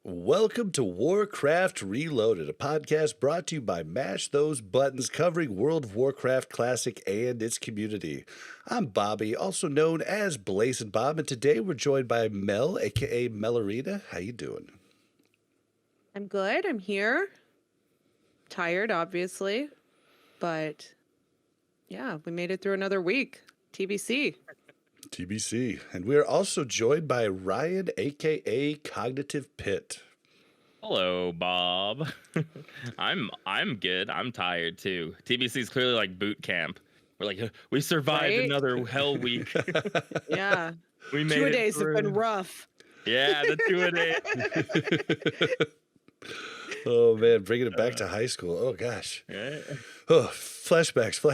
Welcome to Warcraft Reloaded, a podcast brought to you by Mash Those Buttons, covering World of Warcraft Classic and its community. I'm Bobby, also known as Blazin' Bob, and today we're joined by Mel, aka Melarina. How you doing? I'm good. I'm here. Tired, obviously, but yeah, we made it through another week. TBC. TBC. And we are also joined by Ryan, aka Cognitive Pit. Hello, Bob. I'm good. I'm tired too. TBC is clearly like boot camp. We're like, we survived Right? another hell week. Yeah. We made Two it days have through. been rough. Yeah, the 2-a-day. Oh man, bringing it back to high school. Oh gosh. Yeah. Oh, flashbacks.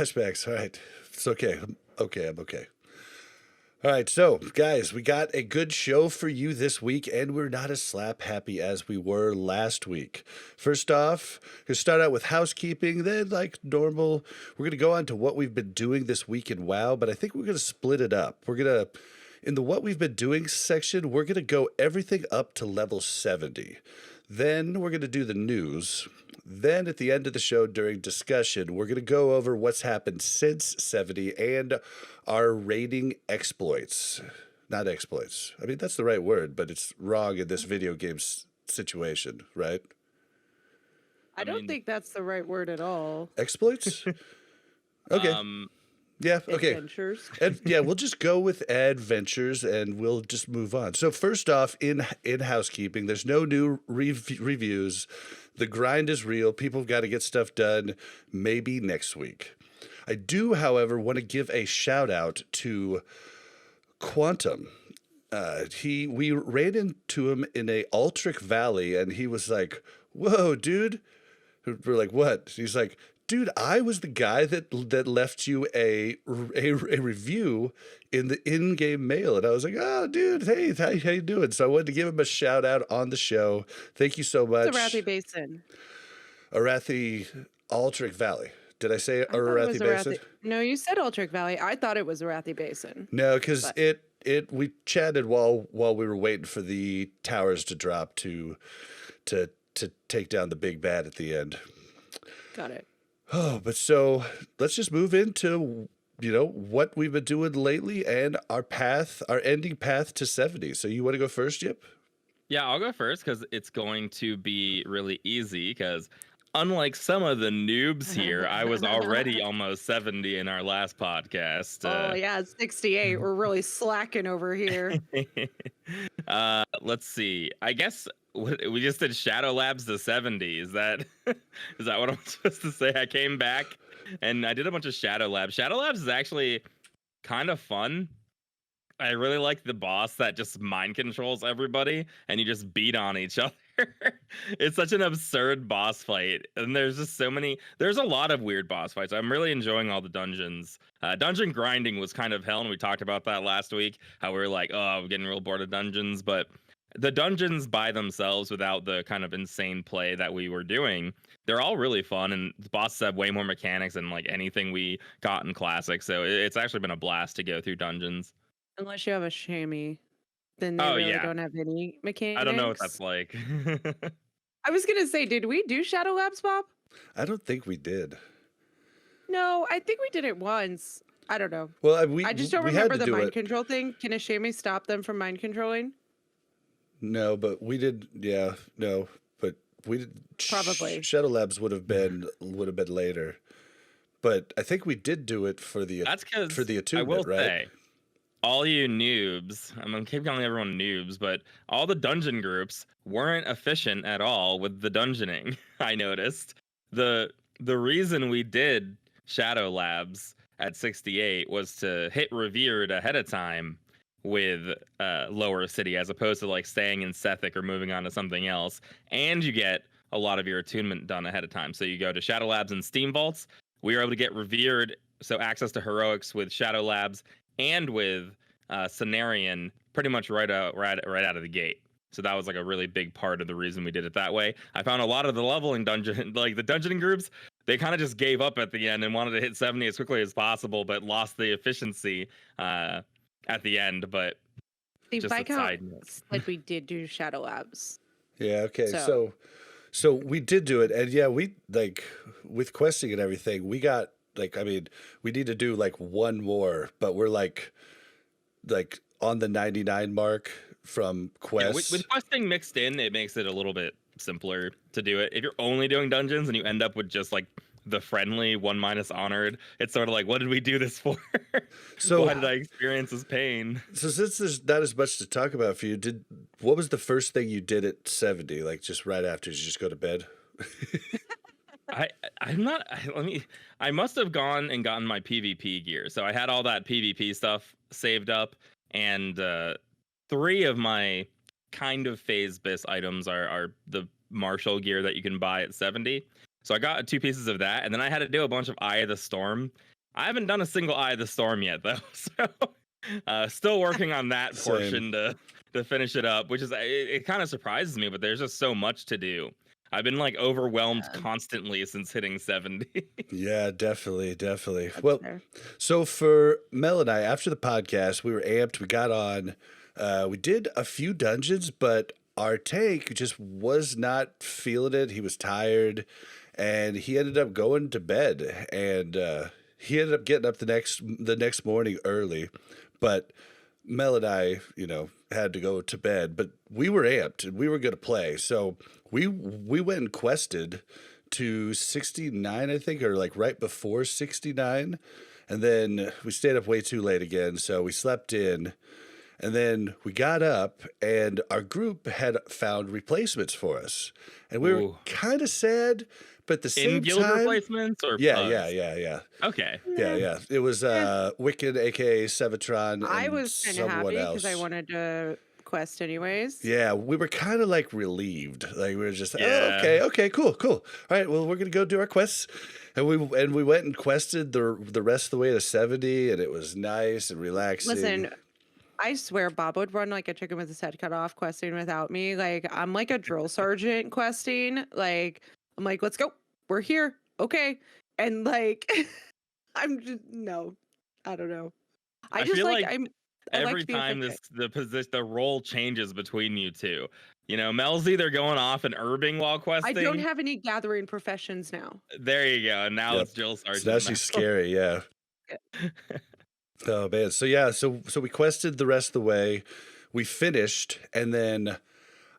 All right. It's okay. I'm okay. All right, so guys, we got a good show for you this week, and we're not as slap happy as we were last week. First off, we're gonna start out with housekeeping, then like normal, we're gonna go on to what we've been doing this week in WoW, but I think we're gonna split it up. In the what we've been doing section, we're gonna go everything up to level 70. Then we're gonna do the news. Then at the end of the show during discussion, we're going to go over what's happened since 70 and our raiding exploits. Not exploits. I mean, that's the right word, but it's wrong in this video game situation, right? I don't think that's the right word at all. Exploits? Okay. Yeah, okay. Adventures. And yeah, we'll just go with adventures and we'll just move on. So first off, in housekeeping, there's no new reviews. The grind is real. People have got to get stuff done maybe next week. I do, however, want to give a shout out to Quantum. We ran into him in a Altric Valley and he was like, "Whoa, dude." We're like, "What?" He's like, "Dude, I was the guy that left you a review in the in-game mail." And I was like, "Oh, dude, hey, how you doing?" So I wanted to give him a shout out on the show. Thank you so much. It's Arathi Basin. Arathi Altric Valley. Did I say I thought it was Arathi Basin? No, you said Altric Valley. I thought it was Arathi Basin. No, because we chatted while we were waiting for the towers to drop to take down the big bad at the end. Got it. Oh, but so let's just move into, what we've been doing lately and our ending path to 70. So you want to go first, Yip? Yeah, I'll go first because it's going to be really easy because unlike some of the noobs here, I was already almost 70 in our last podcast. Oh, yeah, it's 68. We're really slacking over here. Let's see. I guess we just did Shadow Labs to 70. Is that what I'm supposed to say? I came back and I did a bunch of Shadow Labs. Shadow Labs is actually kind of fun. I really like the boss that just mind controls everybody and you just beat on each other. It's such an absurd boss fight. And there's a lot of weird boss fights. I'm really enjoying all the dungeons. Dungeon grinding was kind of hell, and we talked about that last week, how we were like, oh, I'm getting real bored of dungeons. But the dungeons by themselves, without the kind of insane play that we were doing, they're all really fun, and the bosses have way more mechanics than like anything we got in Classic. So it's actually been a blast to go through dungeons. Unless you have a chamois, then they really don't have any mechanics. I don't know what that's like. I was going to say, did we do Shadow Labs, Bob? I don't think we did. No, I think we did it once. I don't know. Well, I just don't remember the mind control thing. Can a chamois stop them from mind controlling? No, but we did. Yeah, no, but we did. Probably Shadow Labs would have been later, but I think we did do it for the attunement, I will right? Say, all you noobs, I'm gonna keep calling everyone noobs, but all the dungeon groups weren't efficient at all with the dungeoning. I noticed the reason we did Shadow Labs at 68 was to hit Revered ahead of time with Lower City, as opposed to like staying in Sethic or moving on to something else. And you get a lot of your attunement done ahead of time. So you go to Shadow Labs and Steam Vaults. We were able to get Revered, so access to heroics with Shadow Labs and with Cenarian pretty much right out of the gate. So that was like a really big part of the reason we did it that way. I found a lot of the leveling dungeon, like the dungeoning groups, they kind of just gave up at the end and wanted to hit 70 as quickly as possible, but lost the efficiency at the end. But Steve, by count, like we did do Shadow Labs. Yeah, okay. So So we did do it, and yeah, we like with questing and everything, we got like I mean, we need to do like one more, but we're like on the 99 mark from Yeah, quests. with questing mixed in, it makes it a little bit simpler to do it. If you're only doing dungeons and you end up with just like the friendly 1- honored, it's sort of like, what did we do this for? So Why did I experience this pain? so since there's not as much to talk about for you, what was the first thing you did at 70? Like just right after you just go to bed? I I'm not. I must have gone and gotten my PvP gear. So I had all that PvP stuff saved up, and three of my kind of phase bis items are the martial gear that you can buy at 70. So I got 2 pieces of that, and then I had to do a bunch of Eye of the Storm. I haven't done a single Eye of the Storm yet though, so still working on that Same. portion to finish it up, which is it kind of surprises me, but there's just so much to do. I've been like overwhelmed Yeah. constantly since hitting 70. Yeah, definitely, definitely. that's Well, fair. so for Mel and I, after the podcast, we were amped. We got on. We did a few dungeons, but our tank just was not feeling it. He was tired, and he ended up going to bed. And he ended up getting up the next morning early, but Mel and I, had to go to bed. But we were amped, and we were going to play. So we went and quested to 69, I think, or like right before 69. And then we stayed up way too late again. So we slept in. And then we got up, and our group had found replacements for us. And we were Ooh. kind of sad, but at the same In guild time. replacements or Yeah, pugs? yeah. Okay. Yeah. It was Wiccan, aka Sevatron, I and was kind of happy someone because else. I wanted to quest anyways. Yeah, we were kind of like relieved. Like we were just, Yeah. oh, okay, cool. All right, well, we're gonna go do our quests, and we went and quested the rest of the way to 70, and it was nice and relaxing. Listen, I swear Bob would run like a chicken with his head cut off questing without me. Like I'm like a drill sergeant questing. Like I'm like, let's go. We're here. Okay. And like I'm just no. I don't know. I just feel like like I'm I like Every to be time efficient. the role changes between you two. Mel's either going off and herbing while I questing. don't have any gathering professions now. There you go. Now Yep. it's Jill So now Sargent. she's scary, yeah. Yeah. Oh man, so we quested the rest of the way. We finished, and then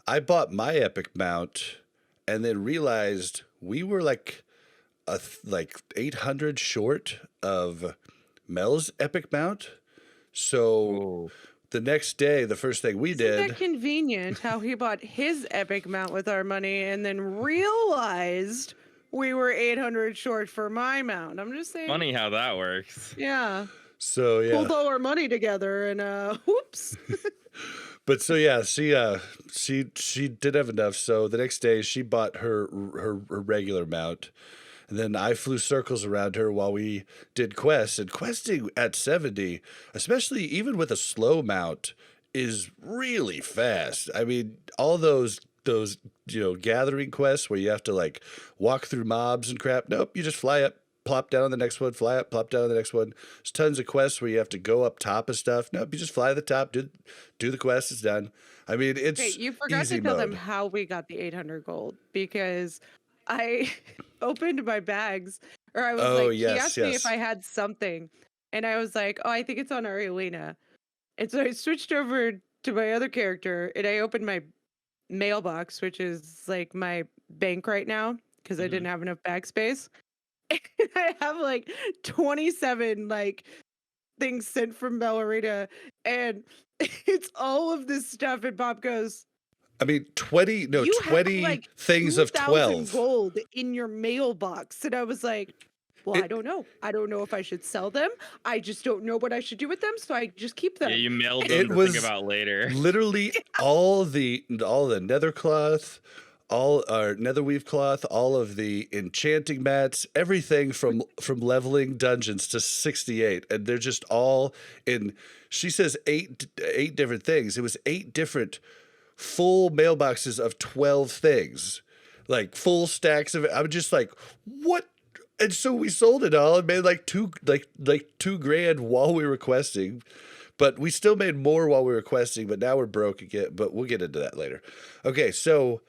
I bought my epic mount, and then realized we were like 800 short of Mel's epic mount. So Ooh. the next day, the first thing we Isn't did. that convenient how he bought his epic mount with our money and then realized we were 800 short for my mount. I'm just saying. Funny how that works. Yeah. So yeah, Pulled all our money together and whoops. but so yeah, she did have enough. So the next day, she bought her regular mount. And then I flew circles around her while we did quests. And questing at 70, especially even with a slow mount, is really fast. I mean, all those gathering quests where you have to like walk through mobs and crap. Nope, you just fly up, plop down on the next one, fly up, plop down on the next one. There's tons of quests where you have to go up top of stuff. Nope, you just fly to the top, do the quest, it's done. I mean, it's Hey, you forgot easy to tell them mode. how we got the 800 gold because I opened my bags or I was Oh, like, he yes, asked me yes. if I had something and I was like, oh, I think it's on Arelina. And so I switched over to my other character and I opened my mailbox, which is like my bank right now because I didn't have enough bag space. And I have like 27 like things sent from Ballerina and it's all of this stuff and Bob goes, I mean, 20 you have like things of 2,000 12. gold in your mailbox. And I was like, well, I It- don't know. I don't know if I should sell them. I just don't know what I should do with them. So I just keep them. Yeah, you mailed It them to was think about later. Literally all the nether cloth, all our netherweave cloth, all of the enchanting mats, everything from leveling dungeons to 68, and they're just all in. She says eight different things. It was 8 different full mailboxes of 12 things, like full stacks of it. I'm just like, what? And so we sold it all and made like $2,000 while we were questing. But we still made more while we were questing, but now we're broke again. But we'll get into that later. Okay, so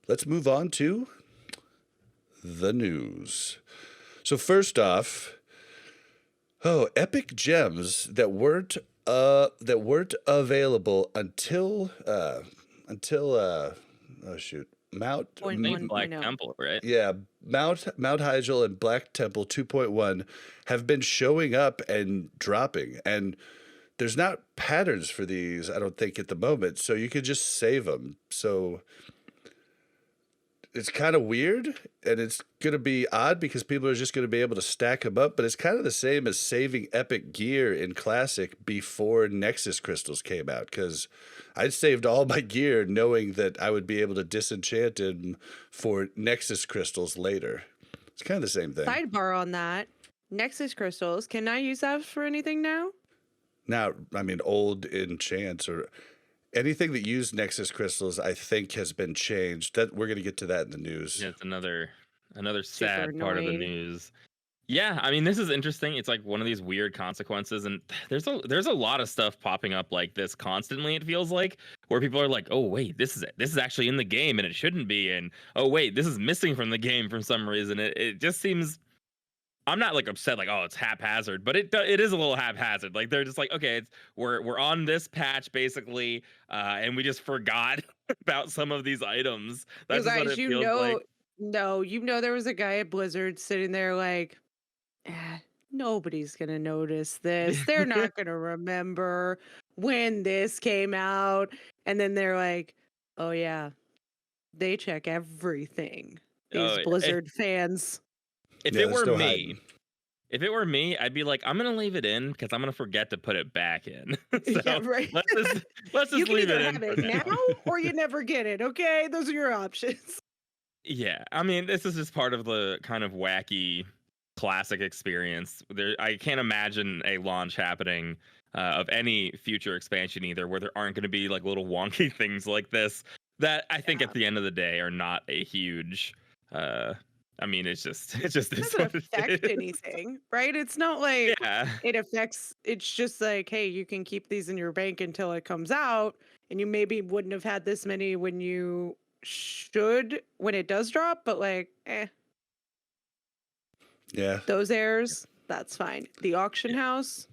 let's move on to the news. So first off, epic gems that weren't available until Mount Point Make one Black point oh. Temple, right? yeah, Mount Hyjal and Black Temple 2.1 have been showing up and dropping, and there's not patterns for these, I don't think, at the moment, so you could just save them. So it's kind of weird, and it's going to be odd because people are just going to be able to stack them up, but it's kind of the same as saving epic gear in Classic before Nexus crystals came out, because I'd saved all my gear knowing that I would be able to disenchant them for Nexus crystals later. It's kind of the same thing. Sidebar on that. Nexus crystals, can I use that for anything now? Now, I mean, old enchants or anything that used Nexus crystals, I think, has been changed. That we're gonna get to that in the news. Yeah, it's another sad part of the annoying. news. Yeah, I mean, this is interesting. It's like one of these weird consequences, and there's a lot of stuff popping up like this constantly. It feels like where people are like, "Oh wait, this is actually in the game, and it shouldn't be," and "Oh wait, this is missing from the game for some reason." It just seems. I'm not like upset, like, oh, it's haphazard, but it is a little haphazard. Like they're just like, okay, we're on this patch basically, and we just forgot about some of these items. That's You just what guys, it feels like. there was a guy at Blizzard sitting there like, nobody's gonna notice this. They're not gonna remember when this came out. And then they're like, oh yeah, they check everything. These Oh, Blizzard fans. If Yeah, it there's were no me, hiding. if it were me, I'd be like, I'm gonna leave it in because I'm gonna forget to put it back in. So Yeah, right. let's You just can leave either it in have for it now. now or you never get it. Okay, those are your options. Yeah, I mean, this is just part of the kind of wacky classic experience. I can't imagine a launch happening of any future expansion either, where there aren't going to be like little wonky things like this that I think Yeah. at the end of the day are not a huge. I mean, it just It is doesn't what it affect is. anything, right? It's not like Yeah, it affects, it's just like, hey, you can keep these in your bank until it comes out, and you maybe wouldn't have had this many when you should when it does drop, but like, Yeah. those errors, that's fine. The auction house,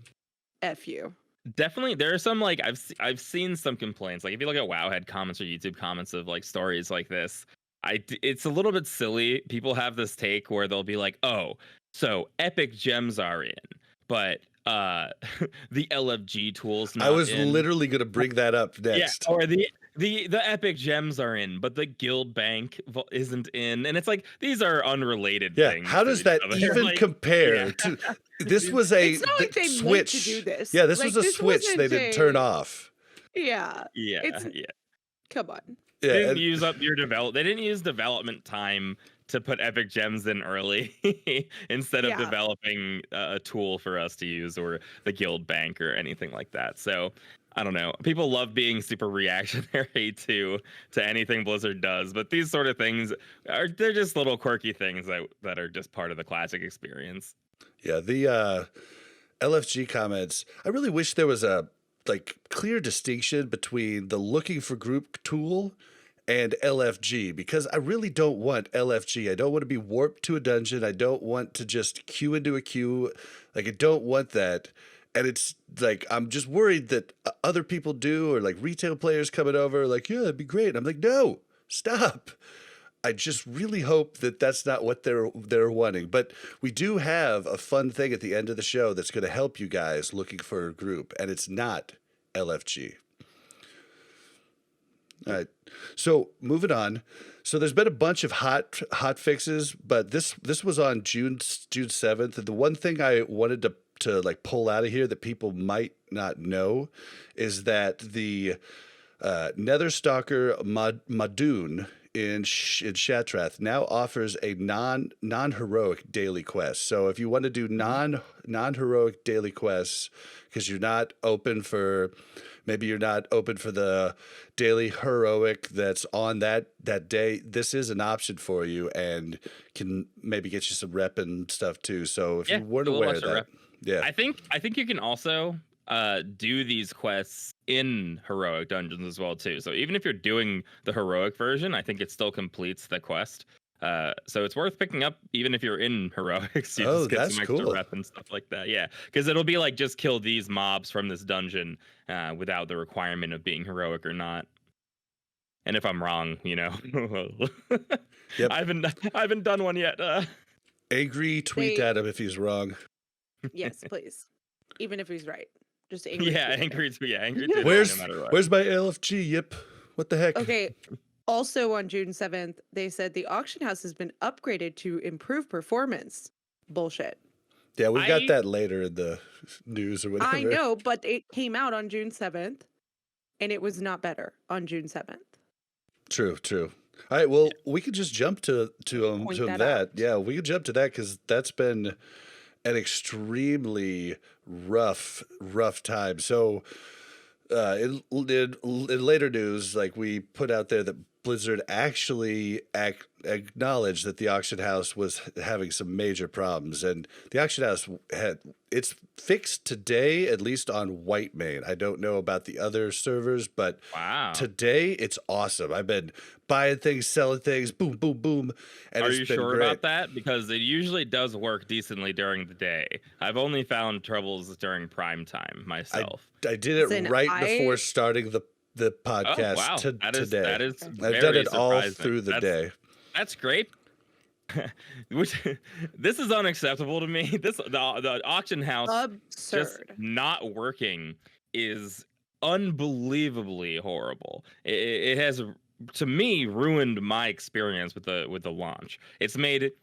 F you. definitely. There are some like I've seen some complaints. Like if you look at Wowhead comments or YouTube comments of like stories like this, it's a little bit silly. People have this take where they'll be like, "Oh, so epic gems are in, but the LFG tools not I was in." literally going to bring that up next. Yeah, or the epic gems are in, but the guild bank isn't in, and it's like these are unrelated Yeah, things. how to does each that other. even Like, compare yeah. to? This was a It's not like they meant switch. to do this. Yeah, this Like, was a this switch they wasn't didn't turn a- off. Yeah. Yeah, It's- yeah. Come on. They Yeah, didn't and- use up your They didn't use development time to put epic gems in early instead of Yeah. developing a tool for us to use or the guild bank or anything like that. So I don't know. People love being super reactionary to anything Blizzard does, but these sort of things they're just little quirky things that are just part of the classic experience. yeah, the LFG comments. I really wish there was a clear distinction between the looking for group tool and LFG, because I really don't want LFG. I don't want to be warped to a dungeon. I don't want to just queue into a queue. Like, I don't want that. And it's like, I'm just worried that other people do, or like retail players coming over, like, yeah, that'd be great. And I'm like, no, stop. I just really hope that that's not what they're wanting. But we do have a fun thing at the end of the show that's going to help you guys looking for a group, and it's not LFG. All right. So moving on. So there's been a bunch of hot fixes, but this was on June 7th. And the one thing I wanted to like pull out of here that people might not know is that the Netherstalker Madoon in Shatrath now offers a non-heroic daily quest. So if you want to do non-heroic daily quests because you're not open for the daily heroic that's on that day, this is an option for you and can maybe get you some rep and stuff too. So if you weren't a little aware of extra that, rep. yeah, I think you can also do these quests in heroic dungeons as well too. So even if you're doing the heroic version, I think it still completes the quest. So it's worth picking up even if you're in heroics. You just get that's some extra cool. rep and stuff like that. Yeah, because it'll be like just kill these mobs from this dungeon without the requirement of being heroic or not. And if I'm wrong, you know, Yep. I haven't done one yet. Angry tweet at him if he's wrong. Yes, please. Even if he's right. Just angry. Yeah, tweet him. angry. Tweet Where's no matter what. where's my LFG? Yep. What the heck? Okay. Also on June 7th, they said the auction house has been upgraded to improve performance. Bullshit. Yeah, we got that later in the news or whatever. I know, but it came out on June 7th and it was not better on June 7th. True. All right, well, we could just jump to Point that that. out. Yeah, we could jump to that because that's been an extremely rough time. So, in later news, like we put out there that Blizzard actually acknowledged that the auction house was having some major problems, and the auction house it's fixed today, at least on Whitemane. I don't know about the other servers, but Wow. today it's awesome. I've been buying things, selling things, boom, boom, boom, and Are it's you been sure great. about that? Because it usually does work decently during the day. I've only found troubles during prime time myself. I did it Listen, right before starting the podcast Oh, wow. today. That is I've very done it all surprising. through the day. That's great. This is unacceptable to me. The auction house just Absurd. not working is unbelievably horrible. It has, to me, ruined my experience with the launch. It's made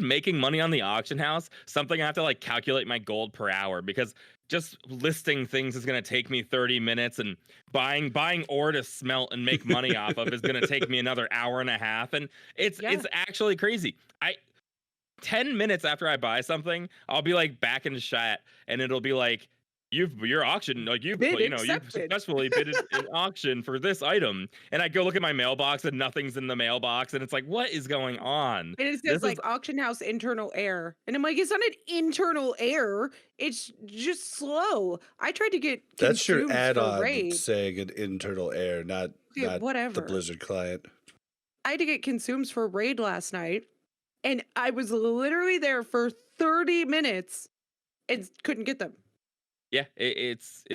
making money on the auction house something I have to like calculate my gold per hour, because just listing things is going to take me 30 minutes, and buying ore to smelt and make money off of is going to take me another hour and a half, and it's actually crazy. 10 minutes after I buy something, I'll be like back in the chat and it'll be like, your auction, like you've successfully bid an auction for this item, and I go look at my mailbox and nothing's in the mailbox, and it's like, what is going on? And it says like auction house internal error, and I'm like, it's not an internal error. It's just slow. I tried to get That's your consumed for add-on raid. saying an internal error, not whatever. the Blizzard client. I had to get consumes for raid last night, and I was literally there for 30 minutes and couldn't get them. Yeah, it's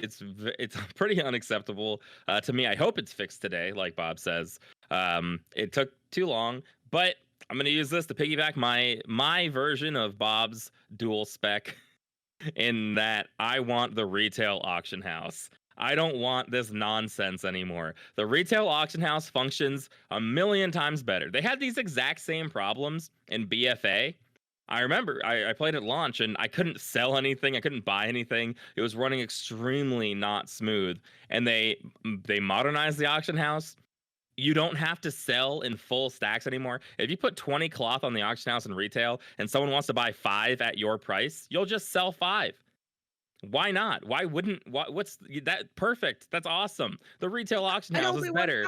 pretty unacceptable to me. I hope it's fixed today, like Bob says. It took too long, but I'm gonna use this to piggyback my version of Bob's dual spec, in that I want the retail auction house. I don't want this nonsense anymore. The retail auction house functions a million times better. They had these exact same problems in BFA. I remember I played at launch and I couldn't sell anything. I couldn't buy anything. It was running extremely not smooth. And they modernized the auction house. You don't have to sell in full stacks anymore. If you put 20 cloth on the auction house in retail and someone wants to buy 5 at your price, you'll just sell 5. Why not? Why wouldn't? What's that? Perfect. That's awesome. The retail auction house is better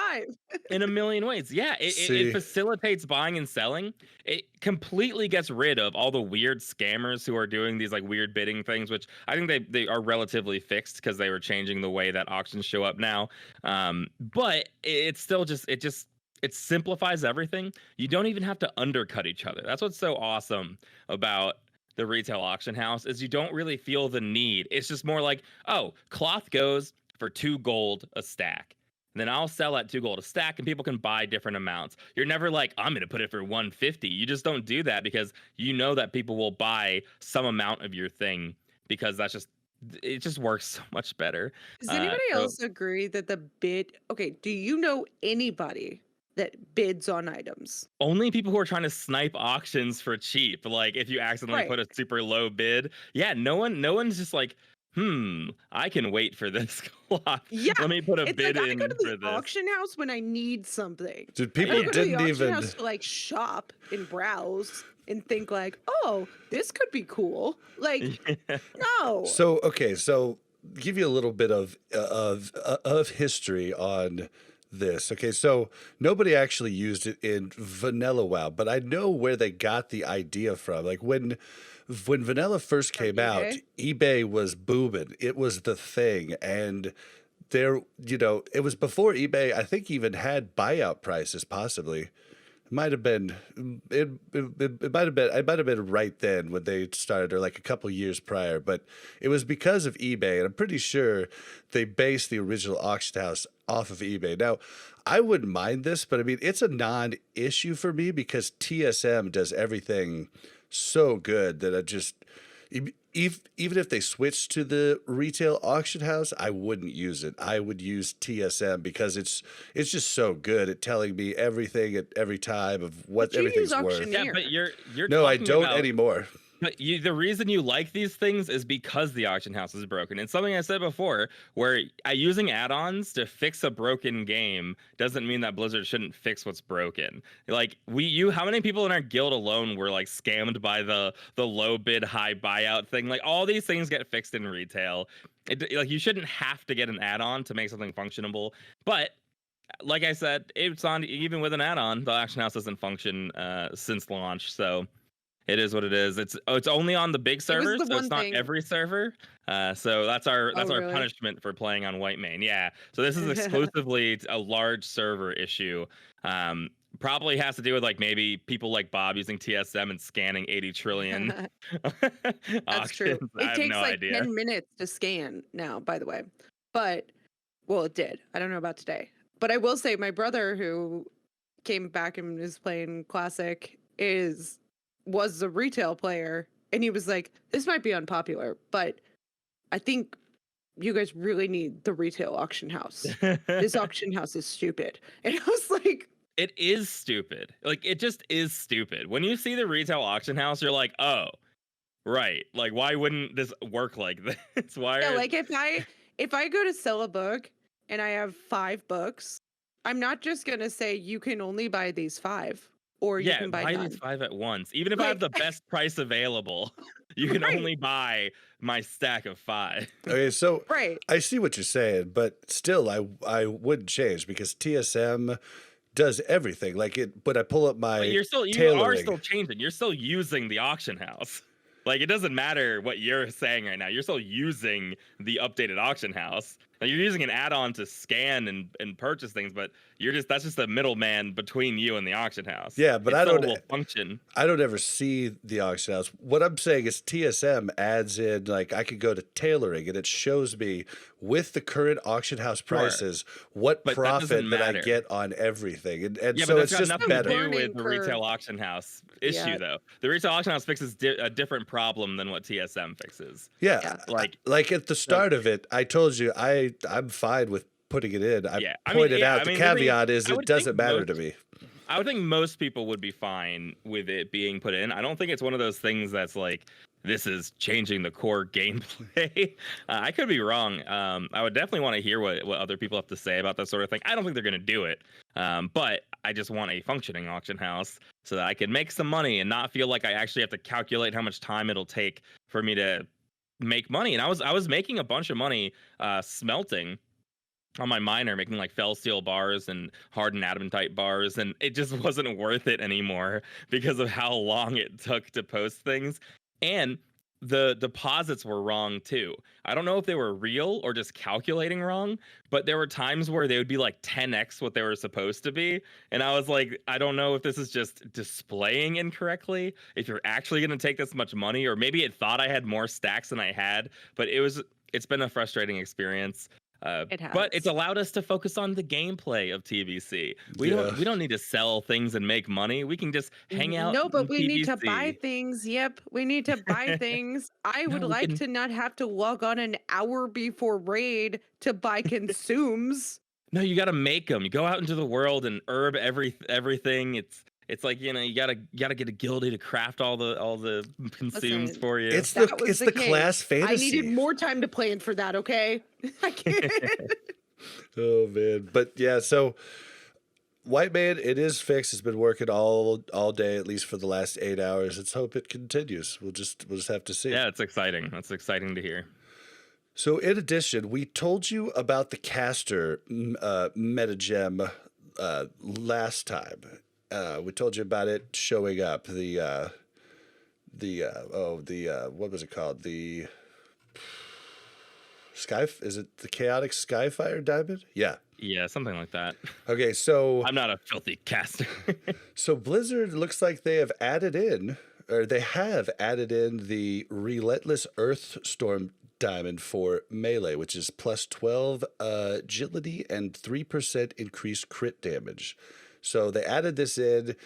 in a million ways. Yeah, it facilitates buying and selling. It completely gets rid of all the weird scammers who are doing these like weird bidding things, which I think they are relatively fixed because they were changing the way that auctions show up now. But it's still it simplifies everything. You don't even have to undercut each other. That's what's so awesome about the retail auction house, is you don't really feel the need. It's just more like, oh, cloth goes for 2 gold a stack. And then I'll sell at 2 gold a stack and people can buy different amounts. You're never like, I'm going to put it for 150. You just don't do that because you know that people will buy some amount of your thing, because it just works so much better. Does anybody else agree that the bid, okay, do you know anybody that bids on items? Only people who are trying to snipe auctions for cheap. Like if you accidentally put a super low bid. Yeah, no one's just like, I can wait for this cloth. Yeah, let me put a bid like, in I go to for the this auction house when I need something. Dude, people I go to the didn't auction even house to like shop and browse and think like, oh, this could be cool. Like, no. So give you a little bit of history on this. Okay, so nobody actually used it in vanilla WoW, but I know where they got the idea from. Like when vanilla first From came out, eBay? eBay was booming. It was the thing, and there, it was before eBay, I think, even had buyout prices. Possibly, it might have been it might have been I might have been right then when they started, or like a couple years prior. But it was because of eBay, and I'm pretty sure they based the original auction house off of eBay. Now, I wouldn't mind this, but I mean, it's a non-issue for me because TSM does everything so good that I just even if they switched to the retail auction house, I wouldn't use it. I would use TSM because it's just so good at telling me everything at every time of what But you use everything's worth. auctioneer. Yeah, but you're No, I talking don't about anymore. But the reason you like these things is because the auction house is broken. It's something I said before, where using add-ons to fix a broken game doesn't mean that Blizzard shouldn't fix what's broken. Like how many people in our guild alone were like scammed by the low bid, high buyout thing? Like all these things get fixed in retail. Like you shouldn't have to get an add-on to make something functionable. But like I said, it's on even with an add-on, the auction house doesn't function since launch. So. It is what it is. It's only on the big servers, the so it's one not thing. every server. So that's our Really? punishment for playing on Whitemane. Yeah. So this is exclusively a large server issue. Probably has to do with like maybe people like Bob using TSM and scanning 80 trillion That's true. auctions. I It have takes no like idea. 10 minutes to scan now, by the way. But, well, it did. I don't know about today. But I will say my brother, who came back and is playing Classic, was a retail player. And he was like, this might be unpopular, but I think you guys really need the retail auction house. This auction house is stupid. And I was like, It is stupid. Like it just is stupid. When you see the retail auction house, you're like, oh, right. Like why wouldn't this work like this? Why? yeah, like if I go to sell a book and I have 5 books, I'm not just gonna say you can only buy these 5 or you can buy buy none. these 5 at once. Even if I have the best price available, you can Right. only buy my stack of 5. Okay, so Right. I see what you're saying, but still, I wouldn't change because TSM does everything. Like it, when I pull up my But you are tailoring, still changing. You're still using the auction house. Like it doesn't matter what you're saying right now. You're still using the updated auction house. Like, you're using an add-on to scan and purchase things, but that's just a middleman between you and the auction house. Yeah, but it I still don't will function. I don't ever see the auction house. What I'm saying is TSM adds in, like, I could go to tailoring and it shows me with the current auction house Sure. prices what But that profit doesn't that I matter. get on everything. And Yeah, so but it's that's got just nothing better. to do Learning with the curve. retail auction house issue, Yeah. though. The retail auction house fixes a different problem than what TSM fixes. Yeah, Yeah. Like at the start of it, I told you I'm fine with putting it in. I Yeah, pointed out the I mean, caveat is I it would doesn't think matter to me. I would think most people would be fine with it being put in. I don't think it's one of those things that's like, this is changing the core gameplay. I could be wrong. I would definitely want to hear what other people have to say about that sort of thing. I don't think they're going to do it. But I just want a functioning auction house so that I can make some money and not feel like I actually have to calculate how much time it'll take for me to make money. And I was making a bunch of money smelting on my miner, making like fell steel bars and hardened adamantite bars, and it just wasn't worth it anymore because of how long it took to post things. And the deposits were wrong too. I don't know if they were real or just calculating wrong, but there were times where they would be like 10x what they were supposed to be. And I was like, I don't know if this is just displaying incorrectly, if you're actually going to take this much money, or maybe it thought I had more stacks than I had, but it's been a frustrating experience. It has. But it's allowed us to focus on the gameplay of TBC. We don't need to sell things and make money. We can just hang out. No, but in we need to buy TBC. things. Yep, we need to buy things. I would No, we like can- to not have to log on an hour before raid to buy consumes. No, you got to make them. You go out into the world and herb everything. It's like, you gotta get a guildie to craft all the consumes Listen, for you. It's That the was it's the the case. class I fantasy. needed more time to plan for that. Okay, I can't. Oh man, but yeah. So Whitemane, it is fixed. It's been working all day, at least for the last 8 hours. Let's hope it continues. We'll just have to see. Yeah, it's exciting. That's exciting to hear. So in addition, we told you about the caster metagem last time. We told you about it showing up. What was it called? The Sky, is it the Chaotic Skyfire Diamond? Yeah. Yeah, something like that. Okay, so I'm not a filthy caster. so Blizzard looks like they have added in the Relentless Earthstorm Diamond for melee, which is plus 12 agility and 3% increased crit damage. So they added this in.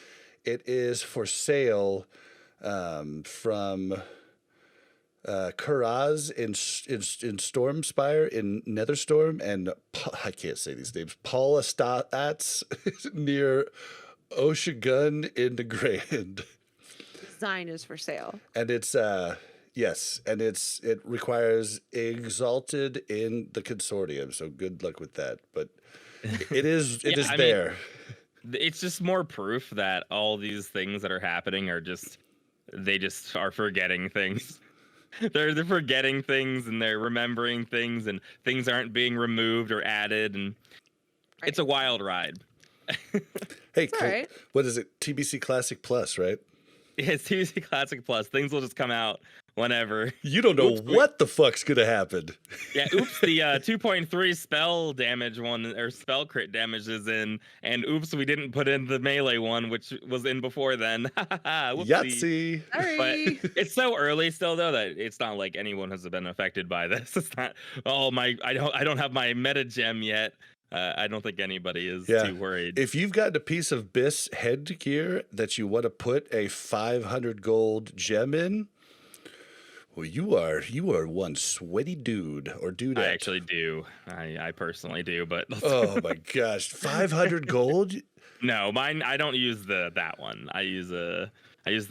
It is for sale from Kuraz in Stormspire in Netherstorm, and I can't say these names. Paul Estats near Oshagun in the Grand. Design is for sale. And it's yes, and it requires Exalted in the Consortium, so good luck with that. But it is there. It's just more proof that all these things that are happening are they just are forgetting things. They're forgetting things and they're remembering things, and things aren't being removed or added, and it's a wild ride. Hey, all right. What is it? TBC Classic Plus, right? Yeah, it's TBC Classic Plus. Things will just come out whenever. You don't know what the fuck's gonna happen. Yeah, oops, the 2.3 spell damage one, or spell crit damage is in, and oops, we didn't put in the melee one, which was in before then. Yahtzee. Sorry. But it's so early still, though, that it's not like anyone has been affected by this. It's not, I don't have my meta gem yet. I don't think anybody is too worried. If you've got a piece of BIS headgear that you want to put a 500 gold gem in, well, you are one sweaty dude or dudette. I actually do. I personally do, but oh my gosh, 500 gold? No, mine. I don't use that one. I use the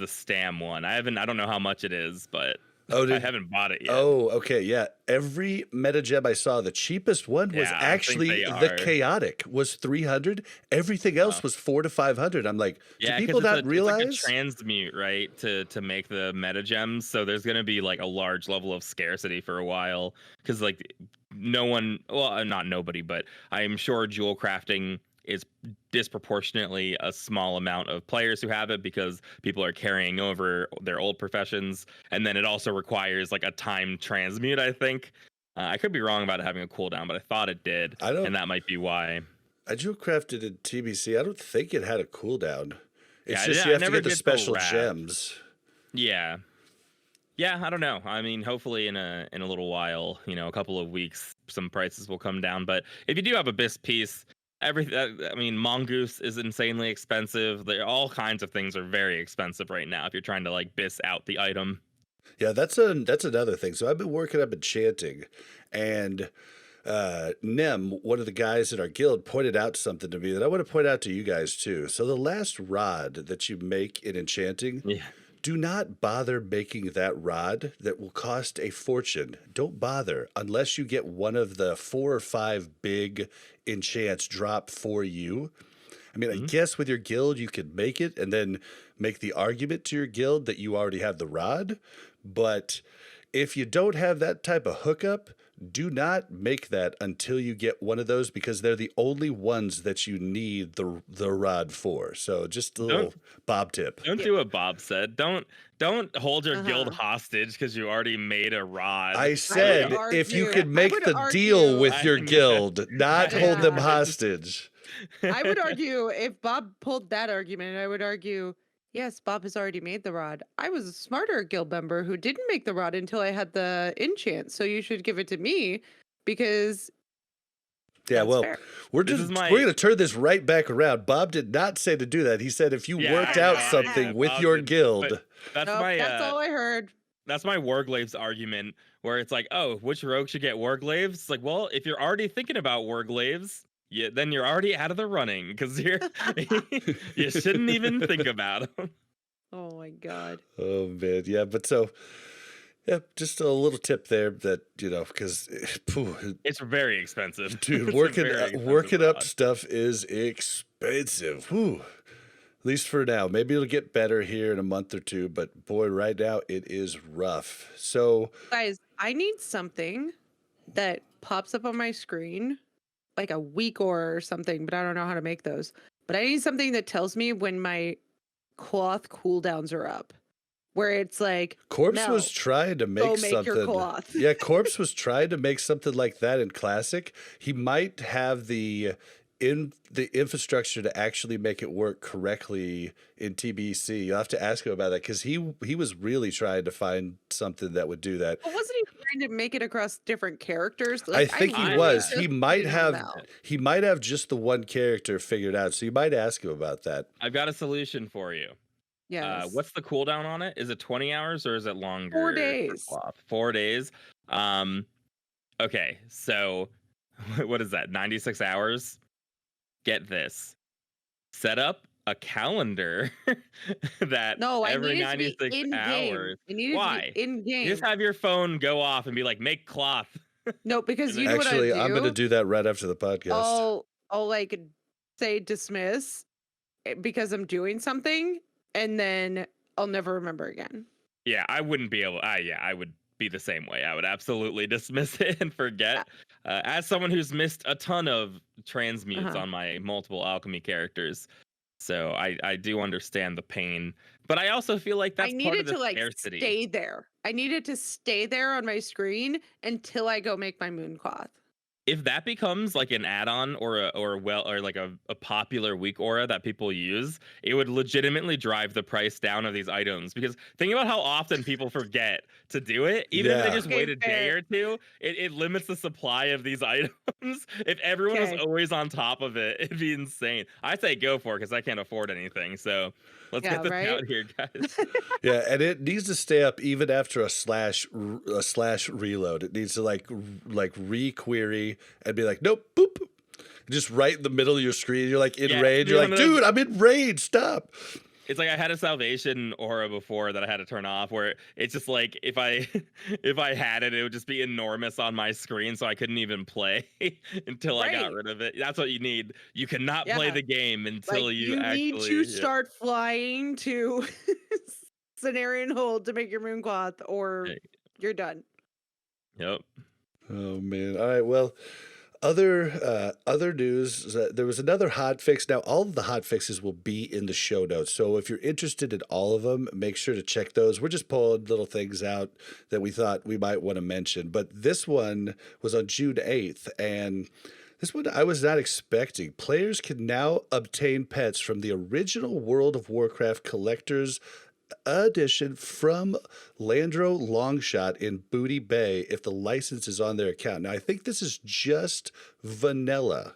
Stam one. I don't know how much it is, but I haven't bought it yet. Oh, okay, yeah. Every meta gem I saw, the cheapest one was actually the Chaotic was 300. Everything else was 400 to 500. I'm like, do people not realize? It's like a transmute, right? To make the meta gems. So there's gonna be like a large level of scarcity for a while, because like no one, well, not nobody, but I'm sure jewel crafting is disproportionately a small amount of players who have it, because people are carrying over their old professions, and then it also requires like a time transmute, I think. I could be wrong about it having a cooldown, but I thought it did, and that might be why. I jewel crafted in TBC. I don't think it had a cooldown. It's just you have to get the special gems. Yeah, I don't know. I mean, hopefully in a little while, a couple of weeks, some prices will come down. But if you do have a BIS piece, Mongoose is insanely expensive. All kinds of things are very expensive right now if you're trying to like BIS out the item. Yeah, that's another thing. So I've been working up enchanting, and Nem, one of the guys in our guild, pointed out something to me that I want to point out to you guys too. So the last rod that you make in enchanting, do not bother making that rod. That will cost a fortune. Don't bother unless you get one of the 4 or 5 big enchants drop for you. I mean, I guess with your guild you could make it and then make the argument to your guild that you already have the rod. But if you don't have that type of hookup, do not make that until you get one of those, because they're the only ones that you need the rod for. So just a little Bob tip. Don't do what Bob said. Don't hold your guild hostage because you already made a rod. I said if you could make the deal with your guild, not hold them hostage. I would argue, if Bob pulled that argument, I would argue, yes, Bob has already made the rod. I was a smarter guild member who didn't make the rod until I had the enchant, so you should give it to me, because fair. We're going to turn this right back around. Bob did not say to do that. He said if you worked out something with your guild. That's all I heard. That's my Warglaves argument, where it's like, oh, which rogue should get Warglaves? It's like, well, if you're already thinking about Warglaves, then you're already out of the running, because you shouldn't even think about them. Oh my god. Oh man, yeah, but just a little tip there that because it's very expensive, dude. Working up stuff is expensive. Whew. At least for now. Maybe it'll get better here in a month or two, but boy, right now it is rough. So guys, I need something that pops up on my screen, like a weak aura or something, but I don't know how to make those. But I need something that tells me when my cloth cooldowns are up, where it's like, Corpse Mel, was trying to go make make your something. cloth. Yeah, Corpse was trying to make something like that in Classic. He might have the infrastructure to actually make it work correctly in TBC. You'll have to ask him about that because he was really trying to find something that would do that. But wasn't he trying to make it across different characters? I think he was. just He might put it on have. Mel. He might have just the one character figured out. So you might ask him about that. I've got a solution for you. Yes. What's the cooldown on it? Is it 20 hours or is it longer? 4 for days. cloth? 4 days. Okay, so what is that? 96 hours? Get this. Set up a calendar that No, I every need it to be 96 in hours. game. I need it Why? to be in You game. just have your phone go off and be like, make cloth. No, because you know Actually, what I do? I'm going to do that right after the podcast. I'll like say dismiss because I'm doing something, and then I'll never remember again. Yeah, I wouldn't be able. I would be the same way. I would absolutely dismiss it and forget. As someone who's missed a ton of transmutes on my multiple alchemy characters, so I do understand the pain. But I also feel like that's I part needed of the to like scarcity. stay there. I needed to stay there on my screen until I go make my moon cloth. If that becomes like an add-on or like a popular weak aura that people use, it would legitimately drive the price down of these items. Because think about how often people forget to do it. Even if they just Okay, wait a day fair. or two, it limits the supply of these items. If everyone was Okay. always on top of it, it'd be insane. I say go for it because I can't afford anything. So let's Yeah, get this right? out here, guys. Yeah, and it needs to stay up even after a slash reload. It needs to like re-query and be like, nope, boop. Just right in the middle of your screen. You're like in Yeah, rage. You're like, dude, I'm in rage. Stop. It's like I had a salvation aura before that I had to turn off, where it's just like if I had it, it would just be enormous on my screen, so I couldn't even play until I got Right. rid of it. That's what you need. You cannot play Yeah. the game until Like, you need actually to start flying to Cenarian Hold to make your moon cloth, or Hey. you're done. Yep. Oh man. All right. Well, other news. There was another hotfix. Now, all of the hotfixes will be in the show notes. So if you're interested in all of them, make sure to check those. We're just pulling little things out that we thought we might want to mention. But this one was on June 8th, and this one I was not expecting. Players can now obtain pets from the original World of Warcraft Collector's Edition from Landro Longshot in Booty Bay if the license is on their account. Now, I think this is just vanilla,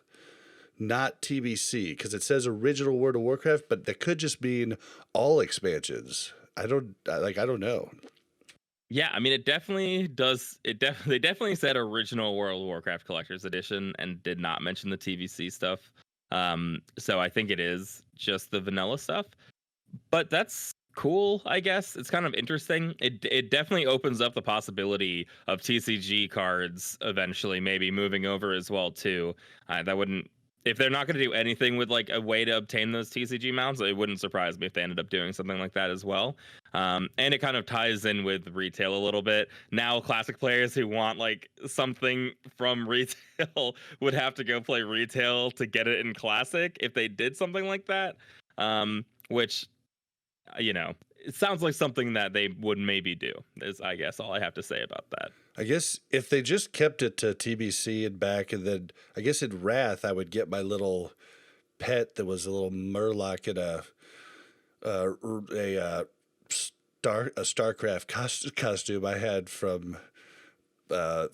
not TBC, because it says original World of Warcraft, but that could just mean all expansions. I don't know. Yeah, I mean, it definitely does. They definitely said original World of Warcraft Collector's Edition and did not mention the TBC stuff. So I think it is just the vanilla stuff. But that's cool, I guess. It's kind of interesting. It definitely opens up the possibility of TCG cards eventually maybe moving over as well too. That wouldn't, if they're not going to do anything with like a way to obtain those TCG mounts, it wouldn't surprise me if they ended up doing something like that as well. And it kind of ties in with retail a little bit. Now Classic players who want like something from retail would have to go play retail to get it in Classic if they did something like that. Which, you know, it sounds like something that they would maybe do, is I guess all I have to say about that. I guess if they just kept it to TBC and back, and then I guess in Wrath I would get my little pet that was a little Murloc in a StarCraft costume I had from a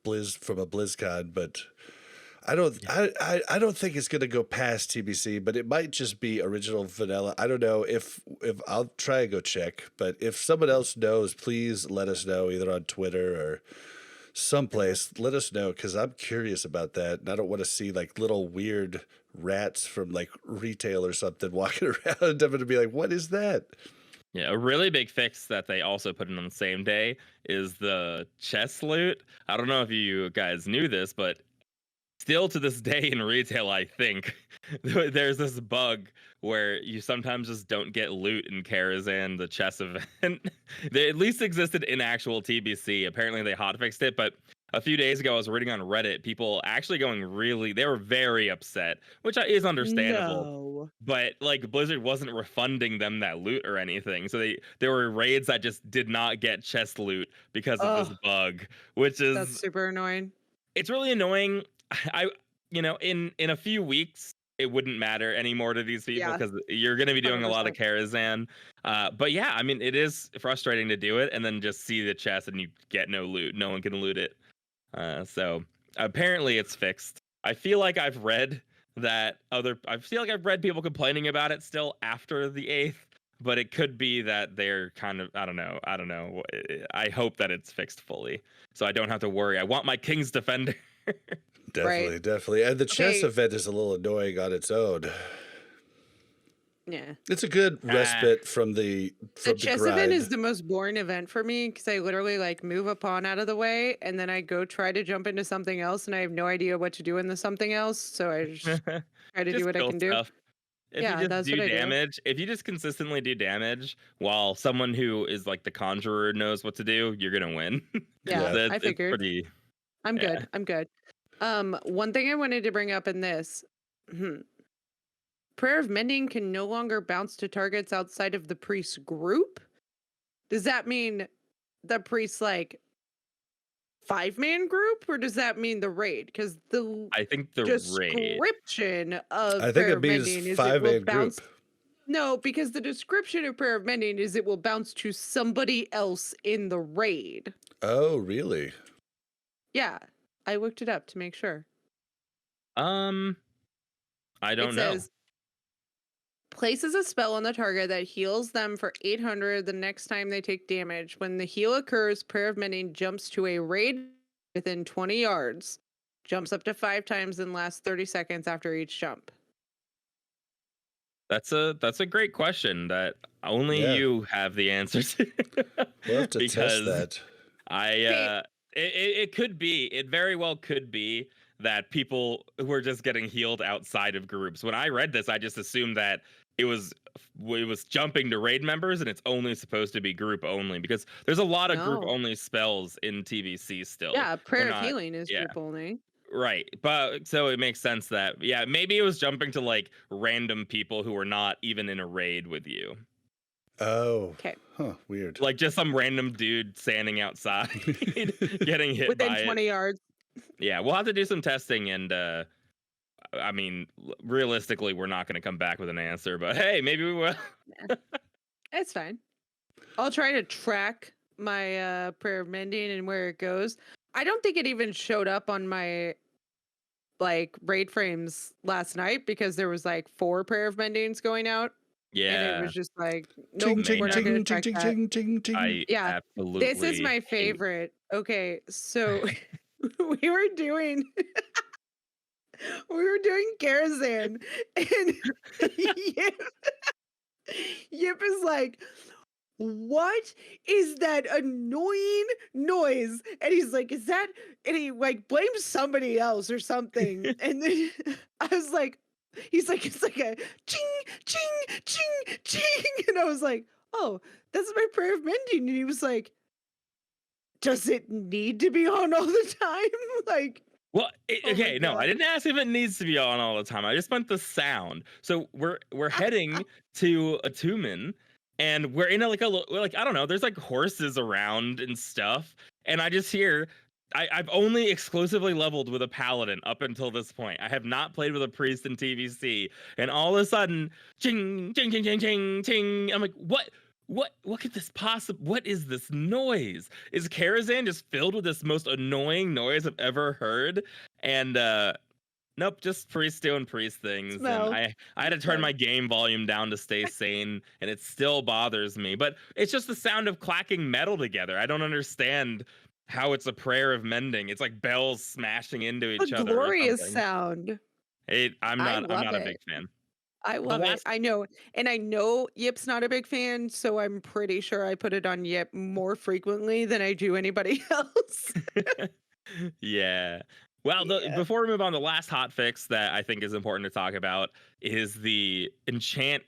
BlizzCon, but I don't think it's gonna go past TBC, but it might just be original vanilla. I don't know if I'll try and go check, but if someone else knows, please let us know either on Twitter or someplace. Let us know because I'm curious about that, and I don't want to see like little weird rats from like retail or something walking around. I'm gonna be like, what is that? Yeah, a really big fix that they also put in on the same day is the chest loot. I don't know if you guys knew this, but still to this day in retail, I think there's this bug where you sometimes just don't get loot in Karazhan, the chess event. They at least existed in actual TBC. Apparently they hotfixed it, but a few days ago, I was reading on Reddit, people actually they were very upset, which is understandable. No. But like Blizzard wasn't refunding them that loot or anything, so there were raids that just did not get chest loot because of this Oh, bug, which that's is super annoying. it's really annoying. I in a few weeks it wouldn't matter anymore to these people Yeah, because you're going to be doing a lot of 100%. Karazhan. But yeah, I mean it is frustrating to do it and then just see the chest and you get no loot. No one can loot it. So apparently it's fixed. I feel like I've read people complaining about it still after the 8th, but it could be that they're kind of I don't know. I hope that it's fixed fully so I don't have to worry. I want my King's Defender. Definitely, definitely. And the chess Okay. event is a little annoying on its own. Yeah. It's a good respite from the chess grind. event is the most boring event for me because I literally like move a pawn out of the way and then I go try to jump into something else and I have no idea what to do in the something else. So I just try to do Just what I kill can do. stuff. If Yeah, you just that's do what I do. damage, if you just consistently do damage while someone who is like the conjurer knows what to do, you're gonna win. Yeah, Yeah. I It's figured. pretty. I'm Yeah. good. I'm good. One thing I wanted to bring up in this. Prayer of Mending can no longer bounce to targets outside of the priest's group. Does that mean the priest's like 5-man group, or does that mean the raid? Because the I think the raid. description of I think Prayer it of means Mending is it will 5-man bounce. group. No, because the description of Prayer of Mending is it will bounce to somebody else in the raid. Oh, really? Yeah, I looked it up to make sure. I don't It know. says places a spell on the target that heals them for 800 the next time they take damage. When the heal occurs, Prayer of Mending jumps to a raid within 20 yards, jumps up to 5 times, and lasts 30 seconds after each jump. That's a great question that only Yeah. you have the answer to. We'll have to because test that. it could be, it very well could be that people were just getting healed outside of groups. When I read this, I just assumed that it was jumping to raid members and it's only supposed to be group only because there's a lot of group No. only spells in TBC still. Yeah, Prayer They're of not- Healing is yeah. group only. Right. But so it makes sense that maybe it was jumping to like random people who were not even in a raid with you. Oh. Okay. Huh. Weird. Like just some random dude standing outside getting hit Within by 20 yards. Yeah, we'll have to do some testing and I mean, realistically we're not going to come back with an answer, but hey, maybe we will. It's fine. I'll try to track my Prayer of Mending and where it goes. I don't think it even showed up on my like raid frames last night because there was like 4 Prayer of Mendings going out. And Yeah. it was just like, Ting, nope, ting, we're not going to ting, track ting, that. ting, ting, ting. I Yeah, absolutely This is my hate- favorite. Okay, so we were doing Karazhan and Yip is like, what is that annoying noise? And he's like, is that, and he like blames somebody else or something. And then I was like, he's like, it's like a ching, ching, ching, ching. And I was like, oh, that's my Prayer of Mending. And he was like, does it need to be on all the time? Like, Well, Oh my okay, no, I God. didn't ask if it needs to be on all the time. I just meant the sound. So we're heading to a Tumen, and we're in we're like I don't know. There's like horses around and stuff, and I just hear. I've only exclusively leveled with a paladin up until this point. I have not played with a priest in TBC, and all of a sudden, ching, ching, ching, ching, ching, ching. I'm like, what? What could this possibly? What is this noise? Is Karazhan just filled with this most annoying noise I've ever heard? And nope, just priest doing priest things. Smell. And I had to turn my game volume down to stay sane, and it still bothers me. But it's just the sound of clacking metal together. I don't understand how it's a prayer of mending. It's like bells smashing into each A other. glorious or something. sound. I'm I not love a it. big fan. I love it. last- I know. And I know Yip's not a big fan, so I'm pretty sure I put it on Yip more frequently than I do anybody else. Yeah. Well, Yeah. before we move on, the last hotfix that I think is important to talk about is the enchant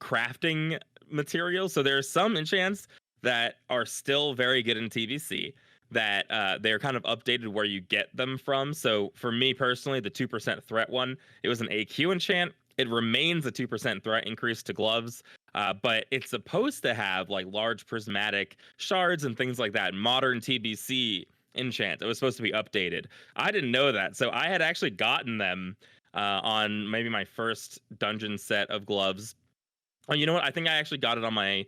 crafting material. So there are some enchants that are still very good in TBC, that they're kind of updated where you get them from. So for me personally, the 2% threat one, it was an AQ enchant. It remains a 2% threat increase to gloves, but it's supposed to have like large prismatic shards and things like that. Modern TBC enchant. It was supposed to be updated. I didn't know that, so I had actually gotten them on maybe my first dungeon set of gloves. Oh, you know what? I think I actually got it on my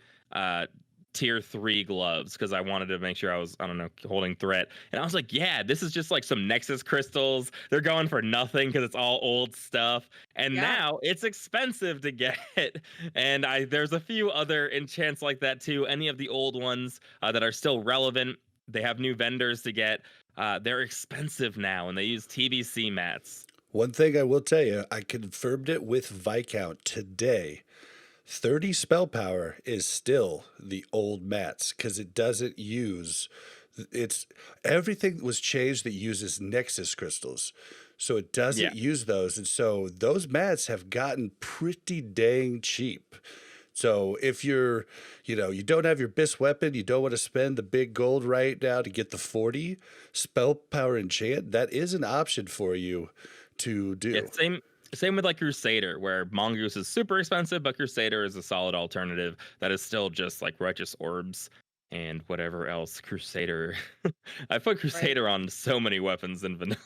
tier 3 gloves because I wanted to make sure I was, I don't know, holding threat. And I was like, yeah, this is just like some Nexus crystals. They're going for nothing because it's all old stuff. And Yeah. now it's expensive to get. And there's a few other enchants like that too. Any of the old ones that are still relevant. They have new vendors to get. They're expensive now, and they use TBC mats. One thing I will tell you, I confirmed it with Viscount today. 30 spell power is still the old mats because it doesn't use everything was changed that uses Nexus crystals. So it doesn't use those. And so those mats have gotten pretty dang cheap. So if you're, you don't have your BIS weapon, you don't want to spend the big gold right now to get the 40 spell power enchant, that is an option for you to do. Yeah, same with like Crusader, where Mongoose is super expensive, but Crusader is a solid alternative that is still just like Righteous Orbs and whatever else. Crusader. I put Crusader on so many weapons in vanilla.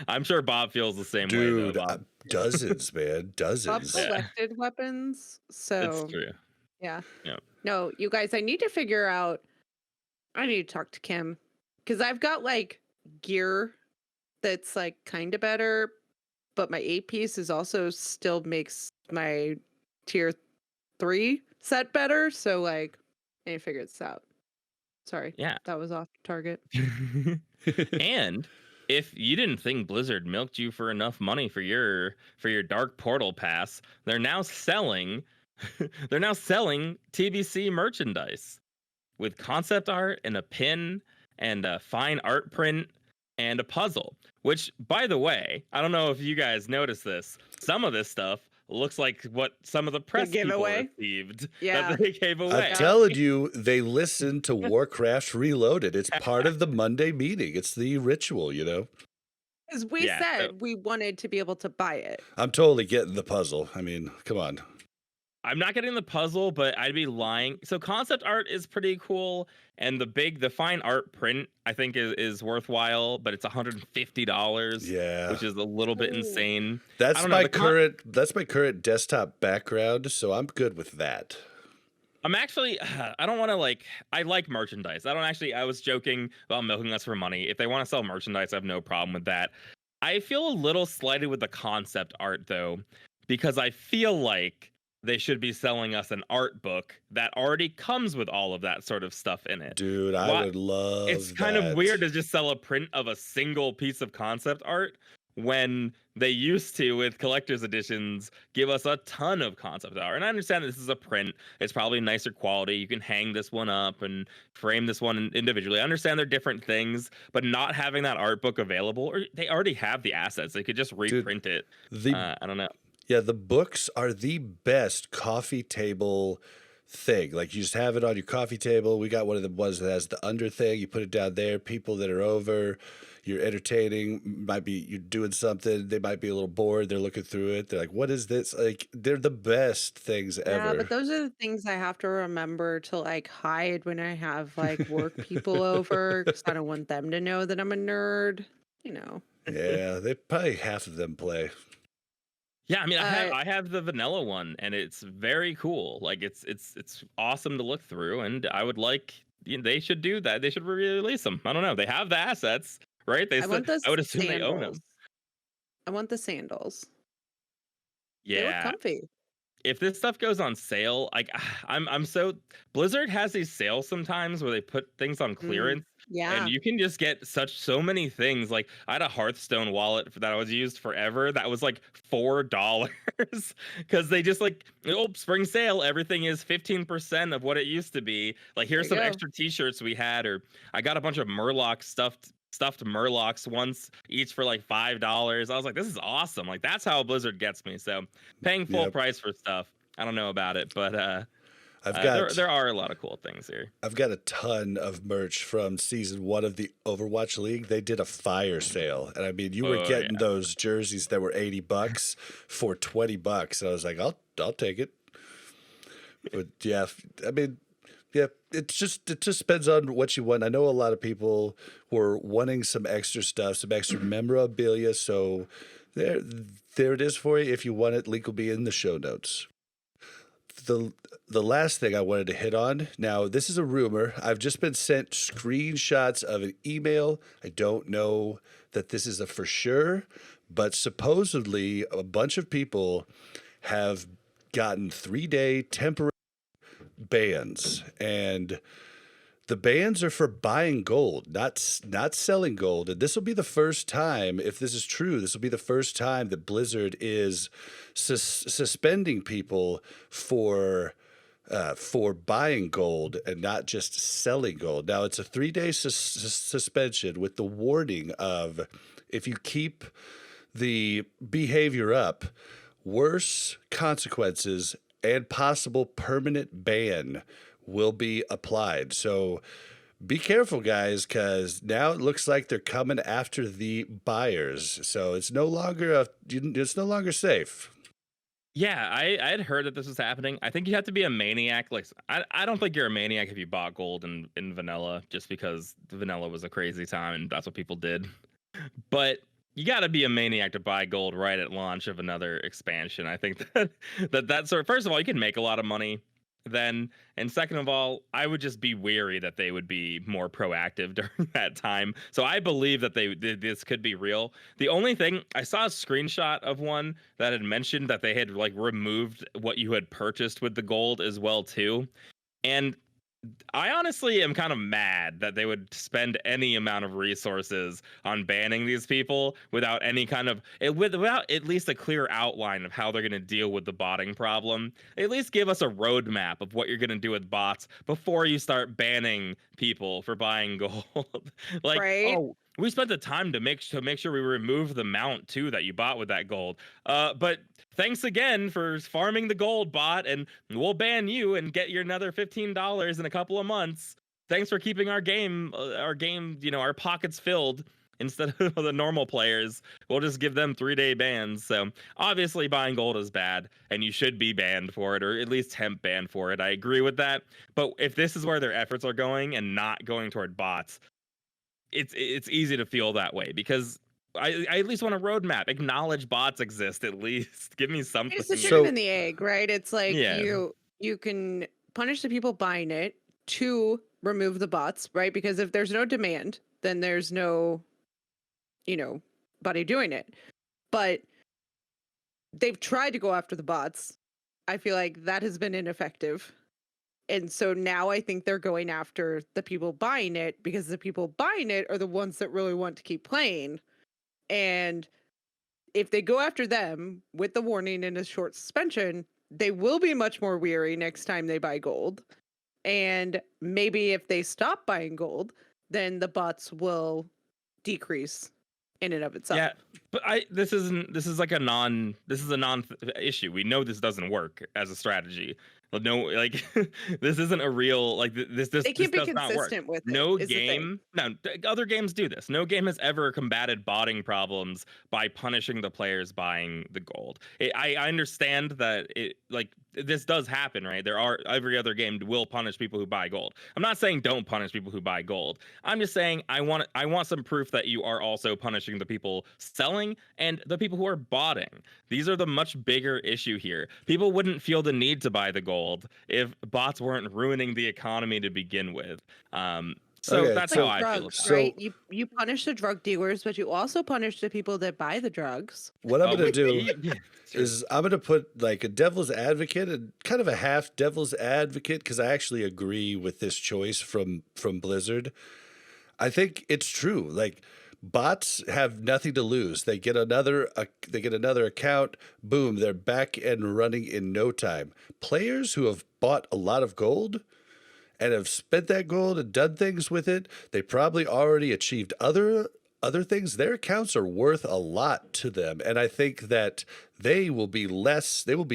I'm sure Bob feels the same way, though. Bob. Dozens, man. Bob Dozens. collected weapons, so It's true. yeah. Yeah. No, you guys, I need to figure out. I need to talk to Kim because I've got like gear that's like kind of better, but my 8 piece is also still makes my tier 3 set better. So like, I need to figure this out. Sorry. Yeah. That was off target. And if you didn't think Blizzard milked you for enough money for your Dark Portal pass, they're now selling TBC merchandise with concept art and a pin and a fine art print and a puzzle. Which, by the way, I don't know if you guys noticed this. Some of this stuff looks like what some of the press people received that they gave away. I'm telling you, they listened to Warcraft Reloaded. It's part of the Monday meeting. It's the ritual, Because we said we wanted to be able to buy it. I'm totally getting the puzzle. I mean, come on. I'm not getting the puzzle, but I'd be lying. So concept art is pretty cool, and the fine art print I think is worthwhile, but it's $150. Yeah, which is a little bit insane. That's my current desktop background, so I'm good with that. I'm actually, I don't want to I like merchandise. I was joking about milking us for money. If they want to sell merchandise, I have no problem with that. I feel a little slighted with the concept art though, because I feel like they should be selling us an art book that already comes with all of that sort of stuff in it. Dude, I would love It's kind of weird to just sell a print of a single piece of concept art when they used to, with collector's editions, give us a ton of concept art. And I understand this is a print. It's probably nicer quality. You can hang this one up and frame this one individually. I understand they're different things, but not having that art book available, or they already have the assets. They could just reprint it. I don't know. Yeah, the books are the best coffee table thing. Like, you just have it on your coffee table. We got one of the ones that has the under thing. You put it down there. People that are over, you're entertaining, you're doing something. They might be a little bored. They're looking through it. They're like, what is this? Like, they're the best things ever. Yeah, but those are the things I have to remember to hide when I have work people over, because I don't want them to know that I'm a nerd. Yeah, they probably half of them play. Yeah, I mean, I have the vanilla one, and it's very cool. It's awesome to look through, and I would they should do that. They should release them. I don't know. They have the assets, right? I would assume they own them. I want the sandals. Yeah, they look comfy. If this stuff goes on sale, I'm so Blizzard has these sales sometimes where they put things on clearance. Yeah. And you can just get so many things. Like, I had a Hearthstone wallet that I was used forever that was like $4 because they just spring sale, everything is 15% of what it used to be. Like, here's some extra t-shirts we had, or I got a bunch of Murloc stuffed Murlocs once, each for $5. I was like, this is awesome. That's how Blizzard gets me. So paying full price for stuff, I don't know about it, but I've got there are a lot of cool things here. I've got a ton of merch from season 1 of the Overwatch League. They did a fire sale, and I mean, you were Oh, getting yeah. those jerseys that were $80 for $20, and I was like, I'll take it. But yeah, I mean, yeah, it just depends on what you want. I know a lot of people were wanting some extra stuff, some extra memorabilia, so there it is for you. If you want it, link will be in the show notes. The last thing I wanted to hit on. Now, this is a rumor. I've just been sent screenshots of an email. I don't know that this is a for sure, but supposedly a bunch of people have gotten 3-day temporary bans, and the bans are for buying gold, not selling gold. And this will be the first time, if this is true, this will be the first time that Blizzard is suspending people for buying gold and not just selling gold. Now, it's a 3-day suspension with the warning of, if you keep the behavior up, worse consequences and possible permanent ban will be applied. So be careful, guys, because now it looks like they're coming after the buyers. So it's no longer safe. Yeah, I had heard that this was happening. I think you have to be a maniac. Like, I don't think you're a maniac if you bought gold in vanilla, just because vanilla was a crazy time and that's what people did. But you got to be a maniac to buy gold right at launch of another expansion. I think that sort of, first of all, you can make a lot of money then, and second of all, I would just be wary that they would be more proactive during that time. So I believe that this could be real. The only thing, I saw a screenshot of one that had mentioned that they had like removed what you had purchased with the gold as well too, and I honestly am kind of mad that they would spend any amount of resources on banning these people without any kind of without at least a clear outline of how they're going to deal with the botting problem. At least give us a roadmap of what you're going to do with bots before you start banning people for buying gold. Like, Right? oh, we spent the time to make sure we remove the mount too that you bought with that gold. But thanks again for farming the gold bot, and we'll ban you and get you another $15 in a couple of months. Thanks for keeping our game, our pockets filled instead of the normal players. We'll just give them 3-day bans. So obviously buying gold is bad, and you should be banned for it, or at least temp banned for it. I agree with that. But if this is where their efforts are going and not going toward bots, it's easy to feel that way, because I at least want a roadmap. Acknowledge bots exist at least. Give me something. It's the So- chicken and the egg, right? It's like Yeah. you can punish the people buying it to remove the bots, right? Because if there's no demand, then there's no, body doing it. But they've tried to go after the bots. I feel like that has been ineffective. And so now I think they're going after the people buying it, because the people buying it are the ones that really want to keep playing. And if they go after them with the warning and a short suspension, they will be much more weary next time they buy gold. And maybe if they stop buying gold, then the bots will decrease in and of itself. Yeah, but this is a non issue. We know this doesn't work as a strategy. No, like this isn't a real, like this They this can't be does not work. consistent with it. No is the thing. game, no other games do this. No game has ever combated botting problems by punishing the players buying the gold. I understand that this does happen, right? Every other game will punish people who buy gold. I'm not saying don't punish people who buy gold. I'm just saying I want some proof that you are also punishing the people selling and the people who are botting. These are the much bigger issue here. People wouldn't feel the need to buy the gold if bots weren't ruining the economy to begin with. So Okay, that's so- how I feel. drugs, About So- right? You punish the drug dealers, but you also punish the people that buy the drugs. What I'm going to do yeah, sure. is I'm going to put like a devil's advocate and kind of a half devil's advocate, because I actually agree with this choice from Blizzard. I think it's true. Like, bots have nothing to lose. They get another account, boom, they're back and running in no time. Players who have bought a lot of gold and have spent that gold and done things with it, they probably already achieved other other things, their accounts are worth a lot to them. And I think that they will be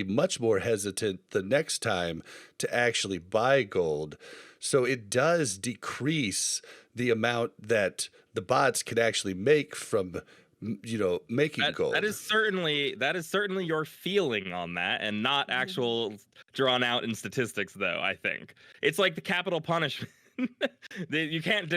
much more hesitant the next time to actually buy gold. So it does decrease the amount that the bots can actually make from, making gold. That is certainly your feeling on that, and not actual drawn out in statistics, though. I think it's like the capital punishment. You can't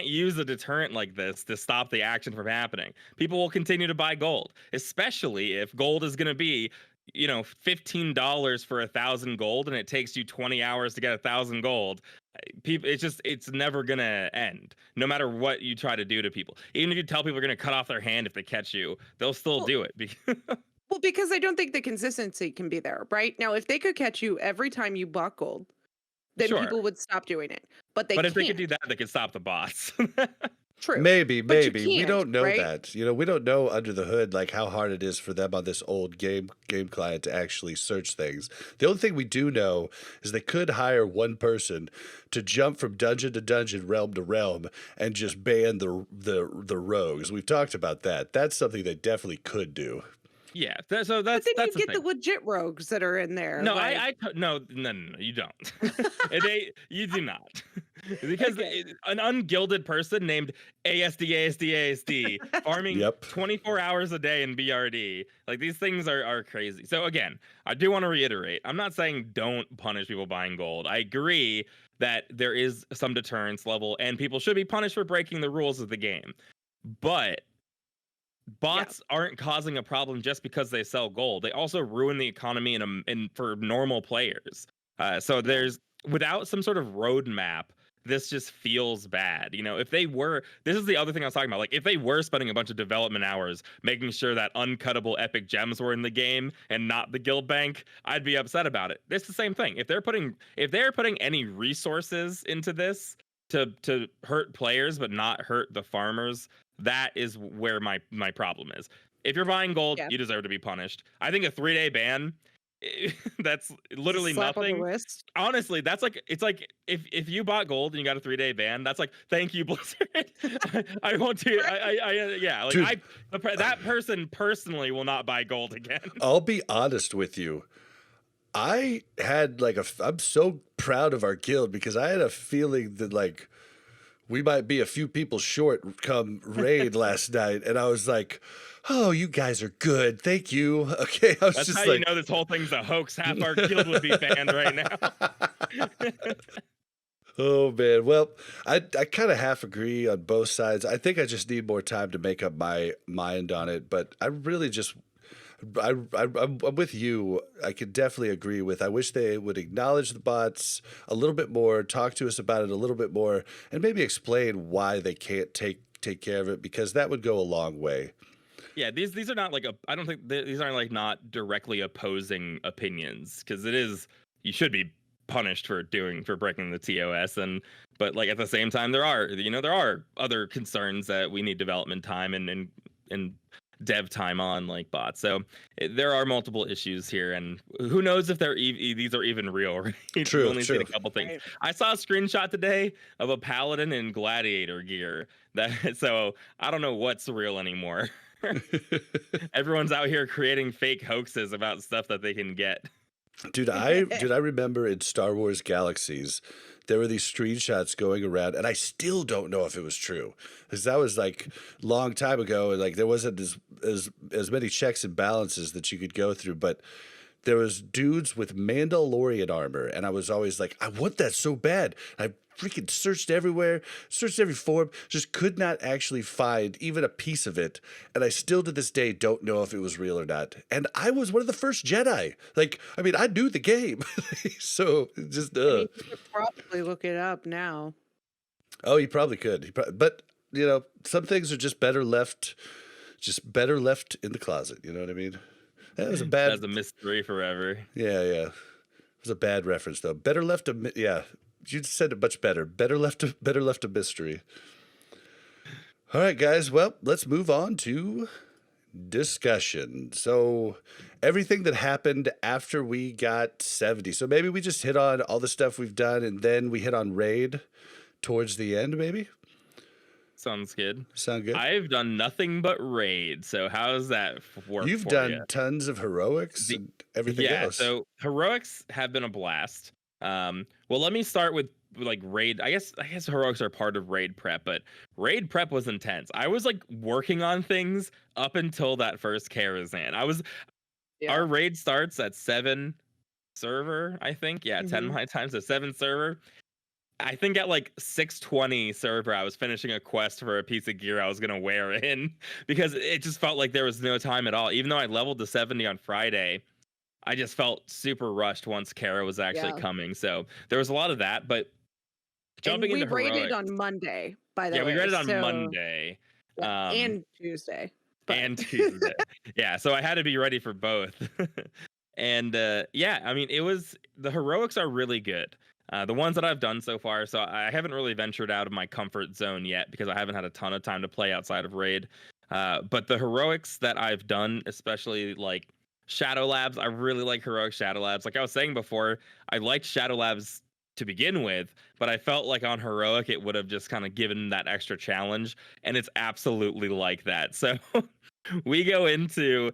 use a deterrent like this to stop the action from happening. People will continue to buy gold, especially if gold is going to be, $15 for 1,000 gold, and it takes you 20 hours to get 1,000 gold. People, it's never gonna end, no matter what you try to do to people. Even if you tell people you're gonna cut off their hand if they catch you, they'll still do it. Well, because I don't think the consistency can be there, right? Now, if they could catch you every time you bought gold, then Sure. people would stop doing it. But if can't. they could do that, they could stop the bots. True. Maybe. But you We can't, don't know right? that. We don't know under the hood like how hard it is for them on this old game client to actually search things. The only thing we do know is they could hire one person to jump from dungeon to dungeon, realm to realm, and just ban the rogues. We've talked about that. That's something they definitely could do. Yeah, But then you get the legit rogues that are in there. No, like- no, you don't. You do not, because Okay. an ungilded person named ASD farming Yep. 24 hours a day in BRD, like these things are crazy. So again, I do want to reiterate, I'm not saying don't punish people buying gold. I agree that there is some deterrence level, and people should be punished for breaking the rules of the game, but bots aren't causing a problem just because they sell gold. They also ruin the economy for normal players. So there's, without some sort of roadmap, this just feels bad. If they were, this is the other thing I was talking about. Like, if they were spending a bunch of development hours making sure that uncuttable epic gems were in the game and not the guild bank, I'd be upset about it. It's the same thing. If they're putting any resources into this to hurt players but not hurt the farmers, that is where my problem is. If you're buying gold, you deserve to be punished. I think a 3-day ban, that's literally Slap on the nothing. wrist. Honestly, it's like if you bought gold and you got a 3-day ban, that's like, thank you, Blizzard. I want to. Yeah. Like, Dude. that person personally will not buy gold again. I'll be honest with you. I had I'm so proud of our guild because I had a feeling that we might be a few people short come raid last night, and I was like, "Oh, you guys are good, thank you." Okay, I was That's just how you know this whole thing's a hoax. Half our guild would be banned right now. Oh man, well, I kind of half agree on both sides. I think I just need more time to make up my mind on it, but I really just. I'm with you. I could definitely agree with. I wish they would acknowledge the bots a little bit more, talk to us about it a little bit more, and maybe explain why they can't take care of it, because that would go a long way. Yeah, these are not I don't think these aren't not directly opposing opinions, because you should be punished for breaking the TOS, but at the same time there are other concerns that we need development time and dev time on, like bots. So there are multiple issues here, and who knows if these are even real, right? True, We've only seen a true. couple things. Right. I saw a screenshot today of a paladin in gladiator gear. So I don't know what's real anymore. Everyone's out here creating fake hoaxes about stuff that they can get. Dude, I remember in Star Wars Galaxies, there were these screenshots going around, and I still don't know if it was true, because that was long time ago, and there wasn't as many checks and balances that you could go through, but there was dudes with Mandalorian armor, and I was always like, I want that so bad. I freaking searched everywhere, searched every forum, just could not actually find even a piece of it. And I still to this day don't know if it was real or not. And I was one of the first Jedi. I knew the game. So just, You could probably look it up now. Oh, you probably could. But, some things are just better left in the closet. You know what I mean? That was a bad. That's a mystery forever. Yeah. It was a bad reference, though. Better left yeah. You said it much better. Better left a mystery. All right, guys. Well, let's move on to discussion. So everything that happened after we got 70. So maybe we just hit on all the stuff we've done, and then we hit on raid towards the end, maybe? Sounds good. Sound good? I've done nothing but raid. So how's that work You've for done you? tons of heroics and everything Yeah, else. so heroics have been a blast. Well, let me start with like raid. I guess heroics are part of raid prep, but raid prep was intense. I was like working on things up until that first Karazhan. Our raid starts at 7 server, I think. Yeah, 10 my time, so 7 server. I think at like 6:20 server, I was finishing a quest for a piece of gear I was gonna wear in because it just felt like there was no time at all. Even though I leveled to 70 on Friday, I just felt super rushed once Kara was actually Yeah. coming. So there was a lot of that. But jumping And we into raided heroics, on Monday, by the yeah, way. we raided on So Monday. yeah, Um, and Tuesday. But and Tuesday. Yeah, so I had to be ready for both. And yeah, I mean, the heroics are really good. The ones that I've done so far, so I haven't really ventured out of my comfort zone yet because I haven't had a ton of time to play outside of raid. But the heroics that I've done, especially like Shadow Labs, I really like heroic Shadow Labs. Like I was saying before, I liked Shadow Labs to begin with, but I felt like on heroic it would have just kind of given that extra challenge, and it's absolutely like that. So we go into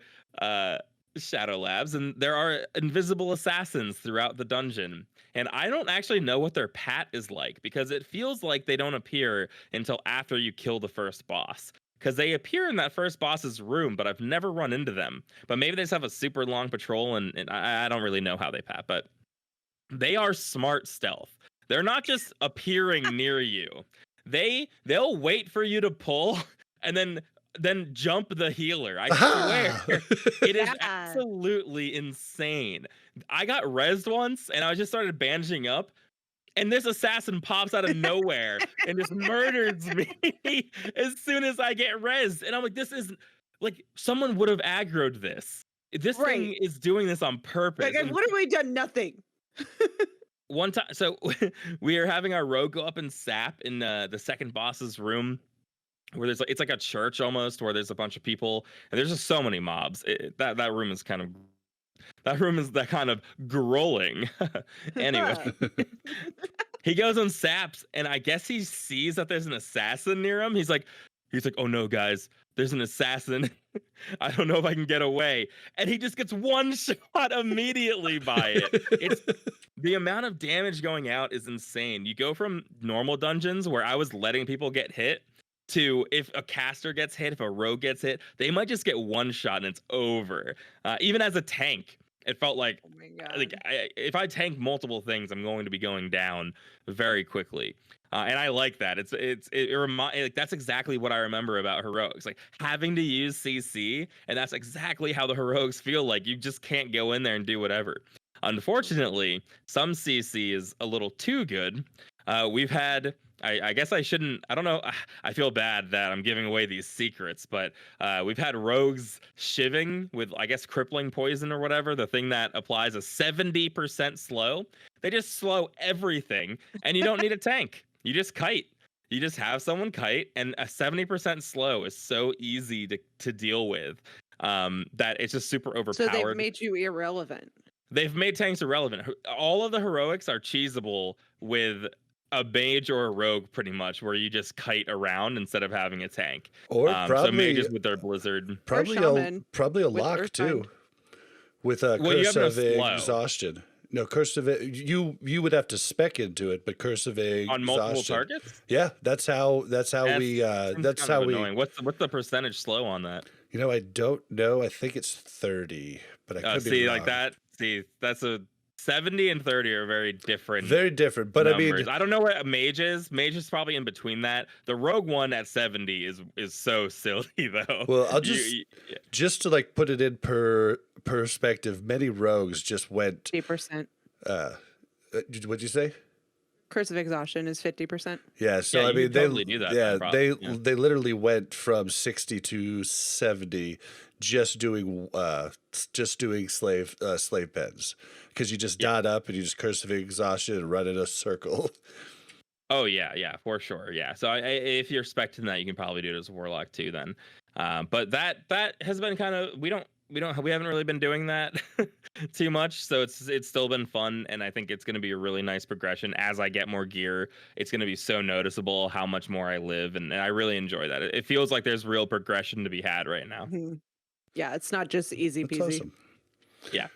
Shadow Labs, and there are invisible assassins throughout the dungeon. And I don't actually know what their pat is like because it feels like they don't appear until after you kill the first boss. Because they appear in that first boss's room, but I've never run into them. But maybe they just have a super long patrol, and I don't really know how they pat, but they are smart stealth. They're not just appearing near you. They'll wait for you to pull and then jump the healer. I swear. Aha! It is Yeah. absolutely insane. I got rezzed once and I just started bandaging up, and this assassin pops out of nowhere and just murders me as soon as I get rezzed. And I'm like, this is like someone would have aggroed this. This thing Right. is doing this on purpose. Like I've And literally done nothing. one time, so we are having our rogue go up and sap in the second boss's room, where there's like, it's like a church almost, where there's a bunch of people and there's just so many mobs. That room is kind of growling. Anyway, he goes and saps, and I guess he sees that there's an assassin near him. He's like, oh no, guys, there's an assassin. I don't know if I can get away. And he just gets one shot immediately by it. It's the amount of damage going out is insane. You go from normal dungeons where I was letting people get hit to if a caster gets hit, if a rogue gets hit, they might just get one shot and it's over. Even as a tank, it felt like, Oh my God. if I tank multiple things, I'm going to be going down very quickly. And I like that. Like that's exactly what I remember about heroics, like having to use CC, and that's exactly how the heroics feel like. You just can't go in there and do whatever. Unfortunately, some CC is a little too good. We've had, I guess I shouldn't, I don't know. I feel bad that I'm giving away these secrets, but we've had rogues shiving with, I guess, crippling poison or whatever, the thing that applies a 70% slow. They just slow everything, and you don't need a tank. You just kite. You just have someone kite, and a 70% slow is so easy to deal with, that it's just super overpowered. So they've made you irrelevant. They've made tanks irrelevant. All of the heroics are cheesable with a mage or a rogue, pretty much, where you just kite around instead of having a tank. Or So probably mages with their blizzard. probably shaman a with lock Earthbind. too. With a Well, you curse have no of slow. exhaustion. No, curse of you would have to spec into it, but curse of exhaustion. On multiple targets? Yeah, that's how Seems that's kind how of we. annoying. What's the percentage slow on that? You know, I don't know. I think it's 30, but I could be See, wrong. like that. See, that's a 70 and 30 are very different. Very different, but numbers. I mean, I don't know what a mage is. Mage is probably in between that. The rogue one at 70 is so silly though. well, I'll just to like put it in perspective. Many rogues just went. 50%. What'd you say? Curse of exhaustion is 50%. Yeah, so Yeah, I you mean, could they totally do that, no problem. Yeah. they literally went from 60 to 70 just doing slave pens, because you just dot up and you just curse of exhaustion and run in a circle. Oh yeah, for sure. Yeah. So if you're expecting that, you can probably do it as a warlock too then. But that has been kind of, we haven't really been doing that too much, so it's still been fun, and I think it's going to be a really nice progression as I get more gear. It's going to be so noticeable how much more I live, and I really enjoy that. It feels like there's real progression to be had right now. Mhm. Yeah, it's not just easy That's peasy. awesome. Yeah.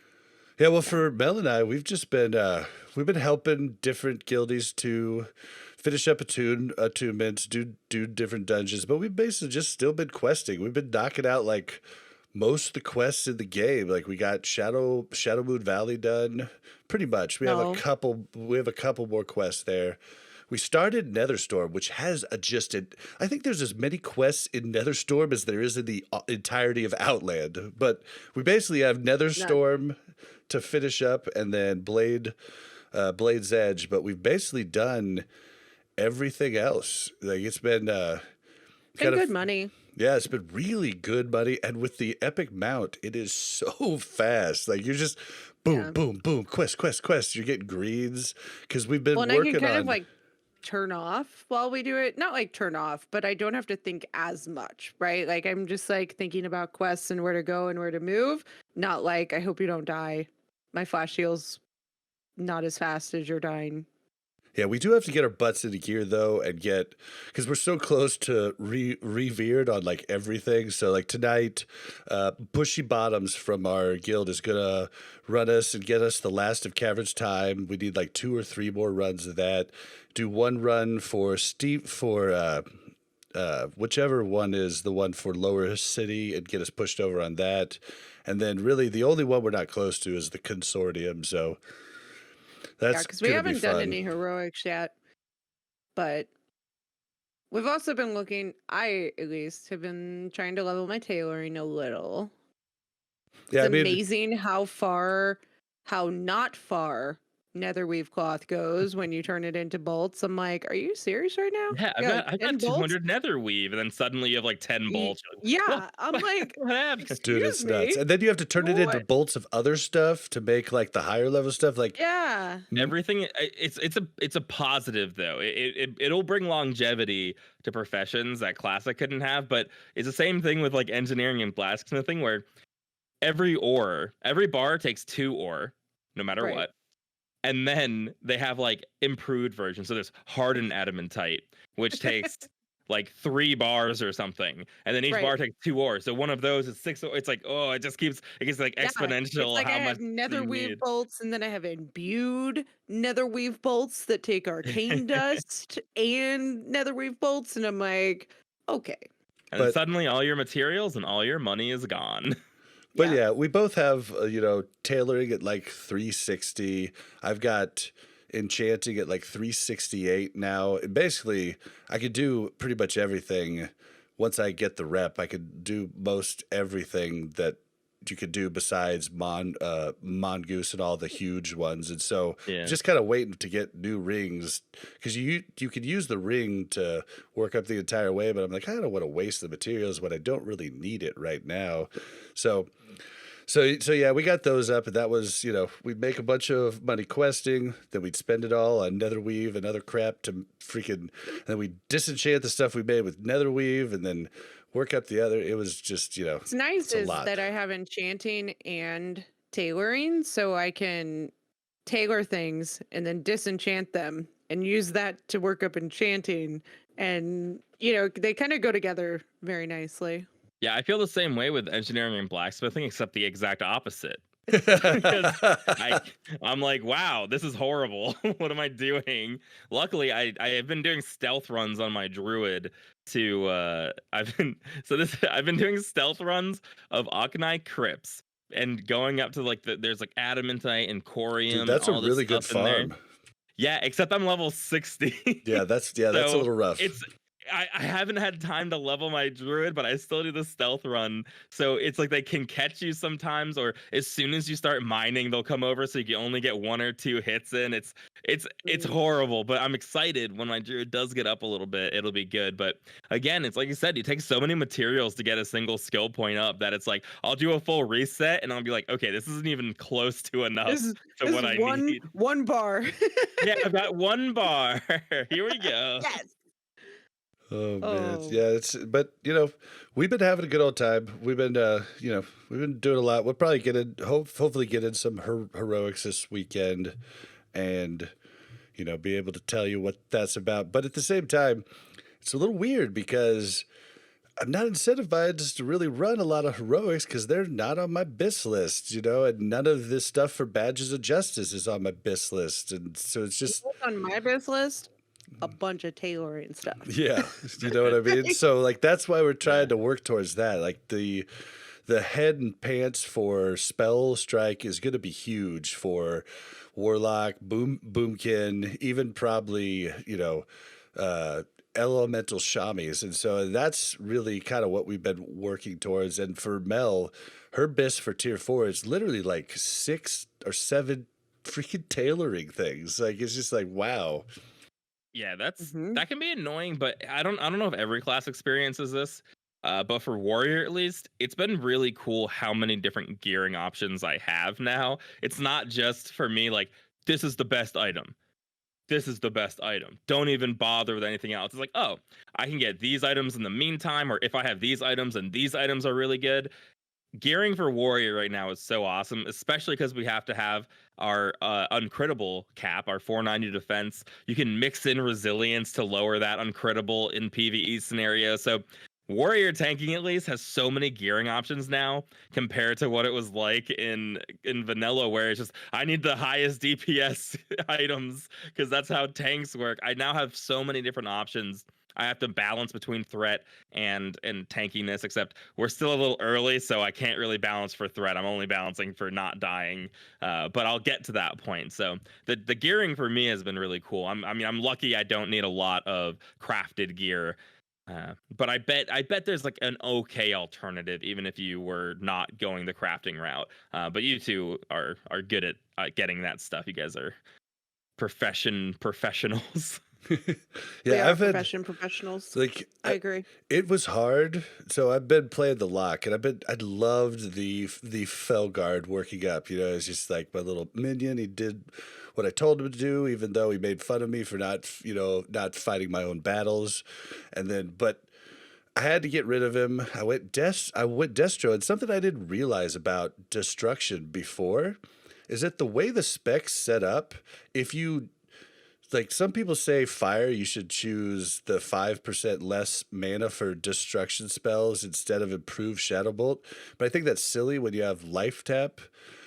Yeah, well, for Mel and I, we've been helping different guildies to finish up attunements, do different dungeons, but we've basically just still been questing. We've been knocking out like most of the quests in the game. Like we got Shadow Moon Valley done pretty much. We have No. a couple more quests there. We started Netherstorm, which has I think there's as many quests in Netherstorm as there is in the entirety of Outland. But we basically have Netherstorm to finish up, and then Blade's Edge. But we've basically done everything else. Like it's been Good money. yeah, it's been really good money, and with the epic mount, it is so fast. Like you're just boom, Yeah. boom, boom, quest. You're getting greens because we've been Well, and I working can kind on. of like turn off while we do it. Not like turn off, but I don't have to think as much, right? Like I'm just like thinking about quests and where to go and where to move. Not like I hope you don't die. My flash heal's not as fast as you're dying. Yeah, we do have to get our butts into gear though, and because we're so close to revered on like everything. So like tonight, Bushy Bottoms from our guild is gonna run us and get us the last of Cavern's Time. We need like 2 or 3 more runs of that. Do one run for whichever one is the one for Lower City, and get us pushed over on that. And then really the only one we're not close to is the Consortium. So that's Because we gonna haven't be done fun. any heroics yet. But we've also been looking, I at least have been trying to level my tailoring a little. Yeah, It's amazing how not far Netherweave cloth goes when you turn it into bolts. I'm like, are you serious right now? Yeah, I've got 10 bolts? 200 nether weave, and then suddenly you have like 10 bolts. Yeah, What? I'm like, What happened? Dude, it's excuse nuts. me. And then you have to turn it into What? bolts of other stuff to make like the higher level stuff. Like, Yeah. Everything it's a positive though. It'll bring longevity to professions that classic couldn't have, but it's the same thing with like engineering and blacksmithing, where every bar takes 2 ore, no matter Right. what. And then they have like improved versions. So there's hardened adamantite, which takes like 3 bars or something, and then each Right. bar takes 2 ores. So one of those is 6. It's like, oh, it gets like Yeah, exponential. It's like how I much have you netherweave need. bolts, and then I have imbued netherweave bolts that take arcane dust and netherweave bolts, and I'm like, okay. And then But- suddenly all your materials and all your money is gone. but yeah, we both have, tailoring at like 360. I've got enchanting at like 368 now. And basically, I could do pretty much everything. Once I get the rep, I could do most everything that you could do besides mongoose and all the huge ones. And so Yeah. just kind of waiting to get new rings, because you could use the ring to work up the entire way, but I'm like, I don't want to waste the materials when I don't really need it right now. So yeah, we got those up, and that was, we'd make a bunch of money questing, then we'd spend it all on netherweave and other crap to and then we'd disenchant the stuff we made with netherweave and then work up the other. It was just, It's nice it's a is lot. that I have enchanting and tailoring, so I can tailor things and then disenchant them and use that to work up enchanting. And, they kind of go together very nicely. Yeah, I feel the same way with engineering and blacksmithing, except the exact opposite. I'm like, wow, this is horrible. What am I doing? Luckily, I have been doing stealth runs on my druid I've been doing stealth runs of Aknai crypts and going up to like there's like adamantite and corium. Dude, that's and a all this really good stuff in there. farm. Yeah, except I'm level 60. Yeah, that's a So little rough. I haven't had time to level my druid, but I still do the stealth run. So it's like they can catch you sometimes, or as soon as you start mining, they'll come over, so you can only get 1 or 2 hits in. It's horrible, but I'm excited when my druid does get up a little bit. It'll be good. But again, it's like you said, you take so many materials to get a single skill point up that it's like I'll do a full reset and I'll be like, okay, this isn't even close to enough to what I need. One bar. Yeah, I've got 1 bar. Here we go. Yes. Oh man, Oh, yeah. But we've been having a good old time. We've been we've been doing a lot. We'll probably hopefully get in some heroics this weekend, and be able to tell you what that's about. But at the same time, it's a little weird because I'm not incentivized to really run a lot of heroics because they're not on my BIS list, and none of this stuff for badges of justice is on my BIS list, and so it's you know just what's on my biz list? A bunch of tailoring stuff. yeah, you know what I mean. So like that's why we're trying Yeah. to work towards that. Like the head and pants for spell strike is going to be huge for warlock, boomkin, even probably uh, elemental shamies, and so that's really kind of what we've been working towards. And for Mel, her BIS for tier 4 is literally like 6 or 7 freaking tailoring things. Like it's just like wow. Yeah, Hmm. that can be annoying, but I don't know if every class experiences this. But for Warrior at least, it's been really cool how many different gearing options I have now. It's not just for me like this is the best item. This is the best item. Don't even bother with anything else. It's like, oh, I can get these items in the meantime, or if I have these items and these items are really good, gearing for Warrior right now is so awesome, especially because we have to have our uncrittable cap, our 490 defense. You can mix in resilience to lower that uncrittable in PvE scenario. So Warrior tanking at least has so many gearing options now compared to what it was like in vanilla, where it's just I need the highest DPS items because that's how tanks work. I now have so many different options. I have to balance between threat and tankiness, except we're still a little early, so I can't really balance for threat. I'm only balancing for not dying, but I'll get to that point. So the gearing for me has been really cool. I'm lucky I don't need a lot of crafted gear, but I bet there's like an okay alternative, even if you were not going the crafting route. But you two are good at getting that stuff. You guys are professionals. We Yeah, are I've had professionals. like I agree. it was hard. So I've been playing the lock, and I loved the Felguard working up. It's just like my little minion. He did what I told him to do, even though he made fun of me for not fighting my own battles. And then, but I had to get rid of him. I went Destro, and something I didn't realize about destruction before is that the way the specs set up, if you like some people say fire, you should choose the 5% less mana for destruction spells instead of improved shadow bolt. But I think that's silly when you have life tap.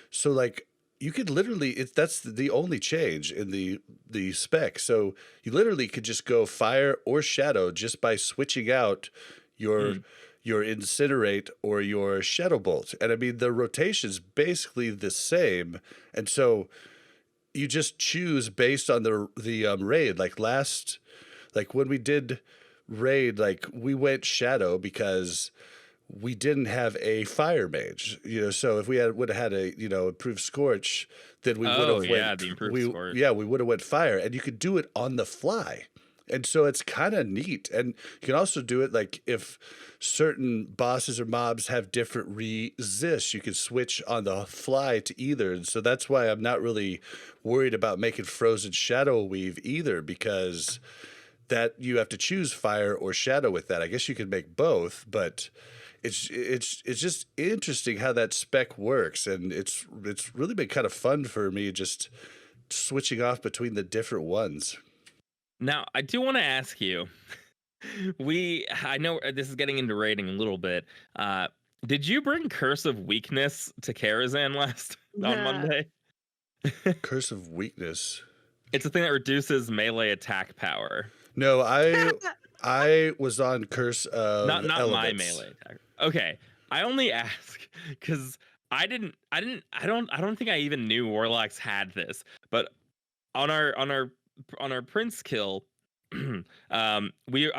So like you could literally that's the only change in the spec. So you literally could just go fire or shadow just by switching out your Mm. your incinerate or your shadow bolt. And I mean the rotation's basically the same. And so you just choose based on the raid. Like when we did raid, like we went shadow because we didn't have a fire mage. So if we would have had a improved scorch, then we would Oh have yeah, went the improved we score. yeah we would have went fire, and you could do it on the fly. And so it's kind of neat. And you can also do it like if certain bosses or mobs have different resists, you can switch on the fly to either. And so that's why I'm not really worried about making Frozen Shadow Weave either, because that you have to choose fire or shadow with that. I guess you could make both, but it's just interesting how that spec works, and it's really been kind of fun for me just switching off between the different ones. Now, I do want to ask you. I know this is getting into rating a little bit. Uh, did you bring Curse of Weakness to Karazhan last on Nah. Monday? Curse of Weakness. It's a thing that reduces melee attack power. No, I was on Curse of Not my Elements. melee attack. Okay, I only ask because I don't think I even knew warlocks had this. But on our prince kill, I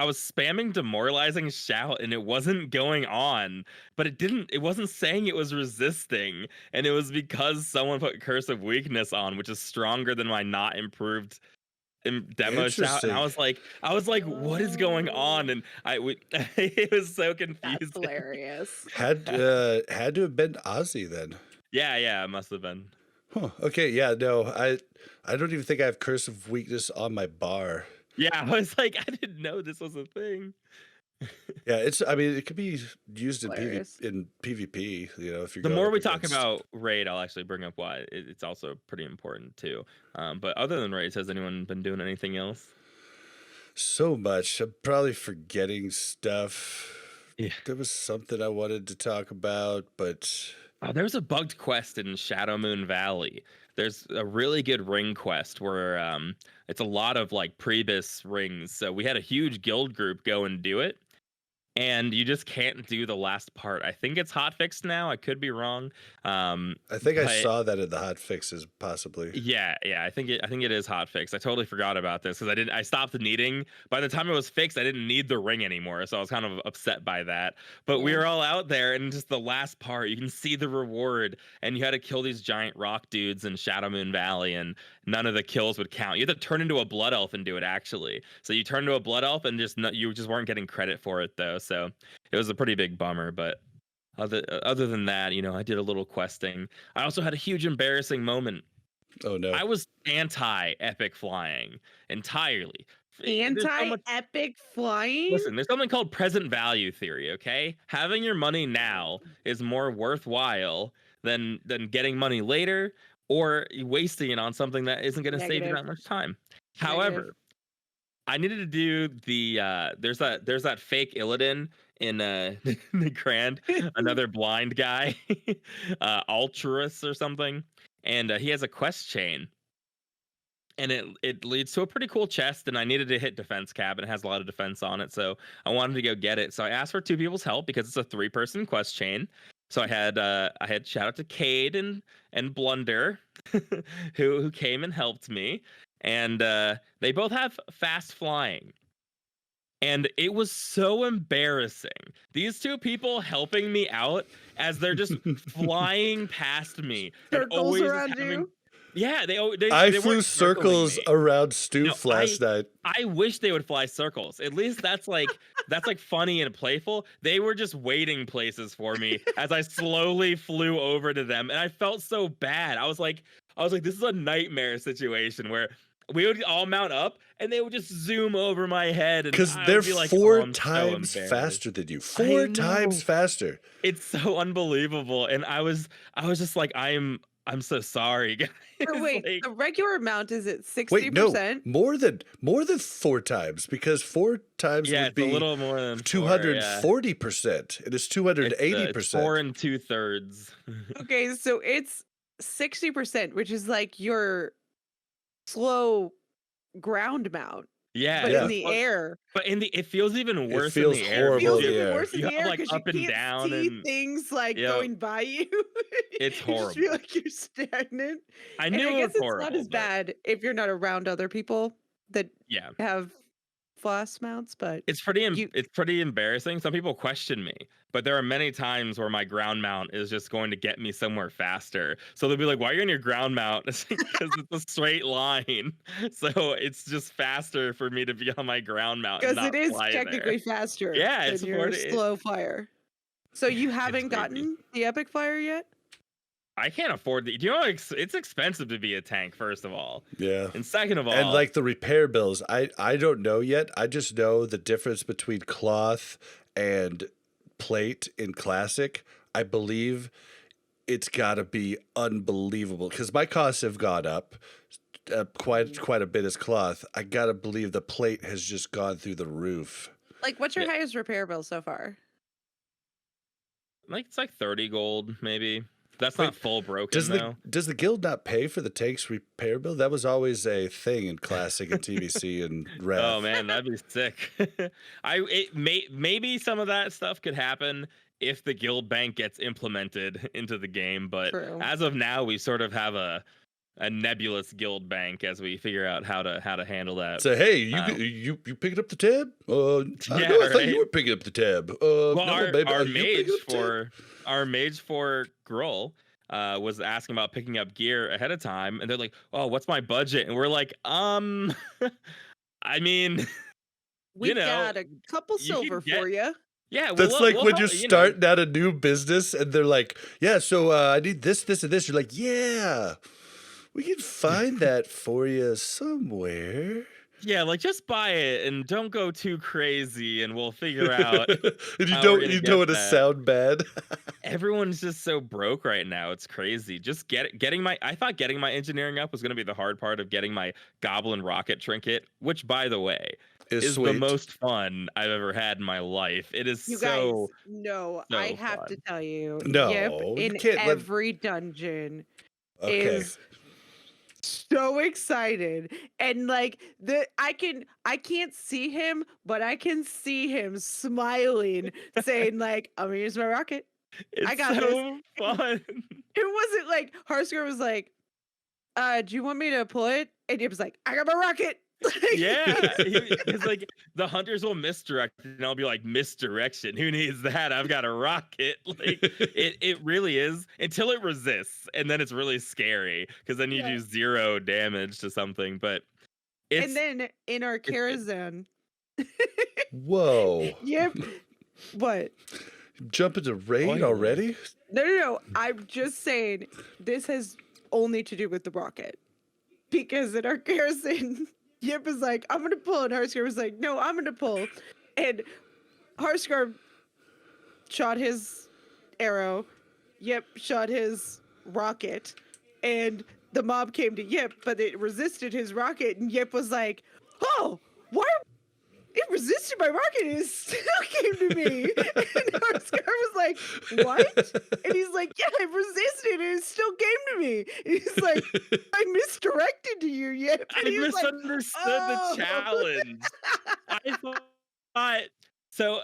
was spamming demoralizing shout and it wasn't going on, but it wasn't saying it was resisting, and it was because someone put Curse of Weakness on, which is stronger than my not improved demo shout. And Interesting. I was like, what is going on? And it was so That's confused. hilarious. Had to have been Ozzy then. Yeah, it must have been. Huh. Okay, yeah, no, I don't even think I have Curse of Weakness on my bar. Yeah, I was like, I didn't know this was a thing. Yeah, I mean, it could be used in Hilarious. PvP. You know, if you're The going more up we talk against about raid, I'll actually bring up why it's also pretty important too. But other than raids, has anyone been doing anything else? so much. I'm probably forgetting stuff. Yeah. There was something I wanted to talk about, but Oh, there's a bugged quest in Shadow Moon Valley. There's a really good ring quest where it's a lot of like Prebis rings. So we had a huge guild group go and do it. And you just can't do the last part. I think it's hotfixed now. I could be wrong. I think I But saw that in the hotfixes, possibly. yeah, I think it is hotfixed. I totally forgot about this because I stopped needing. By the time it was fixed, I didn't need the ring anymore, so I was kind of upset by that. But we Yeah. were all out there, and just the last part, you can see the reward, and you had to kill these giant rock dudes in Shadow Moon Valley, and none of the kills would count. You had to turn into a blood elf and do it actually. So you turned into a blood elf, and you just weren't getting credit for it though. So it was a pretty big bummer, but. Other than that, I did a little questing. I also had a huge embarrassing moment. Oh no. I was anti epic flying entirely. There's so much- Anti-epic flying? Listen, there's something called present value theory, okay? Having your money now is more worthwhile than getting money later or wasting it on something that isn't going to save you Negative. that much time. Negative. However, I needed to do the there's that fake Illidan in the Grand, another blind guy, Ultras or something, and he has a quest chain, and it leads to a pretty cool chest, and I needed to hit defense cap, and it has a lot of defense on it, so I wanted to go get it. So I asked for 2 people's help because it's a 3-person quest chain. So I had shout out to Cade and Blunder, who came and helped me, and they both have fast flying. And it was so embarrassing. These 2 people helping me out as they're just flying past me. And Circles always around having, you? yeah, I they flew weren't circling circles me. around Stoof No, last night. I wish they would fly circles. At least that's like funny and playful. They were just waiting places for me as I slowly flew over to them, and I felt so bad. I was like, this is a nightmare situation where we would all mount up and they would just zoom over my head, and Because I they're would be like, 4 I'm so times embarrassed. faster than you. I 4 times know. faster. It's so unbelievable, and I was just like, I'm so sorry, guys. Or wait, Like, the regular amount is at 60%? Wait, no, more than 4 times, because 4 times yeah, would it's a be little more than 240%. It is 280%. It's 4 2/3. Okay, so it's 60%, which is like your slow ground mount, Yeah, but Yeah. in the air. But it feels even worse feels in the air. horrible It feels in the even air. worse in You the have, air like, because up you and can't down see and- things like Yep. going by you. It's You just feel horrible. like you're stagnant. I And knew I it guess was it's horrible. not as but bad if you're not around other people that Yeah, have floss mounts, but it's pretty You- it's pretty embarrassing. Some people question me, but there are many times where my ground mount is just going to get me somewhere faster. So they'll be like, "Why are you on your ground mount?" It's because it's a straight line. So it's just faster for me to be on my ground mount and because not it is fly technically there. faster Yeah, than it's your more to- slow fire. So you haven't crazy. gotten the epic fire yet? I can't afford the. Do you know it's expensive to be a tank? First of all, Yeah. and second of all, And like the repair bills, I don't know yet. I just know the difference between cloth and plate in classic. I believe it's got to be unbelievable because my costs have gone up quite a bit as cloth. I got to believe the plate has just gone through the roof. Like, what's your Yeah. highest repair bill so far? it's like 30 gold, maybe. That's Wait, not full broken Does though. the guild not pay for the tank's repair bill? That was always a thing in classic and TBC and Rev. Oh man, that'd be sick. Maybe some of that stuff could happen if the guild bank gets implemented into the game, but True. as of now, we sort of have a nebulous guild bank as we figure out how to handle that. So hey, you picking up the tab? I Yeah, know, I thought right. you were picking up the tab. Well, no, baby, our are you picking mage up the tab? our mage for Gruul was asking about picking up gear ahead of time, and they're like, "Oh, what's my budget?" And we're like, I mean, We know, got a couple you can silver get- for you. yeah, That's we'll- like we'll when help- you're you know. starting out a new business and they're like, yeah, so I need this, this, and this. You're like, yeah, we can find that for you somewhere. Yeah, like just buy it and don't go too crazy, and we'll figure out And you how we're don't gonna you get don't want to that. sound bad. Everyone's just so broke right now. It's crazy. Just getting my I thought getting my engineering up was going to be the hard part of getting my goblin rocket trinket, which by the way Is is the sweet. most fun I've ever had in my life. It is You guys, so no, I so have to fun. tell you, Yip No, you in can't let. every dungeon Okay. is so excited. And like I can't see him, but I can see him smiling, saying like, I'm gonna use my rocket. I It's got this. so And fun. it wasn't like Harsker was like, do you want me to pull it? And Yip was like, I got my rocket. Yeah, it's like the hunters will misdirect, and I'll be like, misdirection. Who needs that? I've got a rocket. Like it really is until it resists, and then it's really scary because then you Yeah. do 0 damage to something. But And it's then in our it's good. Karazhan, Whoa. Yip, what? Jump into raid Oily. already? No. I'm just saying this has only to do with the rocket. Because in our garrison, Yip is like, I'm gonna pull, and Harskar was like, no, I'm gonna pull. And Harskar shot his arrow, Yip shot his rocket, and the mob came to Yip, but it resisted his rocket, and Yip was like, oh, why? It resisted my rocket and it still came to me. And Harskar was like, what? And he's like, yeah, it resisted and it still came to me. And he's like, I misdirected to you, Yip. And I he was like, misunderstood oh. the challenge. I thought so.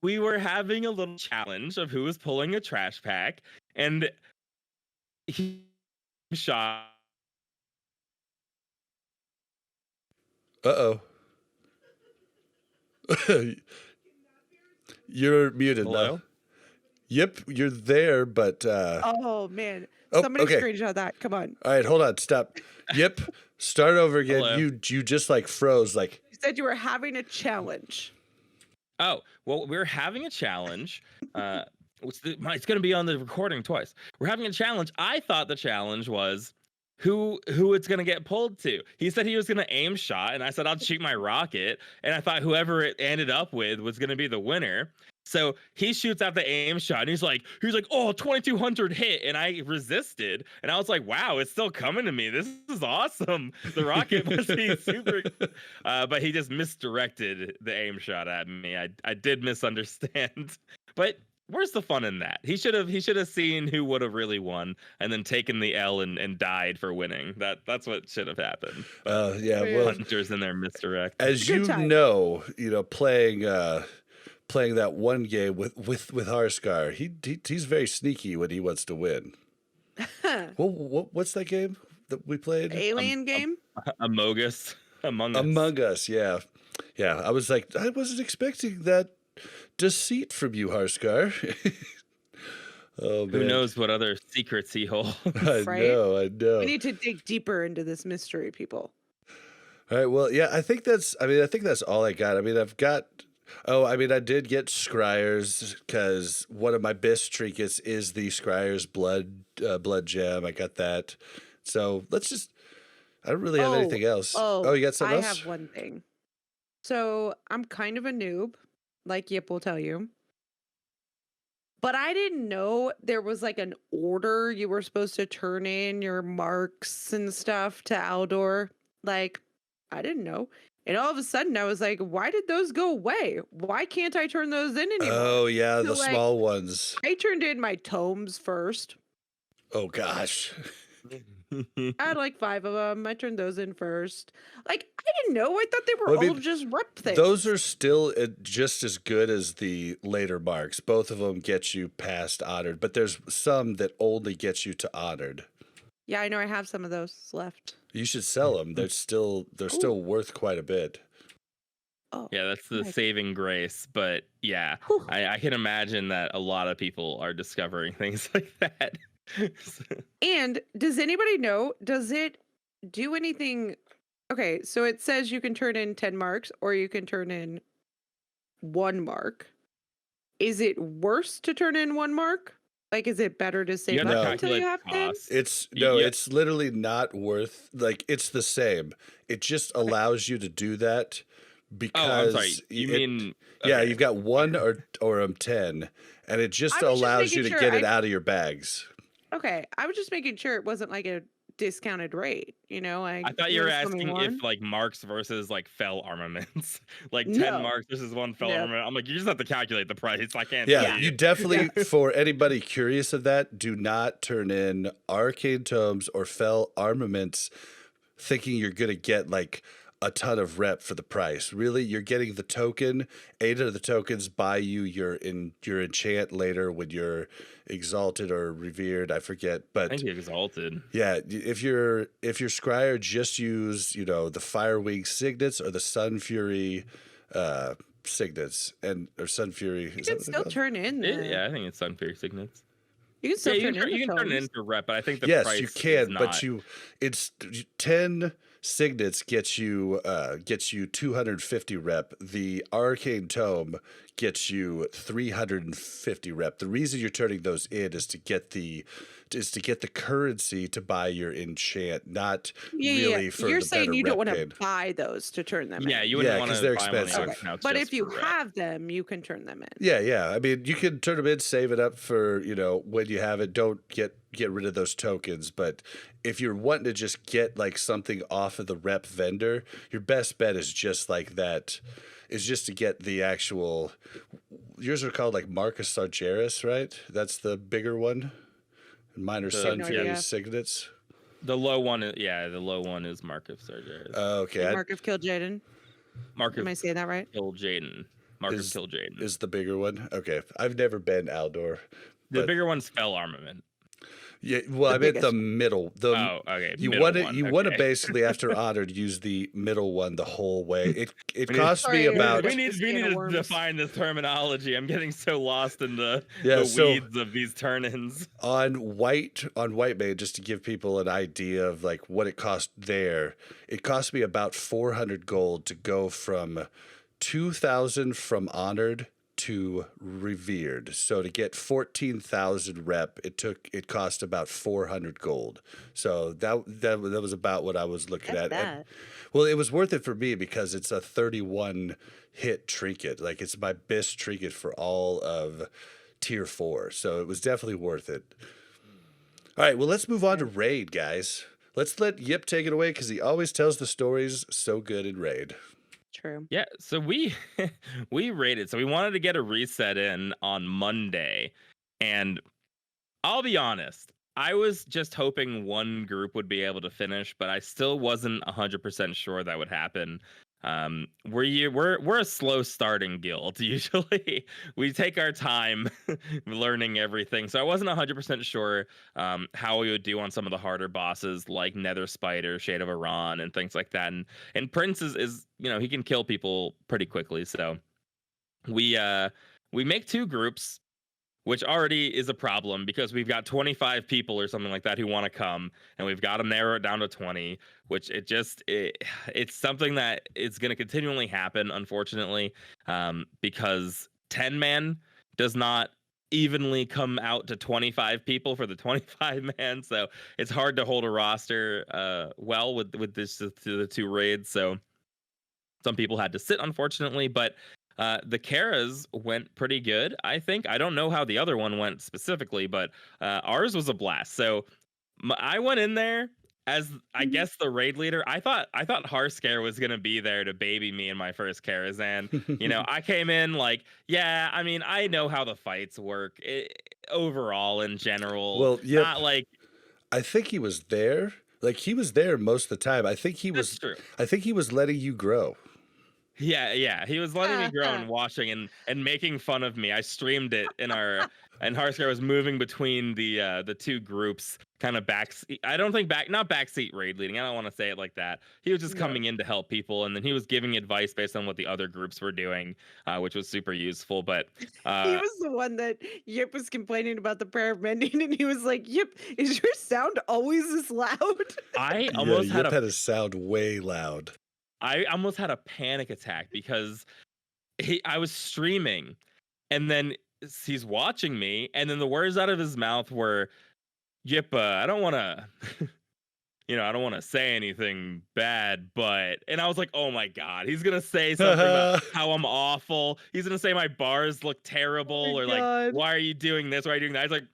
We were having a little challenge of who was pulling a trash pack, and he shot. Uh-oh. You're muted now. Hello? Yep, you're there, but Oh, man. Oh, Somebody okay. screenshot that. Come on. all right, hold on, stop. Yep, start over again. Hello? You just like froze. Like, You said you were having a challenge. Oh, well, we're having a challenge. It's going to be on the recording twice. We're having a challenge. I thought the challenge was who it's going to get pulled to. He said he was going to aim shot, and I said I'll shoot my rocket, and I thought whoever it ended up with was going to be the winner. So he shoots out the aim shot, and he's like, oh, 2200 hit, and I resisted, and I was like, wow, it's still coming to me. This is awesome. The rocket must be super. But he just misdirected the aim shot at me. I did misunderstand, but where's the fun in that? He should have seen who would have really won, and then taken the L and died for winning. That's what should have happened. But yeah, well, hunters in their misdirect. as Good you time. know, playing that one game with Harskar, he's very sneaky when he wants to win. Well, what's that game that we played? Alien game? Among Us. Among Us, yeah. I was like, I wasn't expecting that deceit from you, Harskar. Oh, Who man. knows what other secrets he holds? I Right? know. We need to dig deeper into this mystery, people. All right. Well, yeah. I think that's all I got. I mean, I did get Scryers because one of my best trinkets is the Scryers blood gem. I got that. So let's just. I don't really have anything else. Oh, you got something else? I have one thing. So I'm kind of a noob, like Yip will tell you. But I didn't know there was like an order you were supposed to turn in your marks and stuff to Aldor. Like, I didn't know. And all of a sudden I was like, why did those go away? Why can't I turn those in anymore? Oh, yeah, So, the like, small ones. I turned in my tomes first. Oh, gosh. I had like 5 of them. I turned those in first. Like, I didn't know. I thought they were Well, I mean, all just rep things. Those are still just as good as the later marks. Both of them get you past honored, but there's some that only get you to honored. Yeah, I know. I have some of those left. You should sell them. They're still worth quite a bit. Oh, Yeah, that's the nice. saving grace. But yeah, Whew. I can imagine that a lot of people are discovering things like that. And does anybody know, does it do anything? Okay, so it says you can turn in 10 marks or you can turn in 1 mark. Is it worse to turn in 1 mark Like, is it better to You save have to up until calculate you the have 10? cost. It's You- no, you- it's literally not worth like it's the same. It just allows you to do that Oh, I'm sorry. because You it, mean yeah, okay? you've got one or 10, and it just I was just allows you making to sure. get it out of your bags. Okay, I was just making sure it wasn't like a discounted rate. I thought you were noticed something asking if more. like marks versus like fell armaments, like 10 No, marks versus one fell no. armament. I'm like, you just have to calculate the price. I can't Yeah, tell you you. definitely, for anybody curious of that, do not turn in arcane tomes or fell armaments thinking you're going to get like a ton of rep for the price. Really, you're getting the token. 8 of the tokens buy you your enchant later when you're exalted or revered. I forget, I but think he exalted. yeah, if your scryer, just use the Firewing signets or the Sun Fury signets or Sun Fury. You Is can that what they're still called? turn in the. Yeah, I think it's Sunfear signets. You can Yeah, still turn in the you can turn it tomes. into rep, but I think the Yes, price you is can, not. but it's 10 signets gets you 250 rep. The arcane tome gets you 350 rep. The reason you're turning those in is to get the currency to buy your enchant, not really for You're the saying better you don't rep want to gain. buy those to turn them Yeah, in. you wouldn't Yeah, want 'cause to they're buy them on the expensive. auction house But just if you for rep. have them, you can turn them in. Yeah. I mean, you can turn them in, save it up for when you have it. Don't get rid of those tokens. But if you're wanting to just get like something off of the rep vendor, your best bet is just like that. Is just to get the actual. Yours are called like Marcus Sargeras, right? That's the bigger one. And mine are Sun no Fury idea. signets. The low one, the low one is Marcus Sargeras. Okay. Mark of Kill Jaden. Marcus Am I saying that right? Kill Jaden. Marcus Kill Jaden. Is the bigger one. Okay. I've never been Aldor. The but- bigger one's fell armament. Yeah, well, I meant the biggest. middle. Oh, okay. You middle want to one, you want to okay. basically after honored use the middle one the whole way. It We need- costs me Sorry, about We Just need a can of to worms. define this terminology. I'm getting so lost in the Yeah, so- weeds of these turn-ins. on white mage, just to give people an idea of like what it cost there. It cost me about 400 gold to go from 2,000 from honored to revered. So to get 14,000 rep, it cost about 400 gold. So that was about what I was looking That's at. bad. Well, it was worth it for me because it's a 31 hit trinket. Like it's my best trinket for all of tier 4. So it was definitely worth it. All right, well, let's move on to raid, guys. Let's let Yip take it away because he always tells the stories so good in raid. True. Yeah, so we we rated. So we wanted to get a reset in on Monday, and I'll be honest, I was just hoping one group would be able to finish, but I still wasn't 100% sure that would happen. We're a slow starting guild usually. We take our time learning everything, so I wasn't 100% sure how we would do on some of the harder bosses like Nether Spider, Shade of Iran, and things like that. And Prince is he can kill people pretty quickly, so we make 2 groups, which already is a problem because we've got 25 people or something like that who want to come, and we've got to narrow it down to 20, which it's something that is going to continually happen, unfortunately, because 10-man does not evenly come out to 25 people for the 25-man, so it's hard to hold a roster well with the 2 raids, so some people had to sit, unfortunately, but the Karas went pretty good, I think. I don't know how the other one went specifically, but ours was a blast. So I went in there as, I guess, the raid leader. I thought Harscare was going to be there to baby me in my first Karazhan. I came in like, yeah, I mean, I know how the fights work overall in general. Well, yeah, not like... I think he was there. Like he was there most of the time. That's true. I think he was letting you grow. Yeah. He was letting me grow and watching and making fun of me. I streamed it in our and Harscar was moving between the 2 groups, kind of not backseat raid leading. I don't want to say it like that. He was just coming in to help people, and then he was giving advice based on what the other groups were doing, which was super useful. But He was the one that Yip was complaining about the prayer of mending, and he was like, "Yip, is your sound always this loud?" I almost Yip had a sound way loud. I almost had a panic attack because I was streaming, and then he's watching me, and then the words out of his mouth were, "Yep, I don't want to." I don't want to say anything bad, but, and I was like, oh my God, he's going to say something about how I'm awful. He's going to say my bars look terrible, Oh my or like, God. why are you doing this? Why are you doing that? I was like,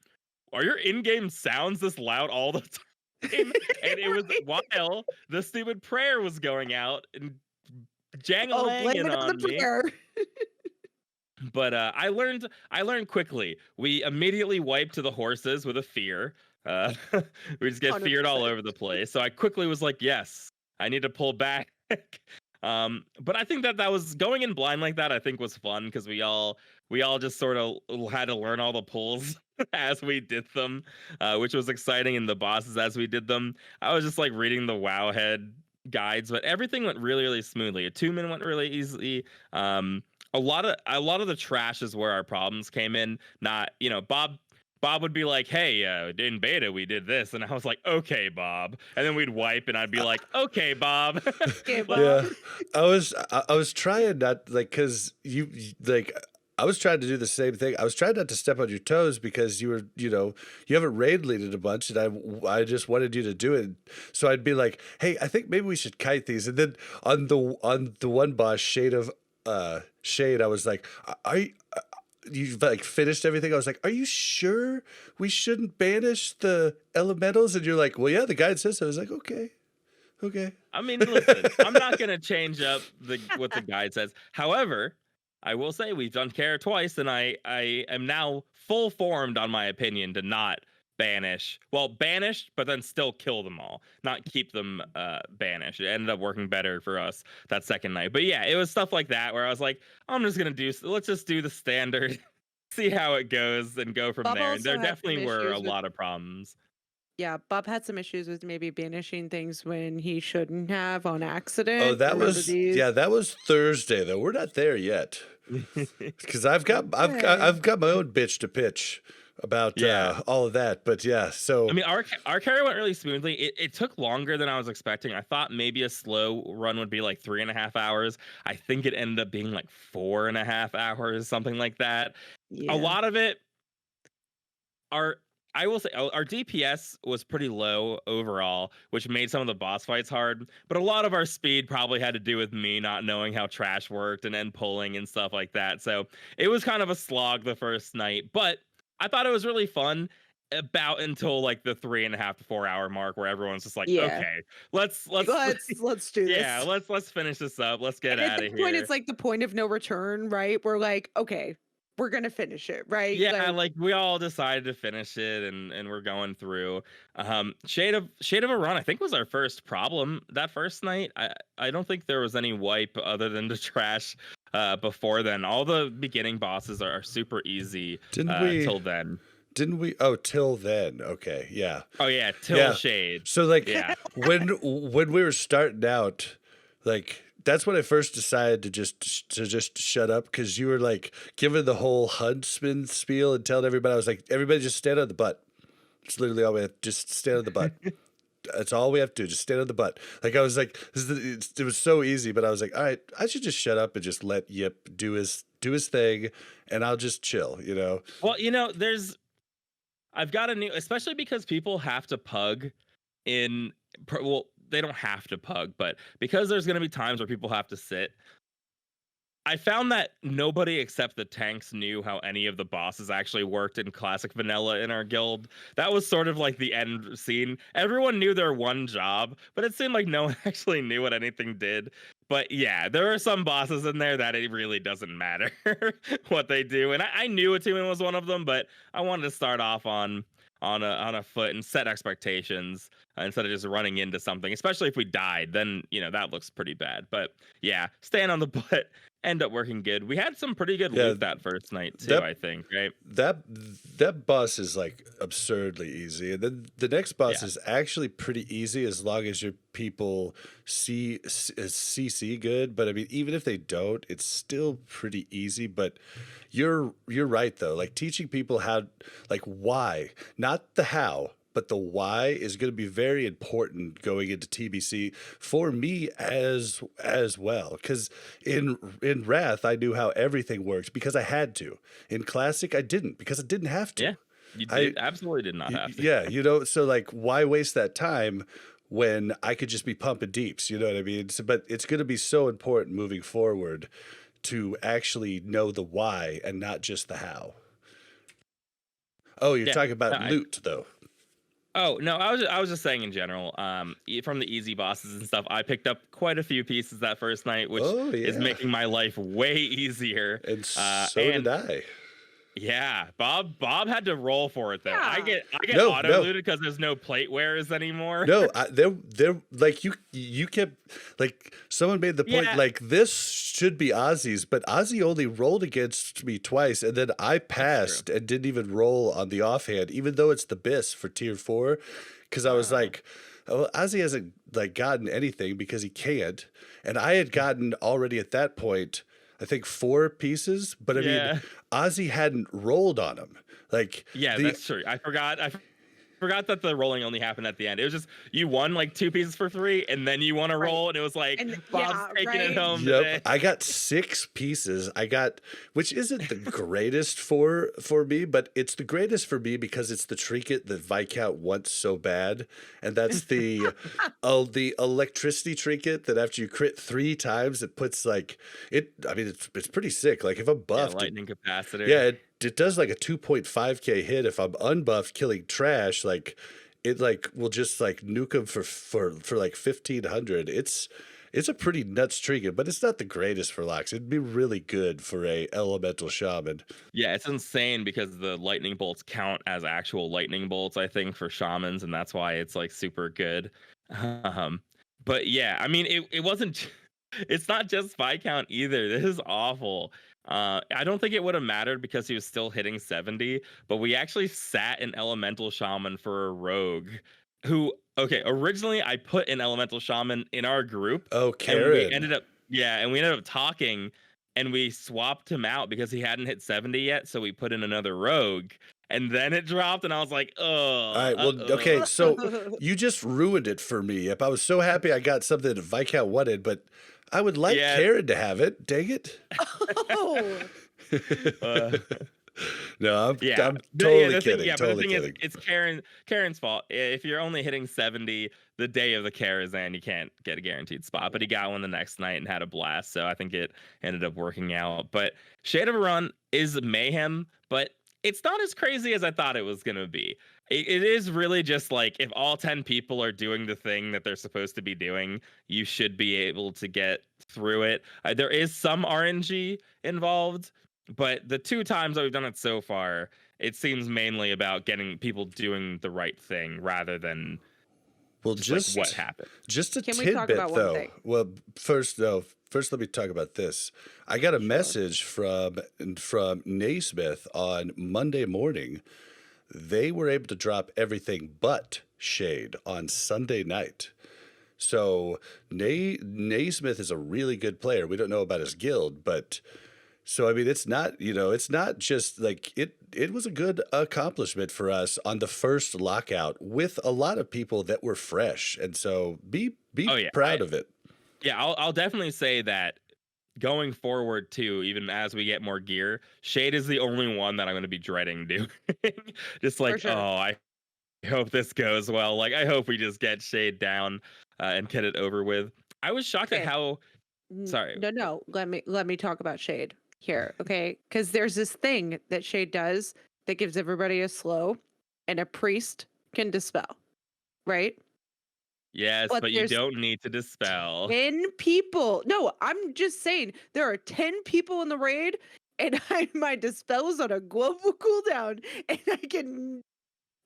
are your in-game sounds this loud all the time? And it was while the stupid prayer was going out and Oh, blame jangling it on the on me. prayer. But I learned quickly. We immediately wiped to the horses with a fear. We just get feared all 100%. over the place. So I quickly was like, yes, I need to pull back. But I think that was going in blind like that. I think was fun because we all just sort of had to learn all the pulls as we did them, which was exciting. And the bosses as we did them, I was just like reading the Wowhead guides, but everything went really really smoothly. Attunement went really easily. A lot of the trash is where our problems came in. Not, Bob would be like, "Hey, in beta we did this," and I was like, "Okay, Bob," and then we'd wipe, and I'd be like, "Okay, Bob." Okay, Bob. Yeah, I was trying not like because like I was trying to do the same thing. I was trying not to step on your toes because you were you haven't raid leaded a bunch, and I just wanted you to do it. So I'd be like, hey, I think maybe we should kite these, and then on the one boss Shade, I was like, you like finished everything. I was like, are you sure we shouldn't banish the elementals? And you're like, well, yeah, the guide says so. I was like, okay. I mean, listen, I'm not gonna change up what the guide says. However, I will say we've done care twice, and I am now full formed on my opinion to not banish. Well, banished, but then still kill them all, not keep them banished. It ended up working better for us that second night. But yeah, it was stuff like that where I was like, let's just do the standard, see how it goes, and go from Bob there. And also there had some definitely were a issues with lot of problems. Yeah, Bob had some issues with maybe banishing things when he shouldn't have on accident. Oh, that Remember was these? that was Thursday though. We're not there yet because I've got Okay. I've got my own bitch to pitch about Yeah. all of that. But yeah, so I mean, our carry went really smoothly. It took longer than I was expecting. I thought maybe a slow run would be like 3.5 hours. I think it ended up being like 4.5 hours, something like that. A Yeah. lot of it, I will say, our DPS was pretty low overall, which made some of the boss fights hard. But a lot of our speed probably had to do with me not knowing how trash worked and then pulling and stuff like that. So it was kind of a slog the first night, but I thought it was really fun about until like the 3.5 to 4 hour mark where everyone's just like, Yeah. okay, let's Let's do this. yeah, let's finish this up. Let's get And at out that of point, here. it's like the point of no return, right? We're like, okay, we're gonna finish it, right? Yeah, like we all decided to finish it, and we're going through. Shade of a Run, I think, was our first problem that first night. I don't think there was any wipe other than the trash before then. All the beginning bosses are super easy till then. Didn't we? Oh, till then. Okay, yeah. Oh yeah, till Yeah. Shade. So like Yeah. when we were starting out, like that's when I first decided to just shut up because you were like giving the whole huntsman spiel and telling everybody. I was like, everybody just stand on the butt. It's literally all we have. Just stand on the butt. That's all we have to do. Just stand on the butt. Like I was like, it was so easy, but I was like, all right, I should just shut up and just let Yip do his thing, and I'll just chill. Well, I've got a new, especially because people have to pug well, they don't have to pug, but because there's going to be times where people have to sit. I found that nobody except the tanks knew how any of the bosses actually worked in classic vanilla in our guild. That was sort of like the end scene. Everyone knew their one job, but it seemed like no one actually knew what anything did. But yeah, there are some bosses in there that it really doesn't matter what they do. And I knew Attunement was one of them, but I wanted to start off on a foot and set expectations instead of just running into something, especially if we died, then that looks pretty bad. But yeah, stand on the butt, end up working good. We had some pretty good loot that first night too, I think, right? That boss is like absurdly easy, and then the next boss is actually pretty easy as long as your people see CC good. But I mean, even if they don't, it's still pretty easy. But you're right though, like teaching people how, like why, not the how, but the why is going to be very important going into TBC for me as well. Because in Wrath, I knew how everything worked because I had to. In Classic, I didn't because I didn't have to. Yeah, you did absolutely did not have to. Yeah, you know, so like, why waste that time when I could just be pumping deeps? You know what I mean? So, but it's going to be so important moving forward to actually know the why and not just the how. Oh, you're talking about loot though. Oh no, I was just saying in general. From the easy bosses and stuff, I picked up quite a few pieces that first night, which is making my life way easier. And so did I. Yeah, Bob had to roll for it though. Yeah. I get auto looted because there's no plate wearers anymore. No, they're like you kept like someone made the point like this should be Ozzy's, but Ozzy only rolled against me twice, and then I passed and didn't even roll on the offhand, even though it's the BIS for tier 4, because I was like, oh, Ozzy hasn't like gotten anything because he can't, and I had gotten already at that point, I think 4 pieces, but I mean, Ozzy hadn't rolled on him. Like, that's true. I forgot that the rolling only happened at the end. It was just you won like 2 pieces for 3, and then you won a roll, and it was like Bob's taking it home today. I got 6 pieces. Which isn't the greatest for me, but it's the greatest for me because it's the trinket that Viscount wants so bad, and that's the the electricity trinket that after you crit 3 times, it puts like it. I mean, it's pretty sick. Like if I'm buffed, lightning capacitor. Yeah. It does like a 2.5k hit. If I'm unbuffed killing trash, like it like will just like nuke him for like 1500. It's a pretty nuts trinket, but it's not the greatest for locks. It'd be really good for a elemental shaman. Yeah, it's insane because the lightning bolts count as actual lightning bolts, I think, for shamans, and that's why it's like super good. But yeah, I mean, it wasn't. It's not just Viscount either. This is awful. I don't think it would have mattered because he was still hitting 70, but we actually sat an elemental shaman for a rogue who, originally I put an elemental shaman in our group. Oh, Karen. And we ended up talking and we swapped him out because he hadn't hit 70 yet. So we put in another rogue and then it dropped and I was like, oh. All right, well, okay, so you just ruined it for me. If I was so happy I got something that Viscount wanted, but I would like Karen to have it. Dang it. Oh. No, I'm totally kidding. Totally kidding. It's Karen's fault. If you're only hitting 70 the day of the Karazhan, you can't get a guaranteed spot. But he got one the next night and had a blast. So I think it ended up working out. But Shade of a Run is mayhem, but it's not as crazy as I thought it was going to be. It is really just like if all 10 people are doing the thing that they're supposed to be doing, you should be able to get through it. There is some RNG involved, but the 2 times that we've done it so far, it seems mainly about getting people doing the right thing rather than just like what happened. Just a tidbit though. Well, first let me talk about this. I got a message from Naismith on Monday morning. They were able to drop everything but Shade on Sunday night. So Naismith is a really good player. We don't know about his guild, but so I mean it's not just like it was a good accomplishment for us on the first lockout with a lot of people that were fresh. And so be proud of it. Yeah, I'll definitely say that going forward too, even as we get more gear, Shade is the only one that I'm going to be dreading doing. Just like, I hope this goes well. Like, I hope we just get Shade down and get it over with. I was shocked at how. Sorry. No. Let me talk about Shade here, okay? Because there's this thing that Shade does that gives everybody a slow, and a priest can dispel, right? Yes, but you don't need to dispel. 10 people. No, I'm just saying there are 10 people in the raid, and my dispel is on a global cooldown, and I can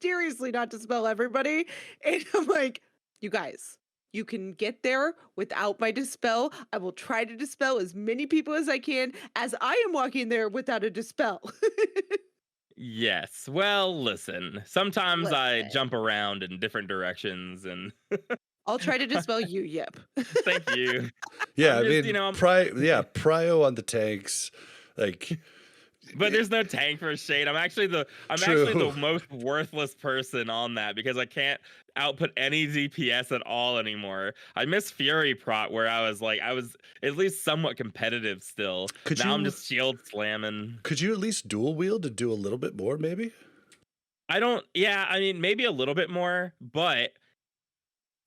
seriously not dispel everybody. And I'm like, you guys, you can get there without my dispel. I will try to dispel as many people as I can as I am walking there without a dispel. Yes. Well, listen. Sometimes I jump around in different directions and I'll try to dispel you, Yip. Thank you. Yeah, I mean, prio on the tanks. Like, But there's no tank for Shade. I'm actually the most worthless person on that because I can't output any DPS at all anymore. I miss Fury Prot where I was at least somewhat competitive still. I'm just shield slamming. Could you at least dual wield to do a little bit more, maybe? I mean, maybe a little bit more, but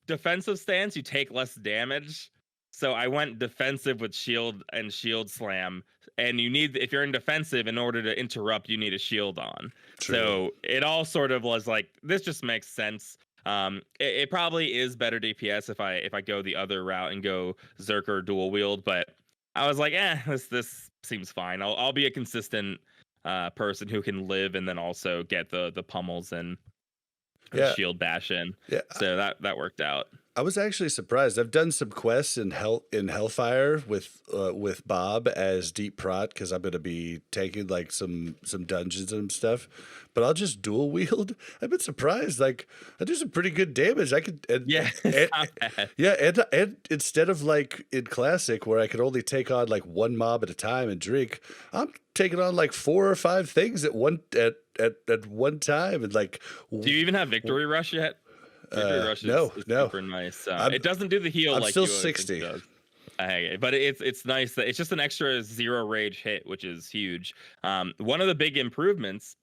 defensive stance, you take less damage. So I went defensive with shield and shield slam, and if you're in defensive, in order to interrupt, you need a shield on. True. So it all sort of was like, this just makes sense. It probably is better DPS if I go the other route and go Zerker dual wield, but I was like, this seems fine. I'll be a consistent person who can live and then also get the pummels and shield bash in. Yeah. So that worked out. I was actually surprised. I've done some quests in Hellfire with Bob as Deep Prot because I'm going to be taking like some dungeons and stuff. But I'll just dual wield. I've been surprised. Like I do some pretty good damage. I could and instead of like in Classic where I could only take on like one mob at a time and drink, I'm taking on like 4 or 5 things at one time and like. Do you even have Victory Rush yet? Victory Rush is super nice. It doesn't do the heal. I'm like still you 60. Does. But it's nice that it's just an extra 0 rage hit, which is huge. One of the big improvements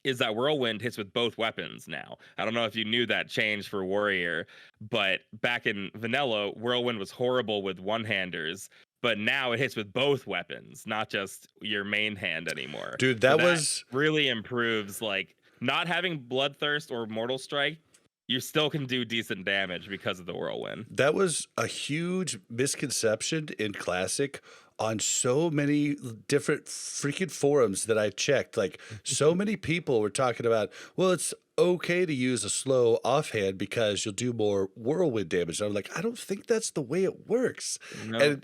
is that Whirlwind hits with both weapons now. I don't know if you knew that change for Warrior, but back in Vanilla, Whirlwind was horrible with one-handers, but now it hits with both weapons, not just your main hand anymore. Dude, that really improves, like, not having Bloodthirst or Mortal Strike. You still can do decent damage because of the Whirlwind. That was a huge misconception in Classic on so many different freaking forums that I checked. Like, so many people were talking about, well, it's okay to use a slow offhand because you'll do more whirlwind damage. And I'm like, I don't think that's the way it works. No.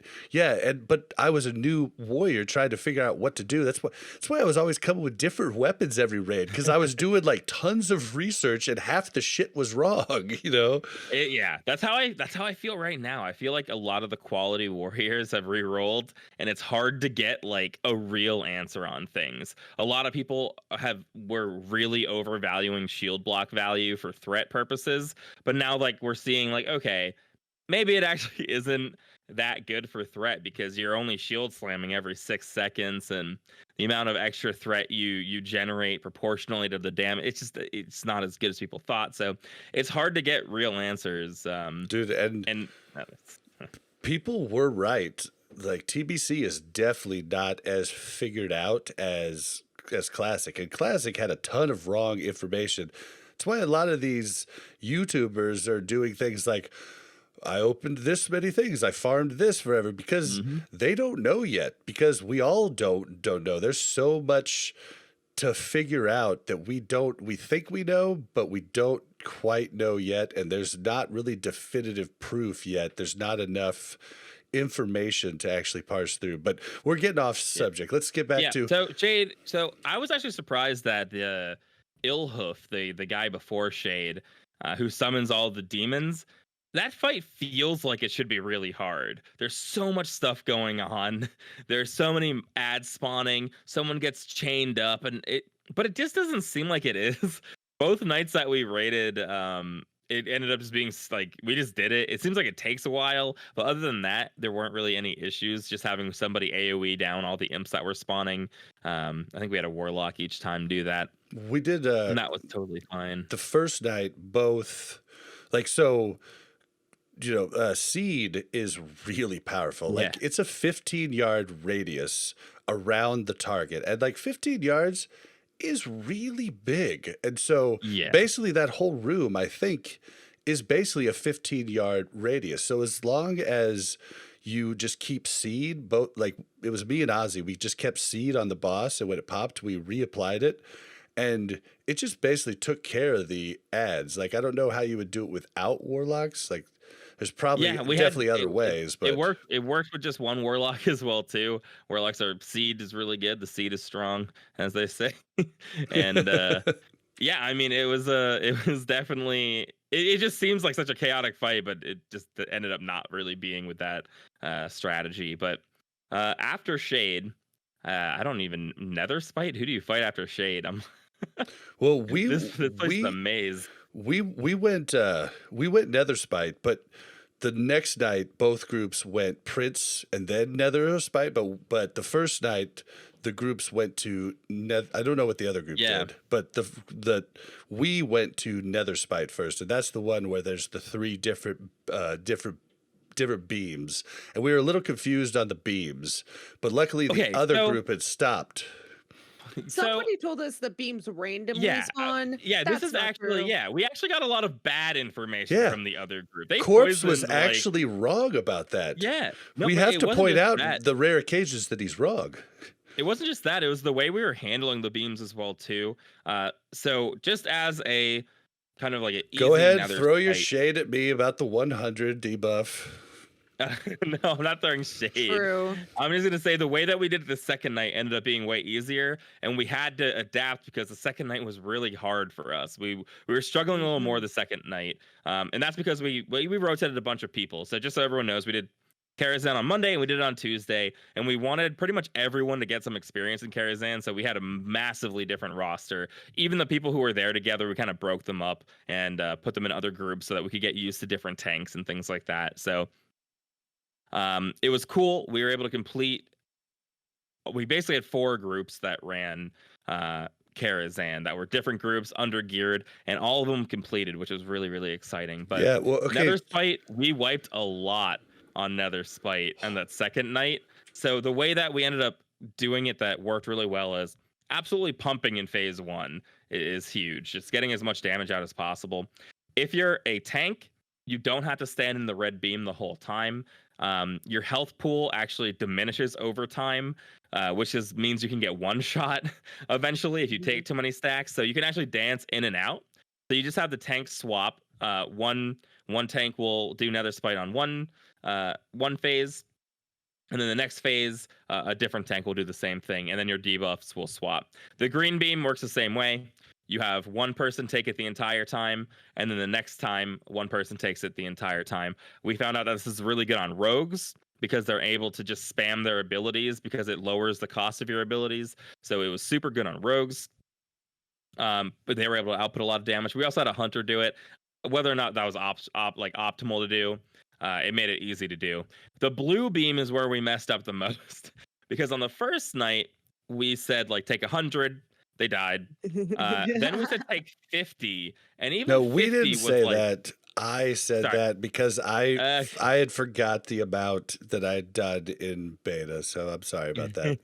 But I was a new warrior trying to figure out what to do. That's why I was always coming with different weapons every raid, because I was doing like tons of research and half the shit was wrong, you know? That's how I feel right now. I feel like a lot of the quality warriors have re-rolled, and it's hard to get like a real answer on things. A lot of people were really overvaluing shield block value for threat purposes, but now like we're seeing like, okay, maybe it actually isn't that good for threat because you're only shield slamming every 6 seconds, and the amount of extra threat you generate proportionally to the damage, it's not as good as people thought. So it's hard to get real answers, dude. And people were right. Like TBC is definitely not as figured out as Classic, and Classic had a ton of wrong information. That's why a lot of these YouTubers are doing things like, I opened this many things, I farmed this forever, because they don't know yet, because we all don't know. There's so much to figure out that we think we know, but we don't quite know yet, and there's not really definitive proof yet. There's not enough information to actually parse through, but we're getting off subject. Let's get back to Shade. So I was actually surprised that the Illhoof, the guy before Shade, who summons all the demons, that fight feels like it should be really hard. There's so much stuff going on. There's so many ads spawning. Someone gets chained up, but it just doesn't seem like it is. Both nights that we raided, it ended up just being like, we just did it. It seems like it takes a while, but other than that, there weren't really any issues. Just having somebody AoE down all the imps that were spawning. I think we had a warlock each time do that. We did, and that was totally fine. The first night, both, like, so, you know, Seed is really powerful. Like, it's a 15-yard radius around the target, and like 15 yards is really big. And so basically that whole room, I think, is basically a 15-yard radius. So as long as you just keep Seed, both, like it was me and Ozzy, we just kept Seed on the boss, and when it popped, we reapplied it, and it just basically took care of the ads. Like, I don't know how you would do it without warlocks. Like, there's probably definitely other ways, but it worked with just one warlock as well too. Warlocks Seed is really good. The Seed is strong, as they say. And I mean, it was definitely. It just seems like such a chaotic fight, but it just ended up not really being with that strategy. But after Shade, I don't even Nether Spite. Who do you fight after Shade? I'm Well, this place is a maze. we went Nether Spite, but the next night both groups went Prince and then Nether Spite, but the first night the groups went to I don't know what the other group did, but we went to Nether Spite first, and that's the one where there's the three different beams, and we were a little confused on the beams, but luckily the other group had stopped. Somebody told us the beams randomly spawn. This is actually true. we actually got a lot of bad information from the other group. Corpse was actually wrong about that. We have to point out the rare occasions that he's wrong. It wasn't just that, it was the way we were handling the beams as well too. So just as a kind of like an go ahead, throw your shade at me about the 100 debuff. No, I'm not throwing shade. True. I'm just gonna say the way that we did it the second night ended up being way easier, and we had to adapt because the second night was really hard for us. We were struggling a little more the second night, and that's because we rotated a bunch of people. So just so everyone knows, we did Karazhan on Monday and we did it on Tuesday, and we wanted pretty much everyone to get some experience in Karazhan, so we had a massively different roster. Even the people who were there together, we kind of broke them up and put them in other groups so that we could get used to different tanks and things like that. So it was cool. We were able to complete. We basically had 4 groups that ran Karazhan that were different groups, under geared, and all of them completed, which was really, really exciting. But Nether Spite, we wiped a lot on Nether Spite on that second night. So the way that we ended up doing it that worked really well is absolutely pumping in phase 1 is huge. Just getting as much damage out as possible. If you're a tank, you don't have to stand in the red beam the whole time. Your health pool actually diminishes over time, which means you can get one shot eventually if you take too many stacks. So you can actually dance in and out. So you just have the tank swap. One tank will do Nether Spite on one phase, and then the next phase, a different tank will do the same thing, and then your debuffs will swap. The green beam works the same way. You have one person take it the entire time, and then the next time, one person takes it the entire time. We found out that this is really good on rogues because they're able to just spam their abilities because it lowers the cost of your abilities. So it was super good on rogues. But they were able to output a lot of damage. We also had a hunter do it. Whether or not that was optimal to do, it made it easy to do. The blue beam is where we messed up the most because on the first night we said take 100. They died. Then we said take 50, and even no, we didn't say that. I said that because I had forgot the amount that I'd done in beta, so I'm sorry about that.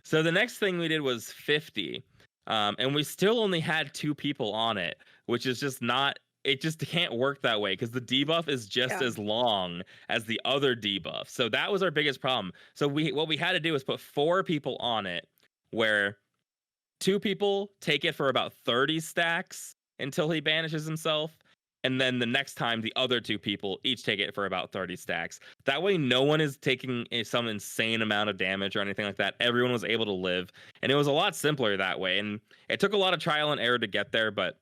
So the next thing we did was 50, and we still only had 2 people on it, which is just not. It just can't work that way because the debuff is just as long as the other debuff. So that was our biggest problem. So what we had to do was put 4 people on it, where 2 people take it for about 30 stacks until he banishes himself. And then the next time, the other 2 people each take it for about 30 stacks. That way, no one is taking some insane amount of damage or anything like that. Everyone was able to live. And it was a lot simpler that way. And it took a lot of trial and error to get there, but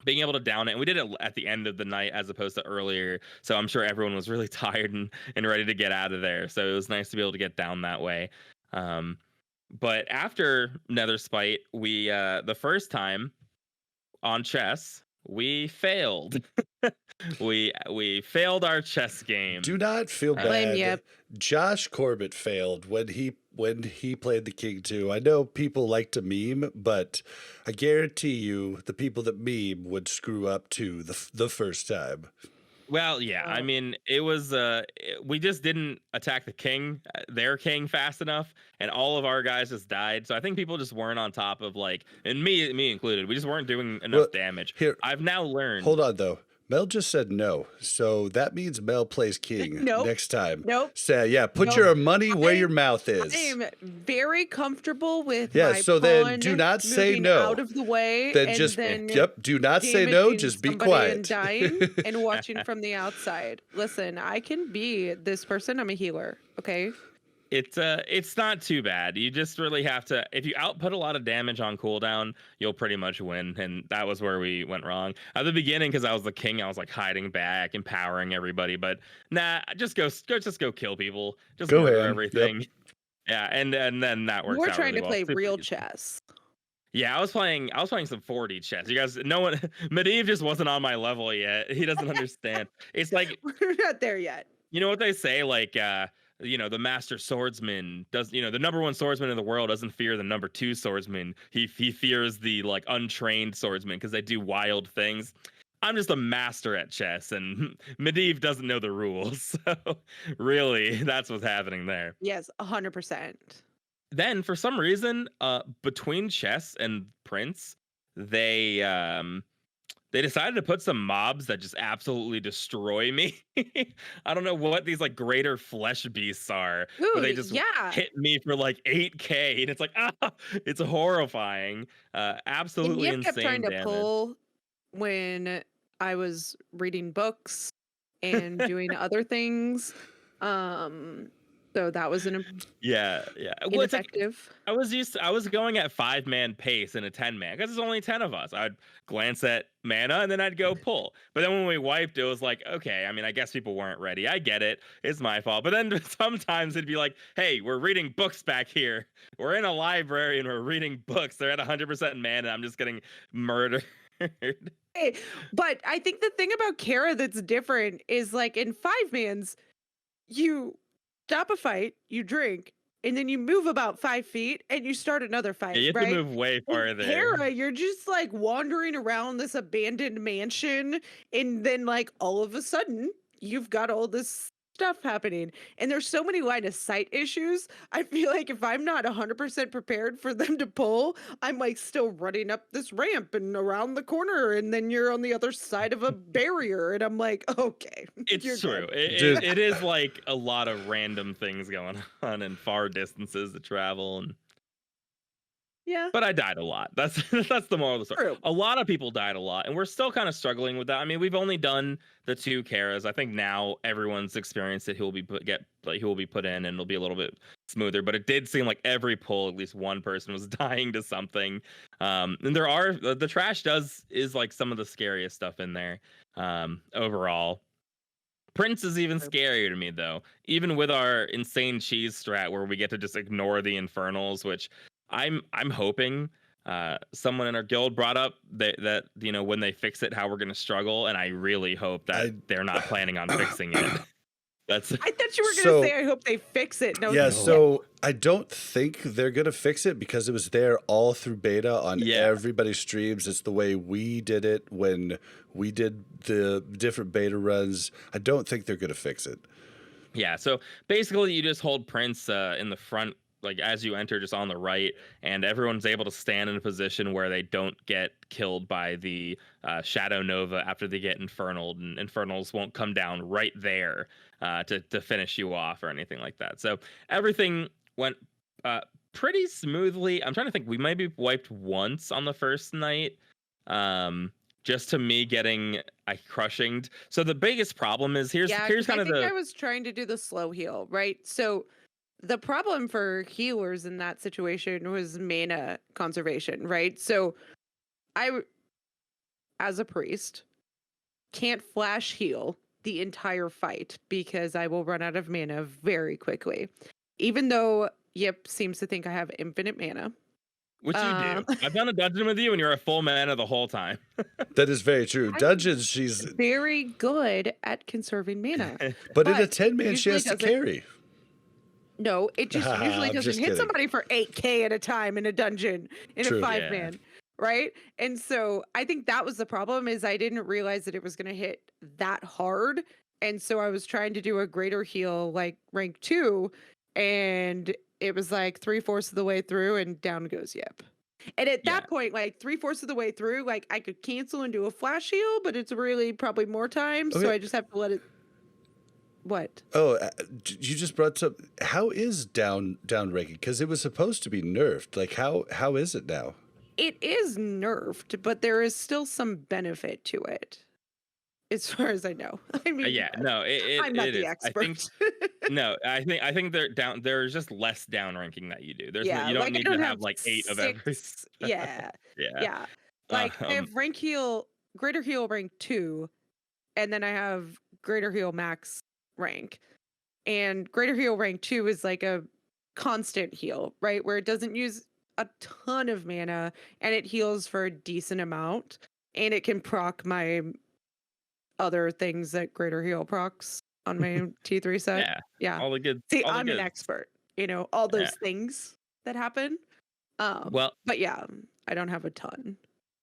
being able to down it, and we did it at the end of the night as opposed to earlier. So I'm sure everyone was really tired and ready to get out of there. So it was nice to be able to get down that way. But after Nether Spite, we the first time on chess, we failed. we failed our chess game. Do not feel bad. Josh Corbett failed when he played the King too. I know people like to meme, but I guarantee you the people that meme would screw up too the first time. Well, yeah, I mean, it was we just didn't attack the king, their king, fast enough, and all of our guys just died. So I think people just weren't on top of and me included, we just weren't doing enough damage. Here, I've now learned. Hold on though. Mel just said no, so that means Mel plays king next time. Say put your money where your mouth is. I am very comfortable with so then do not say no. Out of the way. Then do not say no. Just be quiet. And dying and watching from the outside. Listen, I can be this person. I'm a healer. Okay. It's not too bad. You just really have to, if you output a lot of damage on cooldown, you'll pretty much win. And that was where we went wrong at the beginning, because I was the king. I was hiding back, empowering everybody. But nah, just go kill people. Just go murder everything. Yeah, and then that You works were out trying really to well. play Super real easy. chess. Yeah, I was playing some 4D chess. You guys, no one, Medivh just wasn't on my level yet. He doesn't understand. It's like, We're not there yet. you know what they say, like, the master swordsman does, the number one swordsman in the world doesn't fear the number two swordsman. He fears the like untrained swordsman because they do wild things. I'm just a master at chess, and Medivh doesn't know the rules. So really, that's what's happening there. Yes, 100%. Then for some reason, between chess and Prince, they they decided to put some mobs that just absolutely destroy me. I don't know what these like greater flesh beasts are, but they Dude, just yeah. hit me for like 8k, and it's like it's horrifying. And Absolutely Yip kept trying insane to damage. pull when I was reading books and doing other things. So that was Yeah, yeah. Well, it's like ineffective. I was going at 5-man pace in a 10-man because there's only 10 of us. I'd glance at mana and then I'd go pull. But then when we wiped, it was like, okay, I mean, I guess people weren't ready. I get it. It's my fault. But then sometimes it'd be like, hey, we're reading books back here. We're in a library and we're reading books. They're at 100% mana. I'm just getting murdered. Hey, but I think the thing about Kara that's different is like in 5-mans, you stop a fight, you drink, and then you move about 5 feet and you start another Yeah, fight, you have to right? move way With farther. Kara, you're just like wandering around this abandoned mansion, and then like all of a sudden you've got all this stuff happening. And there's so many line of sight issues. I feel like if I'm not 100% prepared for them to pull, I'm like still running up this ramp and around the corner, and then you're on the other side of a barrier, and I'm like, okay, you're It's true. dead. Dude. It is like a lot of random things going on and far distances to travel and Yeah, but I died a lot. That's that's the moral of the story. true. A lot of people died a lot, and we're still kind of struggling with that. I mean, we've only done the 2 Karas. I think now everyone's experienced it. Who will be put in, and it'll be a little bit smoother. But it did seem like every pull, at least one person was dying to something. And there are the trash is like some of the scariest stuff in there. Overall, Prince is even True. scarier to me though. Even with our insane cheese strat where we get to just ignore the infernals, which I'm hoping someone in our guild brought up that when they fix it how we're gonna struggle, and I really hope that they're not planning on fixing it. That's I thought you were gonna So- say, I hope they fix it. No, Yeah, no. so I don't think they're gonna fix it because it was there all through beta on Yeah. everybody's streams. It's the way we did it when we did the different beta runs. I don't think they're gonna fix it. Yeah, so basically you just hold Prince in the front, like as you enter, just on the right, and everyone's able to stand in a position where they don't get killed by the Shadow Nova after they get infernaled, and infernals won't come down right there to finish you off or anything like that. So everything went pretty smoothly. I'm trying to think. We maybe wiped once on the first night. Just to me getting crushinged. So the biggest problem is here's 'cause kind I of think the I was trying to do the slow heal, right? So the problem for healers in that situation was mana conservation, right? So as a priest, can't flash heal the entire fight because I will run out of mana very quickly. Even though Yip seems to think I have infinite mana. which you do. I've done a dungeon with you and you're a full mana the whole time. That is very true. I'm- Dungeons, she's Very good at conserving mana. but in a but 10-man she usually has to doesn't- carry. No, it just usually I'm doesn't just hit kidding. somebody for 8k at a time in a dungeon in True. a Yeah. 5-man, right? And so I think that was the problem is I didn't realize that it was going to hit that hard. And so I was trying to do a greater heal like rank 2, and it was like 3/4 of the way through and down goes Yip. And at Yeah. that point, like 3/4 of the way through, like I could cancel and do a flash heal, but it's really probably more time. So Okay. I just have to let it. What? Oh, you just brought up how is down ranking because it was supposed to be nerfed. Like how is it now? It is nerfed, but there is still some benefit to it, as far as I know. I mean, Yeah, no, I'm not it the is. expert. No, I think they're down. There's just less down ranking that you do. There's Yeah, you don't like, I need don't to have have like 8 of every. 6 Yeah, Yeah. yeah. Like I Um, have rank heal, greater heal rank 2, and then I have greater heal max rank. And greater heal rank 2 is like a constant heal, right? Where it doesn't use a ton of mana and it heals for a decent amount, and it can proc my other things that greater heal procs on my T3 set. Yeah. Yeah. All the good. See, All the I'm good. an expert, all Yeah. those things that happen. Well, but yeah, I don't have a ton.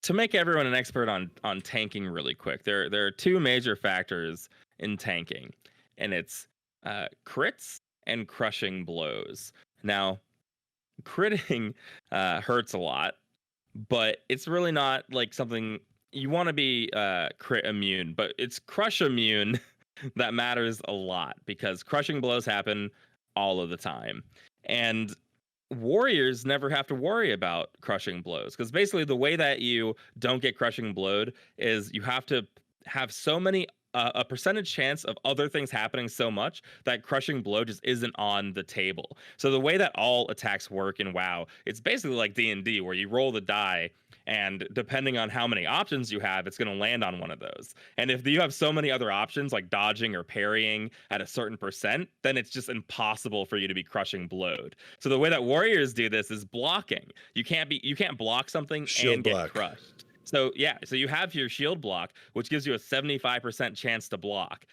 to make everyone an expert on tanking really quick, there are two major factors in tanking, and it's crits and crushing blows. Now, critting hurts a lot, but it's really not like something you want to be crit immune, but it's crush immune that matters a lot, because crushing blows happen all of the time. And warriors never have to worry about crushing blows, because basically the way that you don't get crushing blowed is you have to have so many a percentage chance of other things happening so much that crushing blow just isn't on the table. So the way that all attacks work in WoW, it's basically like D&D, where you roll the die, and depending on how many options you have, it's going to land on one of those. And if you have so many other options like dodging or parrying at a certain percent, then it's just impossible for you to be crushing blowed. So the way that warriors do this is blocking. You can't block something Shield and block. get crushed. So yeah, so you have your shield block, which gives you a 75% chance to block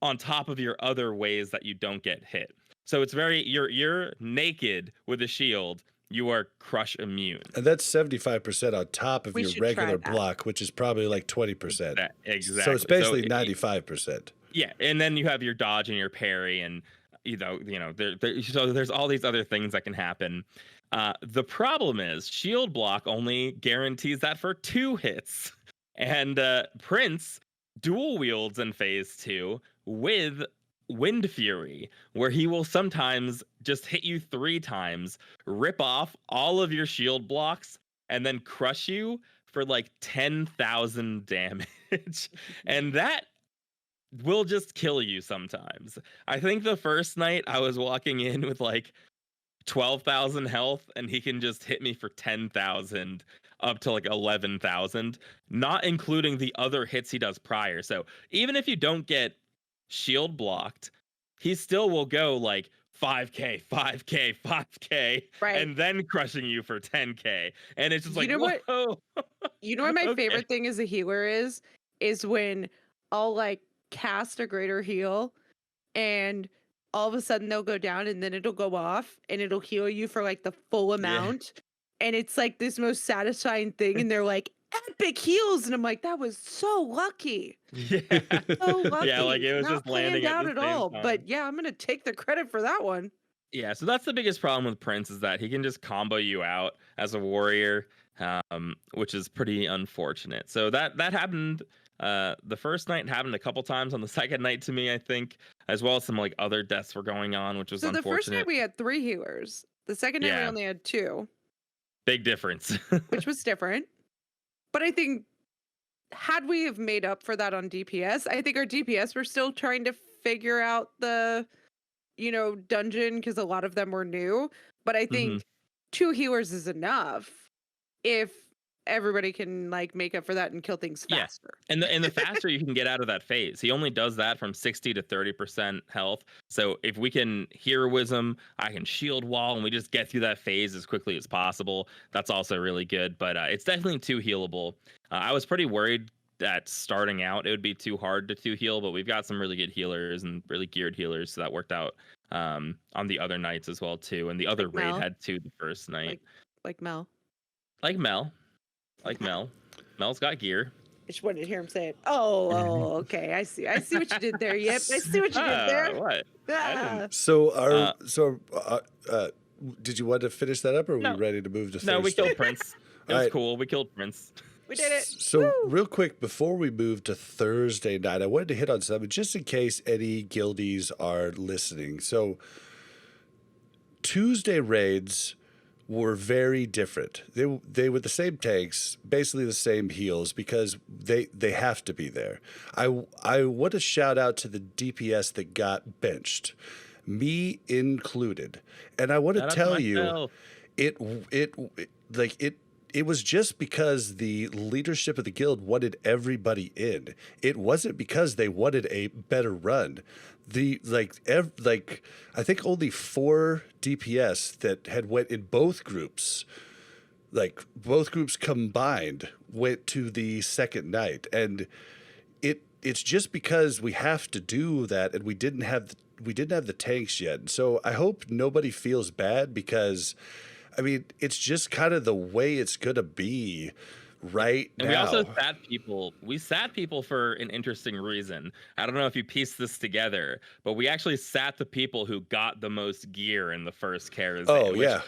on top of your other ways that you don't get hit. So it's you're naked with a shield. You are crush immune. And that's 75% on top of We your should try regular that. block, which is probably like 20%. Exactly. So it's basically 95%. Yeah, and then you have your dodge and your parry, and so there's all these other things that can happen. The problem is shield block only guarantees that for 2 hits, and Prince dual wields in phase 2 with Wind Fury, where he will sometimes just hit you 3 times, rip off all of your shield blocks, and then crush you for like 10,000 damage. And that will just kill you sometimes. I think the first night I was walking in with like 12,000 health, and he can just hit me for 10,000 up to like 11,000, not including the other hits he does prior. So even if you don't get shield blocked, he still will go like 5k 5k 5k, Right. and then crushing you for 10k, and it's just like, You know what? whoa. You know what my Okay. favorite thing as a healer is when I'll like cast a greater heal, and all of a sudden they'll go down, and then it'll go off, and it'll heal you for like the full amount. And it's like this most satisfying thing, and they're like epic heals, and I'm like, that was so lucky. Yeah. So lucky. Yeah, like it was Not just landing planned at out the at same all. time. But yeah, I'm gonna take the credit for that one. Yeah, so that's the biggest problem with Prince, is that he can just combo you out as a warrior, which is pretty unfortunate. So that happened the first night, happened a couple times on the second night to me, I think, as well as some like other deaths were going on, which was So the unfortunate. first night we had 3 healers. The second night we Yeah. only had 2, Big difference. which was different. But I think had we have made up for that on DPS, I think our DPS were still trying to figure out the dungeon, because a lot of them were new. But I think 2 healers is enough if everybody can like make up for that and kill things Yeah. faster. And the faster you can get out of that phase. He only does that from 60 to 30% health. So if we can heroism, I can shield wall, and we just get through that phase as quickly as possible. That's also really good. But it's definitely too healable. I was pretty worried that starting out it would be too hard to 2 heal, but we've got some really good healers and really geared healers, so that worked out on the other nights as well too. And the other Like raid Mel. had 2 the first night. Like Mel. Like Mel. Mel's got gear. I just wanted to hear him say it. Oh, okay. I see what you did there. Yep, I see what you did there. What? Ah. So did you want to finish that up, or are No. we ready to move to Thursday? No, we killed Prince. It was Alright. cool. We killed Prince. We did it. So Woo! real quick, before we move to Thursday night, I wanted to hit on something just in case any guildies are listening. So Tuesday raids were very different. They were the same tanks, basically the same heals, because they have to be there. I want to shout out to the DPS that got benched, me included, and I want to Shout out to tell you, myself. it it was just because the leadership of the guild wanted everybody in. It wasn't because they wanted a better run. The I think only 4 DPS that had went in both groups, like both groups combined, went to the second night, and it's just because we have to do that, and we didn't have the tanks yet. And so I hope nobody feels bad, because I mean, it's just kind of the way it's gonna be right And now. we also sat people. We sat people for an interesting reason. I don't know if you pieced this together, but we actually sat the people who got the most gear in the first Karazhan. Oh, which yeah.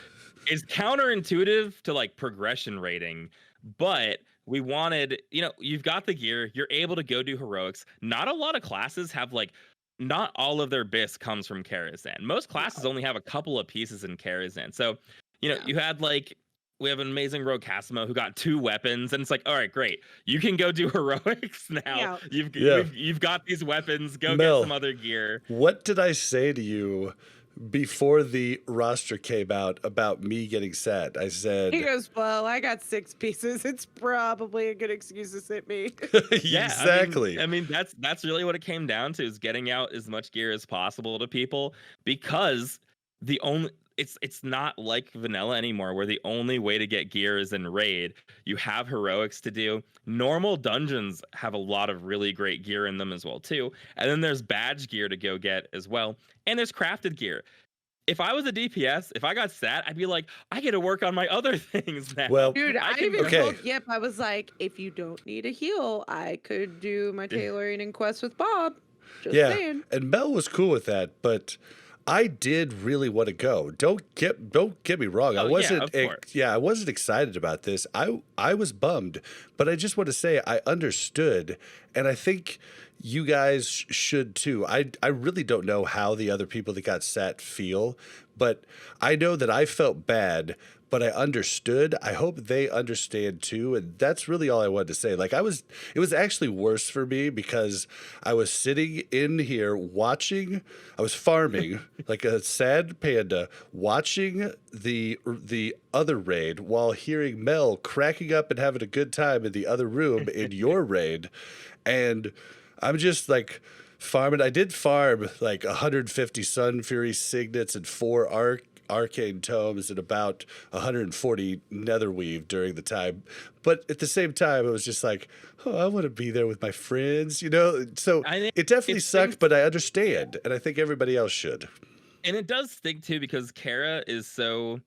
is counterintuitive to like progression rating, but we wanted, you've got the gear, you're able to go do heroics. Not a lot of classes have like, not all of their bis comes from Karazhan. Most classes only have a couple of pieces in Karazhan. So, you had like, we have an amazing rogue Cassimo who got 2 weapons, and it's like, all right, great, you can go do heroics now. Yeah. You've got these weapons. Go Mel, get some other gear. What did I say to you before the roster came out about me getting sad? I said, He goes, well, I got 6 pieces. It's probably a good excuse to sit me. Yeah, exactly. I mean that's really what it came down to, is getting out as much gear as possible to people, because it's not like vanilla anymore, where the only way to get gear is in raid. You have heroics to do. Normal dungeons have a lot of really great gear in them as well too. And then there's badge gear to go get as well. And there's crafted gear. If I was a DPS, if I got sat, I'd be like, I get to work on my other things now. Well, Dude, I can even go- told Yip, I was like, if you don't need a heal, I could do my tailoring and quest with Bob. Just yeah, saying. and Mel was cool with that, but I did really want to go. Don't get me wrong. I Oh, yeah, wasn't. of course. I wasn't excited about this. I was bummed, but I just want to say I understood, and I think you guys should too. I really don't know how the other people that got sat feel, but I know that I felt bad, but I understood. I hope they understand too, and that's really all I wanted to say. Like it was actually worse for me, because I was sitting in here watching. I was farming like a sad panda, watching the other raid while hearing Mel cracking up and having a good time in the other room in your raid, and I'm just like farming. I did farm like 150 Sun Fury signets and 4 arcane tomes and about 140 netherweave during the time. But at the same time, it was just like, oh, I want to be there with my friends, So I think it definitely it sucked, stinks. but I understand, and I think everybody else should. And it does stink too, because Kara is so,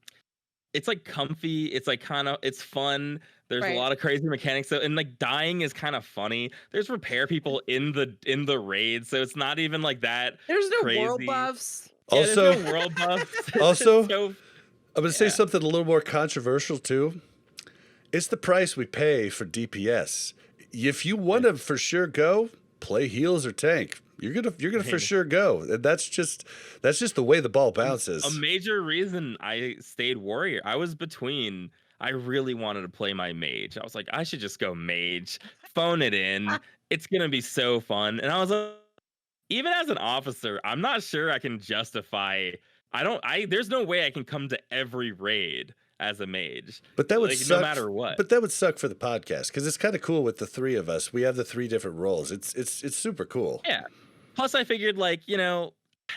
it's like comfy, it's like it's fun. There's Right. a lot of crazy mechanics. So, and like dying is kind of funny. There's repair people in the raid, so it's not even like that. There's no crazy. world buffs. Yeah, there's Also- no world buffs. Also- So, I'm going to say Yeah. something a little more controversial too. It's the price we pay for DPS. If you want to for sure go, play heals or tank. You're gonna for sure go. And that's just the way the ball bounces. a major reason I stayed warrior, I was between. I really wanted to play my mage. I was like, I should just go mage, phone it in. It's gonna be so fun. And I was like, even as an officer, I'm not sure I can justify. There's no way I can come to every raid as a mage. But that would like, suck. no matter what. But that would suck for the podcast, because it's kind of cool with the 3 of us. We have the 3 different roles. It's super cool. Yeah. Plus, I figured, like,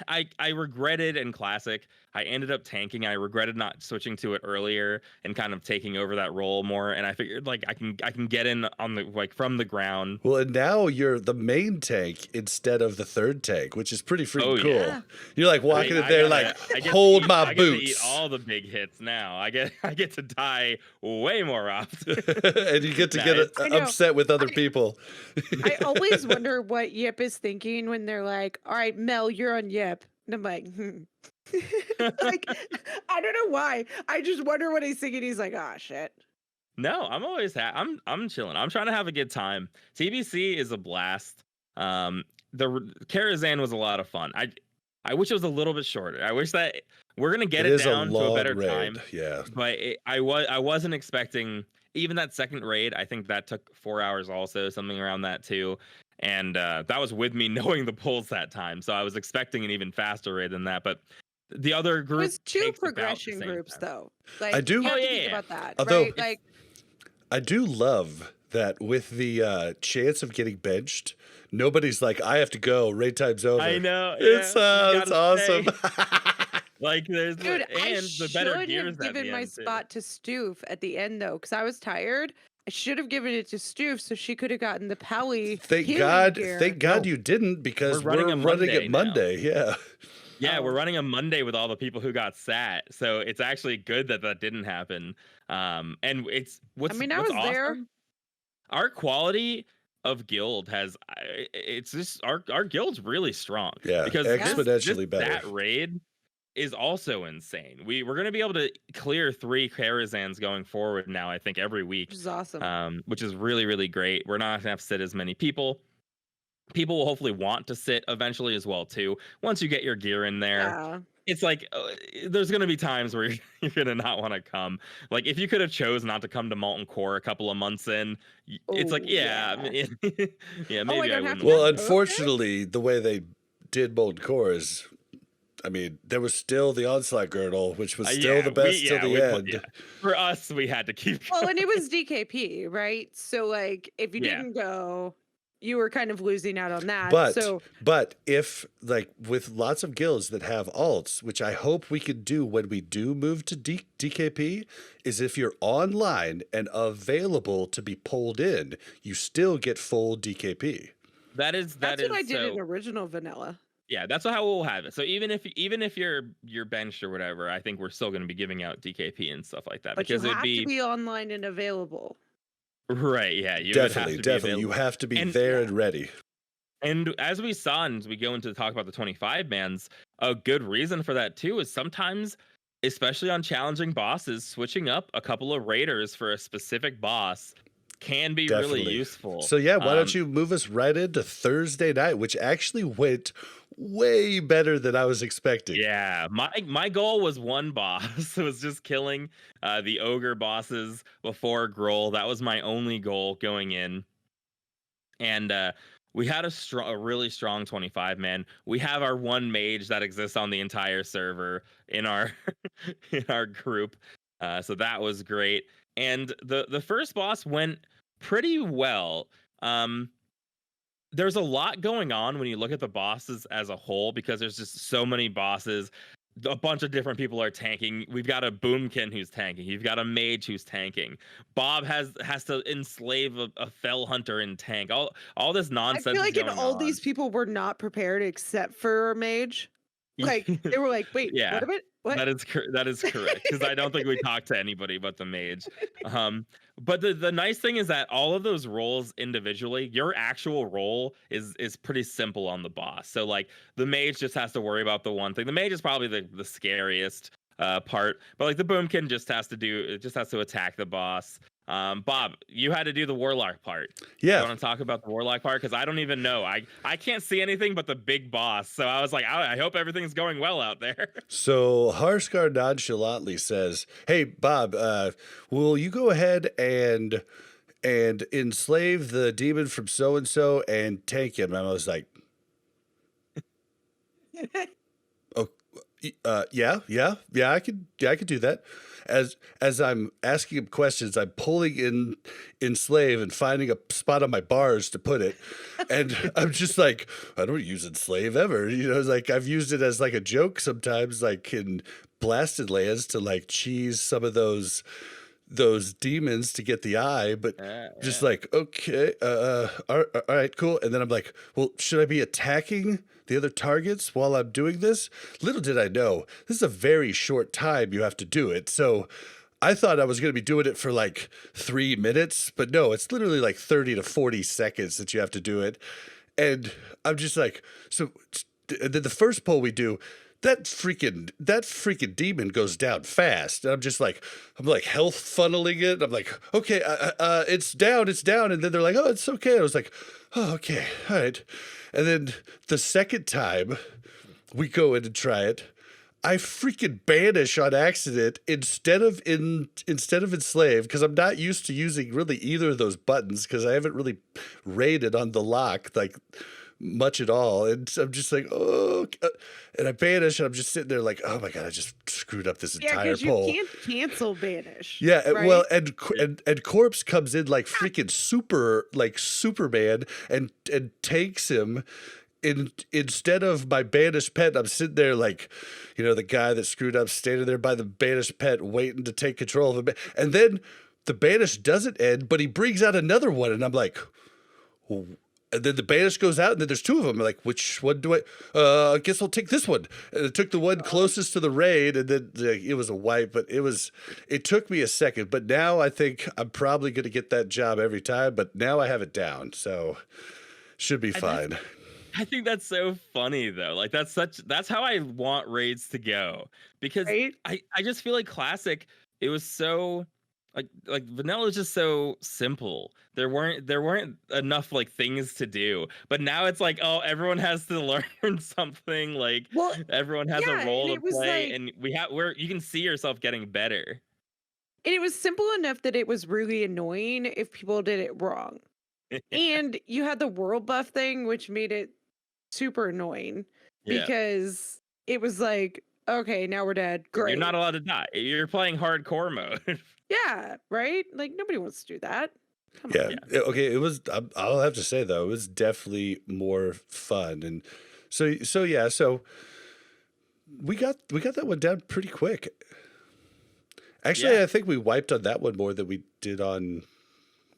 I regretted in Classic. I ended up tanking. I regretted not switching to it earlier and kind of taking over that role more. And I figured, like, I can get in on the from the ground. Well, and now you're the main tank instead of the 3rd tank, which is pretty freaking cool. yeah. You're like walking in there, I get hold to eat- my I get to eat boots, all the big hits now. I get to die way more often. and you get to Nah, get I know. upset with other people. I always wonder what Yip is thinking when they're like, all right, Mel, you're on Yip. And I'm like, like, I don't know why. I just wonder what he's thinking. He's like, ah, shit. No, I'm always I'm chilling. I'm trying to have a good time. TBC is a blast. The Karazhan was a lot of fun. I wish it was a little bit shorter. I wish that we're gonna get it is down a to a long better raid. time. Yeah. But I wasn't expecting even that second raid. I think that took 4 hours also, something around that too. And that was with me knowing the pulls that time. So I was expecting an even faster raid than that. But the other It group was 2 takes about the progression same groups, time. though. Like, I do- You have Oh, to yeah, think yeah. about that, Although- right? Like, I do love that with the chance of getting benched, nobody's like, I have to go. Raid time's over. I know. It's Yeah, you it's gotta awesome. stay. Like there's Dude, I and the better should gears have at given the my end too. spot to Stoof at the end though, because I was tired. I should have given it to Stoof so she could have gotten the Pally. Thank healing God. gear. Thank God No, you didn't, because we're running a running Monday it now. Monday. Yeah. Yeah, we're Oh. running a Monday with all the people who got sat, so it's actually good that that didn't happen. And it's I what's mean, I what's was there. awesome. Our quality of guild has it's just our guild's really strong Yeah. because Exponentially better. that raid is also insane. We're gonna be able to clear 3 Karazhans going forward now. I think every week, Which is awesome. which is really really great. We're not gonna have to sit as many people. People will hopefully want to sit eventually as well too. Once you get your gear in there, Yeah. it's like there's gonna be times where you're gonna not want to come. Like if you could have chose not to come to Molten Core a couple of months in, it's like Oh, yeah, yeah. yeah, Oh, I maybe I don't have wouldn't. to Well, go? Okay. unfortunately, the way they did Molten Core is, I mean, there was still the Onslaught Girdle, which was still Yeah, the best till the end. yeah. For us, we had to keep. Well, and it was DKP, right? So like if you Yeah. didn't go, you were kind of losing out on that. So But if, like, with lots of guilds that have alts, which I hope we can do when we do move to DKP, is if you're online and available to be pulled in, you still get full DKP. that's what I did in original vanilla. Yeah, that's how we'll have it. So even if you're benched or whatever, I think we're still going to be giving out DKP and stuff like that But because you it'd have to be online and available. right. Yeah, you would have to Definitely, be you have to be And- there and ready. And as we saw, and as we go into talk about the 25 bans, a good reason for that too is sometimes, especially on challenging bosses, switching up a couple of raiders for a specific boss can be really Definitely. useful. So yeah, why don't you move us right into Thursday night, which actually went way better than I was expecting. Yeah, my goal was one boss. It was just killing the ogre bosses before Groll. That was my only goal going in. And we had a really strong 25 man. We have our one mage that exists on the entire server in our in our group. So that was great. And the first boss went pretty well. There's a lot going on when you look at the bosses as a whole because there's just so many bosses. A bunch of different people are tanking. We've got a boomkin who's tanking. You've got a mage who's tanking. Bob has to enslave a fell hunter in tank. All this I nonsense. feel like is in going all on. these people were not prepared except for a mage. Like they were like, wait, Yeah. what of it? What? That is correct because I don't think we talked to anybody but the mage. But the nice thing is that all of those roles individually, your actual role is pretty simple on the boss. So like the mage just has to worry about the one thing. The mage is probably the scariest part, but like the boomkin just has to attack the boss. Bob, you had to do the warlock part. Yeah. You want to talk about the warlock part? Because I don't even know. I can't see anything but the big boss. So I was like, I hope everything's going well out there. So Harskar nonchalantly says, "Hey Bob, will you go ahead and enslave the demon from so and so and tank him?" And I was like, "Oh, yeah, I could do that." As I'm asking him questions, I'm pulling in enslave and finding a spot on my bars to put it, and I'm just like, I don't use enslave ever. You know, like I've used it as like a joke sometimes, like in Blasted Lands to like cheese some of those demons to get the eye, but just like, okay, all right, cool. And then I'm like, well, should I be attacking the other targets while I'm doing this? Little did I know, this is a very short time you have to do it. So I thought I was going to be doing it for like 3 minutes, but no, it's literally like 30 to 40 seconds that you have to do it. And I'm just like, so and then the first pull we do, that freaking demon goes down fast. And I'm like health funneling it. I'm like, okay, it's down. And then they're like, oh, it's okay. I was like, oh, okay, all right. And then the second time we go in and try it, I freaking banish on accident instead of enslave, because I'm not used to using really either of those buttons because I haven't really raided on the lock. Like much at all. And so I'm just like, oh, and I banish, and I'm just sitting there like, oh my god, I just screwed up this Yeah, entire because you poll. can't cancel banish. Yeah, well, right? and Corpse comes in like freaking Superman and takes him. Instead of my banished pet, I'm sitting there like, the guy that screwed up, standing there by the banished pet, waiting to take control of him. And then the banish doesn't end, but he brings out another one, and I'm like, and then the banish goes out, and then there's two of them. I'm like, which one do I guess I'll take this one. And it took the one closest to the raid, and then it was a wipe, but it took me a second. But now I think I'm probably going to get that job every time, but now I have it down, so should be fine. I think that's so funny though. Like that's how I want raids to go, because Right? I just feel like classic, it was so like vanilla is just so simple. There weren't enough like things to do. But now it's like, oh, everyone has to learn something. Like Well, everyone has yeah, a role and to it was play, like, and you can see yourself getting better. and it was simple enough that it was really annoying if people did it wrong. And you had the world buff thing, which made it super annoying Yeah. because it was like, okay, now we're dead. Great. You're not allowed to die. You're playing hardcore mode. Yeah, right? Like nobody wants to do that. Come Yeah. on. Okay. It was. I'll have to say though, it was definitely more fun, and so yeah. So we got that one down pretty quick. Actually, Yeah. I think we wiped on that one more than we did on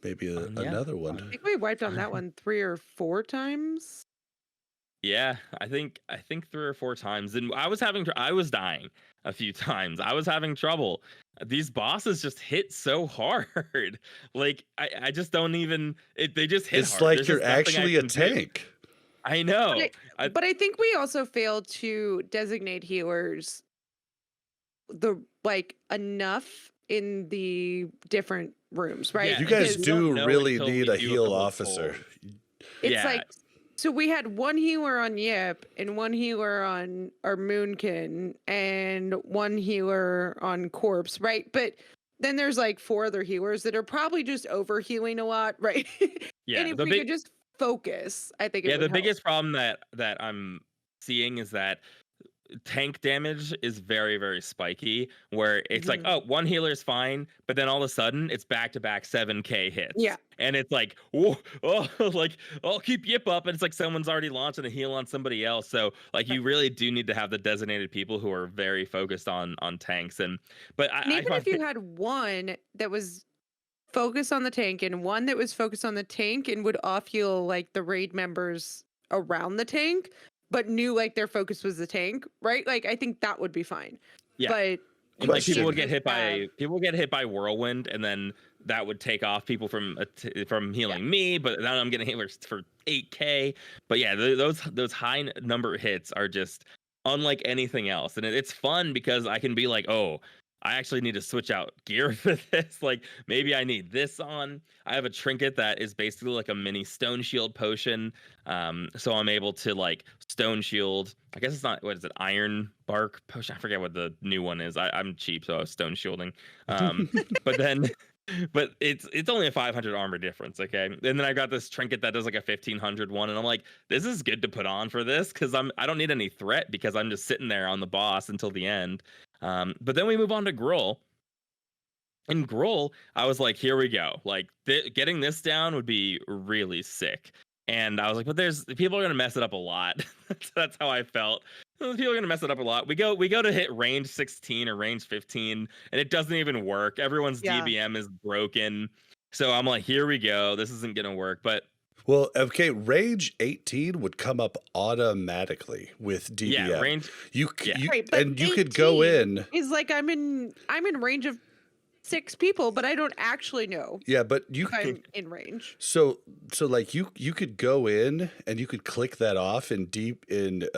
maybe Yeah. another one. I think we wiped on that one 3 or 4 times. Yeah, I think 3 or 4 times, and I was dying a few times. I was having trouble. These bosses just hit so hard. Like I just don't even. They just hit It's hard. like There's you're just nothing I actually a can do. tank. I know. But I think we also failed to designate healers enough in the different rooms, right? Yeah, You guys because we don't do know really until we need a do a heal couple officer. polls. It's Yeah. like, so we had one healer on Yip and one healer on our Moonkin and one healer on Corpse, right? But then there's like 4 other healers that are probably just over healing a lot, right? Yeah, And if we could just focus, I think it Yeah, would the help. biggest problem that I'm seeing is that tank damage is very, very spiky, where it's like, Mhm. oh, one healer is fine, but then all of a sudden it's back-to-back 7k hits. Yeah. And it's like, whoa, oh, like, I'll keep Yip up, and it's like someone's already launching a heal on somebody else. So like you really do need to have the designated people who are very focused on tanks. And even if you had one that was focused on the tank and one that was focused on the tank and would off heal like the raid members around the tank, but knew like their focus was the tank, right? Like I think that would be fine. Yeah. But And like people would Question. get hit by whirlwind, and then that would take off people from healing me. But now I'm getting hit for 8k. But yeah, those high number hits are just unlike anything else, and it's fun because I can be like, oh, I actually need to switch out gear for this. Like maybe I need this on. I have a trinket that is basically like a mini stone shield potion. So I'm able to like stone shield. I guess it's not, what is it? Iron bark potion. I forget what the new one is. I'm cheap, so I was stone shielding. But it's only a 500 armor difference, okay? And then I got this trinket that does like a 1500 one, and I'm like, this is good to put on for this because I don't need any threat because I'm just sitting there on the boss until the end. But then we move on to Gruul. In Gruul, I was like, here we go. Like getting this down would be really sick. And I was like, but people are gonna mess it up a lot. That's how I felt. People are gonna mess it up a lot. We go to hit range 16 or range 15, and it doesn't even work. Everyone's DBM is broken. So I'm like, here we go. This isn't gonna work. But well, okay, range 18 would come up automatically with DBM. yeah, range. Right, but and you could go in. Is like I'm in range of 6 people, but I don't actually know. Yeah, but you if I'm in range. So like you could go in and you could click that off in DBM,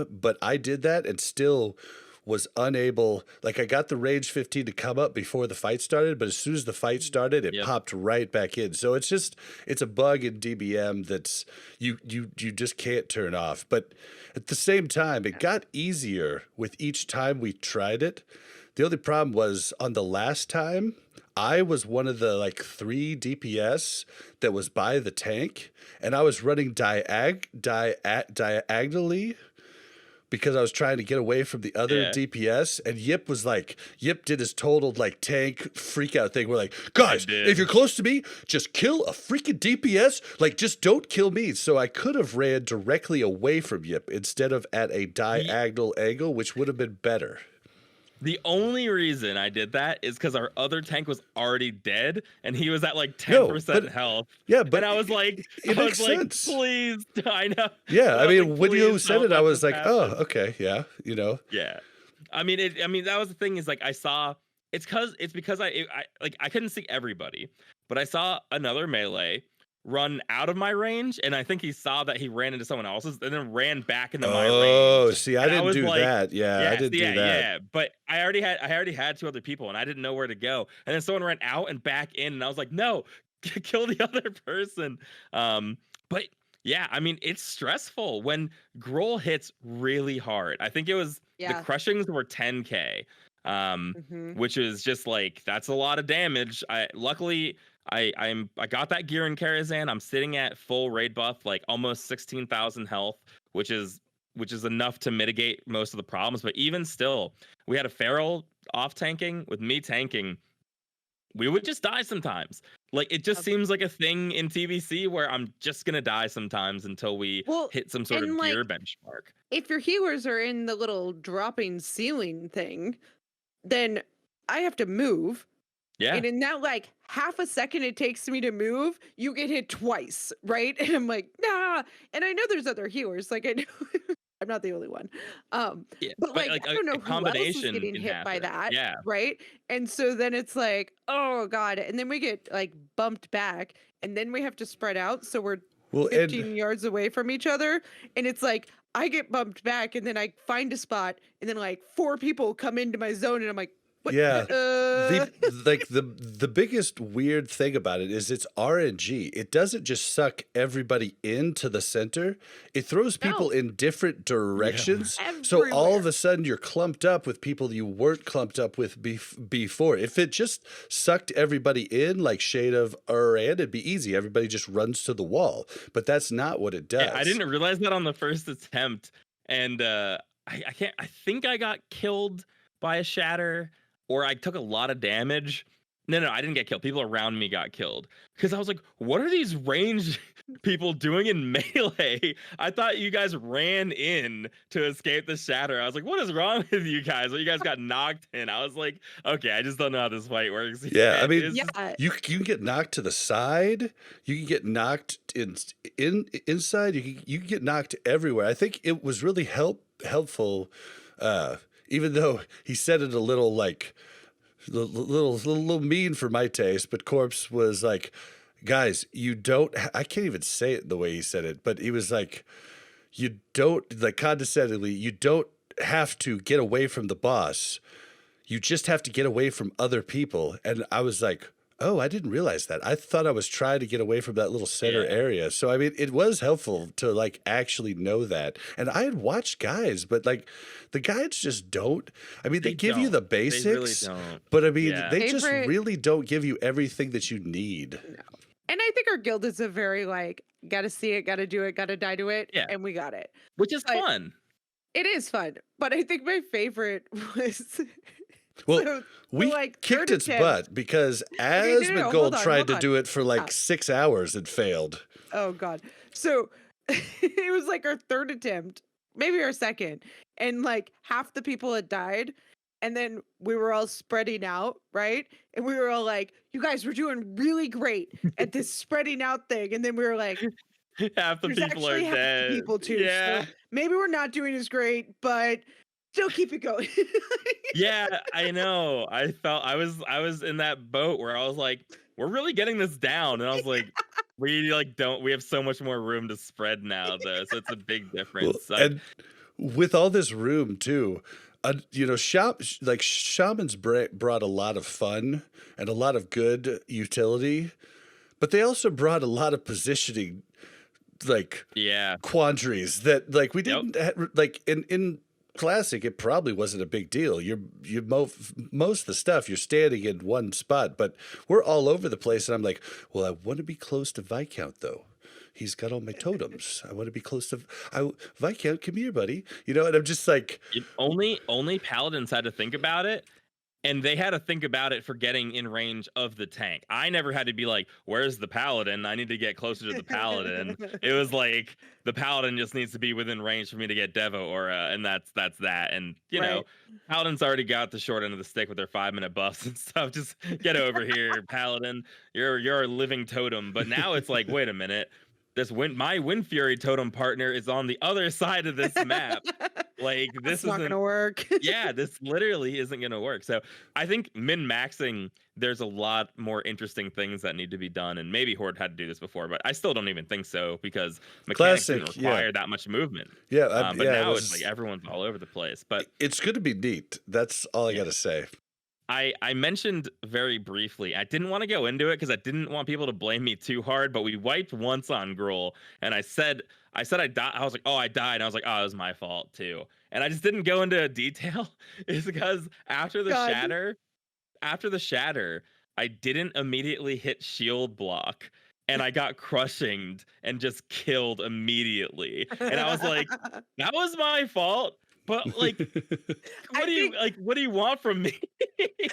but I did that and still was unable. Like I got the range 15 to come up before the fight started, but as soon as the fight started, it popped right back in. So it's a bug in DBM that's you just can't turn off. But at the same time, it got easier with each time we tried it. The only problem was on the last time, I was one of the like 3 DPS that was by the tank, and I was running diagonally because I was trying to get away from the other Yeah. DPS, and Yip did his total like tank freak out thing. We're like, guys, did. if you're close to me, just kill a freaking DPS. Like, just don't kill me. So I could have ran directly away from Yip instead of at a diagonal angle, which would have been better. The only reason I did that is because our other tank was already dead, and he was at like No, 10% but- health. Yeah, but And I was like, it makes sense. please, I know. Yeah, I I was mean, like, when you please said don't it, I let was this like, oh, happen. okay, yeah, you know. Yeah, I mean, that was the thing is like I saw it's because I couldn't see everybody, but I saw another melee run out of my range, and I think he saw that he ran into someone else's, and then ran back into my range. Oh, see, I And I didn't was do like, that. Yeah, I didn't do that. Yeah, but I already had 2 other people, and I didn't know where to go. And then someone ran out and back in, and I was like, no, kill the other person. But yeah, I mean, it's stressful when Grohl hits really hard. I think it was the crushings were 10k, which is just like that's a lot of damage. Luckily I got that gear in Karazhan. I'm sitting at full raid buff, like almost 16,000 health, which is enough to mitigate most of the problems. But even still, we had a feral off tanking with me tanking. We would just die sometimes. Like it just seems like a thing in TBC where I'm just gonna die sometimes until we hit some sort of gear benchmark. If your healers are in the little dropping ceiling thing, then I have to move. Yeah. And in that like half a second it takes me to move, you get hit twice, right? And I'm like, nah. And I know there's other healers. Like I know I'm not the only one. Yeah, but like I don't know who else is getting can hit by happen. that. Yeah. Right. And so then it's like, oh God. And then we get like bumped back, and then we have to spread out. So we're 15 yards away from each other. And it's like I get bumped back, and then I find a spot, and then like 4 people come into my zone, and I'm like, what? Yeah, the biggest weird thing about it is it's RNG. It doesn't just suck everybody into the center. It throws people in different directions. So all of a sudden you're clumped up with people you weren't clumped up with before. If it just sucked everybody in like Shade of Uran, it'd be easy. Everybody just runs to the wall. But that's not what it does. Yeah, I didn't realize that on the first attempt, and I think I got killed by a shatter. Or I took a lot of damage. No, I didn't get killed. People around me got killed. Because I was like, what are these ranged people doing in melee? I thought you guys ran in to escape the shatter. I was like, what is wrong with you guys? Well, you guys got knocked in. I was like, okay, I just don't know how this fight works. Yeah, I mean, you can get knocked to the side. You can get knocked inside. You can get knocked everywhere. I think it was really helpful. Even though he said it a little like little mean for my taste, but Corpse was like, guys, you don't, I can't even say it the way he said it, but he was like, you don't, like condescendingly, you don't have to get away from the boss. You just have to get away from other people. And I was like, oh, I didn't realize that. I thought I was trying to get away from that little center area. So, I mean, it was helpful to like actually know that. And I had watched guides, but like the guides just don't. I mean, they give you the basics, they really don't. But I mean, they just really don't give you everything that you need. No. And I think our guild is a very like, gotta see it, gotta do it, gotta die to it. Yeah. And we got it. Which is fun. It is fun. But I think my favorite was... Well, we kicked its butt because Asmongold tried to do it for like 6 hours and failed. Oh, God. So it was like our 3rd attempt, maybe our 2nd. And like half the people had died. And then we were all spreading out, right? And we were all like, you guys were doing really great at this spreading out thing. And then we were like, half the people are dead. People too. Yeah. So maybe we're not doing as great, but still keep it going. Yeah, I know. I was in that boat where I was like, we're really getting this down. And I was like, we have so much more room to spread now though. So it's a big difference. Well, and with all this room too, shamans brought a lot of fun and a lot of good utility, but they also brought a lot of positioning quandaries that like we didn't like in Classic, it probably wasn't a big deal. Most of the stuff you're standing in one spot, but we're all over the place. And I'm like, well, I want to be close to Viscount though. He's got all my totems. I want to be close to Viscount. Come here, buddy. You know, and I'm just like, Only paladins had to think about it, and they had to think about it for getting in range of the tank. I never had to be like, where's the paladin? I need to get closer to the paladin. It was like the paladin just needs to be within range for me to get Devo Aura, and that's that. And you know, paladins already got the short end of the stick with their 5-minute buffs and stuff. Just get over here, paladin. You're a living totem. But now it's like, wait a minute. My Wind Fury totem partner is on the other side of this map. Like this is not gonna work. Yeah, this literally isn't gonna work. So I think min-maxing, there's a lot more interesting things that need to be done, and maybe Horde had to do this before, but I still don't even think so because mechanics didn't require that much movement. Yeah, but now it's like everyone's all over the place. But it's going to be neat. That's all I got to say. I mentioned very briefly, I didn't want to go into it because I didn't want people to blame me too hard, but we wiped once on Gruul, and I said I died. I was like, oh, I died. And I was like, oh, it was my fault too. And I just didn't go into detail. Is because after the shatter, I didn't immediately hit shield block, and I got crushinged and just killed immediately. And I was like, that was my fault. But like, what do you want from me?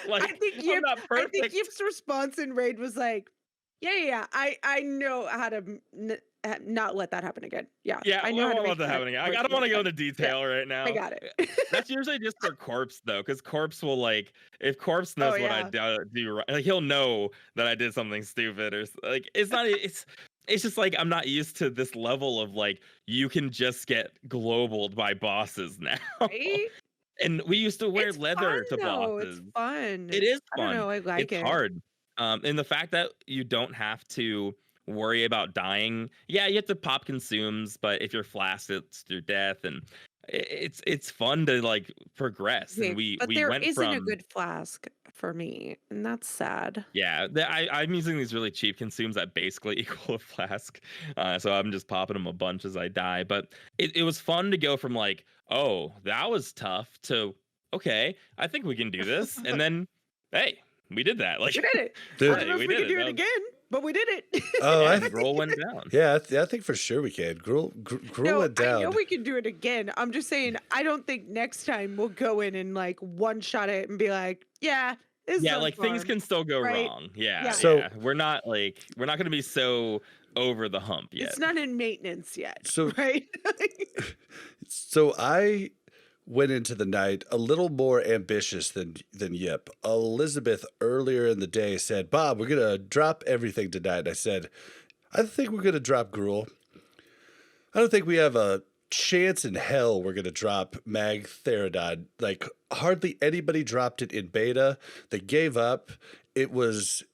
Like, I'm not perfect. I think Yip's response in raid was like, yeah. I know how to not let that happen again. Yeah, I know how to let that happen again. I don't want to go into detail right now. I got it. That's usually just for Corpse though, because Corpse will like, if Corpse knows what I do, right, like he'll know that I did something stupid or like it's not. It's just like I'm not used to this level of like you can just get globaled by bosses now. Right? And we used to wear leather to bosses. It's fun. It is fun. I don't know, I like it. It's hard. And the fact that you don't have to worry about dying. Yeah, you have to pop consumes, but if you're flasked, it's your death, and it's fun to like progress. Okay, and we there went isn't from a good flask for me, and that's sad. Yeah, I'm using these really cheap consumes that basically equal a flask. So I'm just popping them a bunch as I die. But it was fun to go from like, oh, that was tough to, okay, I think we can do this. And then, hey, we did that. Like, we did it. I don't know if we can do it again, but we did it. Oh, Gruul went down. Yeah, I think for sure we can. Gruul went down. I know we can do it again. I'm just saying, I don't think next time we'll go in and like one shot it and be like, yeah. Like fun. things can still go wrong. Yeah. So we're not going to be so over the hump yet. It's not in maintenance yet. So right. So I went into the night a little more ambitious than Yip. Elizabeth earlier in the day said, Bob, we're gonna drop everything tonight. I said, I think we're gonna drop Gruul. I don't think we have a chance in hell we're gonna drop Mag Theridon. Like hardly anybody dropped it in beta. They gave up. It was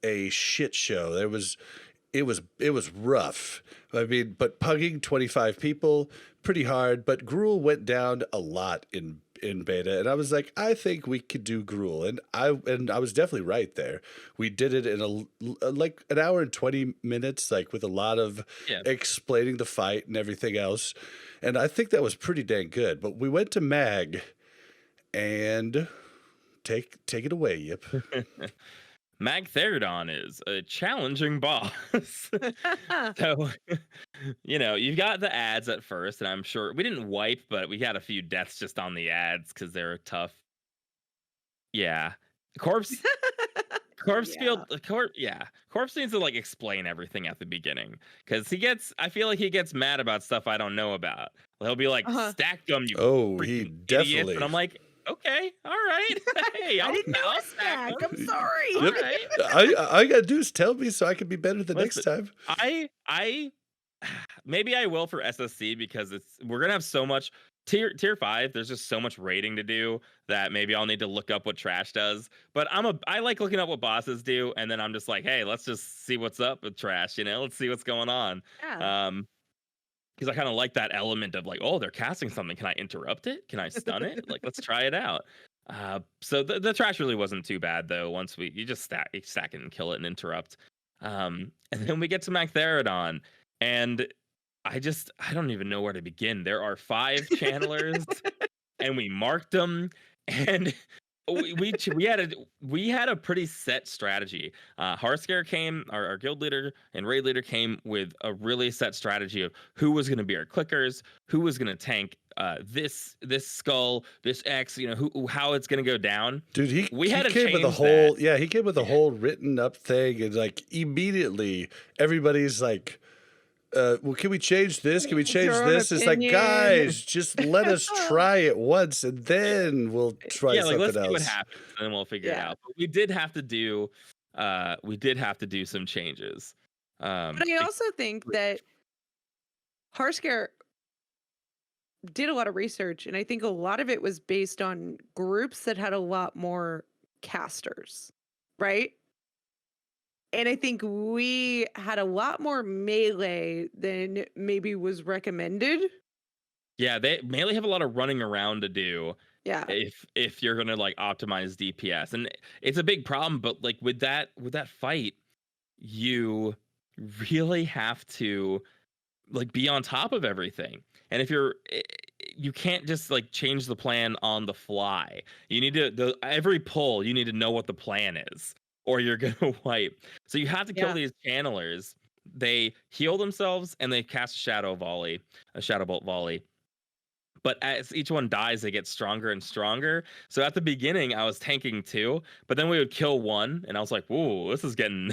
a shit show. It was rough. I mean, but pugging 25 people, pretty hard. But Gruul went down a lot in beta, and I was like, I think we could do Gruul, and I was definitely right there. We did it in like an hour and 20 minutes, like with a lot of explaining the fight and everything else, and I think that was pretty dang good. But we went to Mag, and take it away, Yip. Mag Theridon is a challenging boss. So, you've got the ads at first, and I'm sure we didn't wipe, but we had a few deaths just on the ads because they're tough. Yeah. Corpse needs to like explain everything at the beginning because I feel like he gets mad about stuff I don't know about. He'll be like, stack them, you he definitely idiot. And I'm like, okay, all right. Hey, I didn't know a stack. I'm sorry. All right. All you gotta do is tell me so I can be better the next time. I maybe I will for SSC because we're gonna have so much tier 5. There's just so much raiding to do that maybe I'll need to look up what trash does. But I like looking up what bosses do, and then I'm just like, hey, let's just see what's up with trash. Let's see what's going on. Yeah. Because I kind of like that element of like, oh, they're casting something. Can I interrupt it? Can I stun it? Like, let's try it out. So the trash really wasn't too bad though. Once you just stack it and kill it and interrupt. And then we get to Mag Theridon, and I don't even know where to begin. There are 5 channelers. and we marked them, and we had a pretty set strategy. Harscare came, our guild leader and raid leader came with a really set strategy of who was going to be our clickers, who was going to tank this skull, this X, how it's going to go down. Dude, We he had to came with a change whole that. he came with a whole written up thing, and like immediately everybody's like, well, can we change this? Can we change Your own this? It's like, opinion. guys, just let us try it once, and then we'll try Yeah, like let's something see what else. happens, and then we'll figure it Yeah. out. But we did have to do some changes. But I also think that Harscare did a lot of research, and I think a lot of it was based on groups that had a lot more casters, right? And I think we had a lot more melee than maybe was recommended. Yeah, they mainly have a lot of running around to do Yeah. if you're gonna like optimize DPS, and it's a big problem. But like with that fight, you really have to like be on top of everything. And if you can't just like change the plan on the fly. You need to every pull, you need to know what the plan is, or you're gonna wipe. So you have to kill Yeah. these channelers. They heal themselves and they cast a shadow bolt volley. But as each one dies, they get stronger and stronger. So at the beginning, I was tanking 2, but then we would kill 1, and I was like, "Whoa, this is getting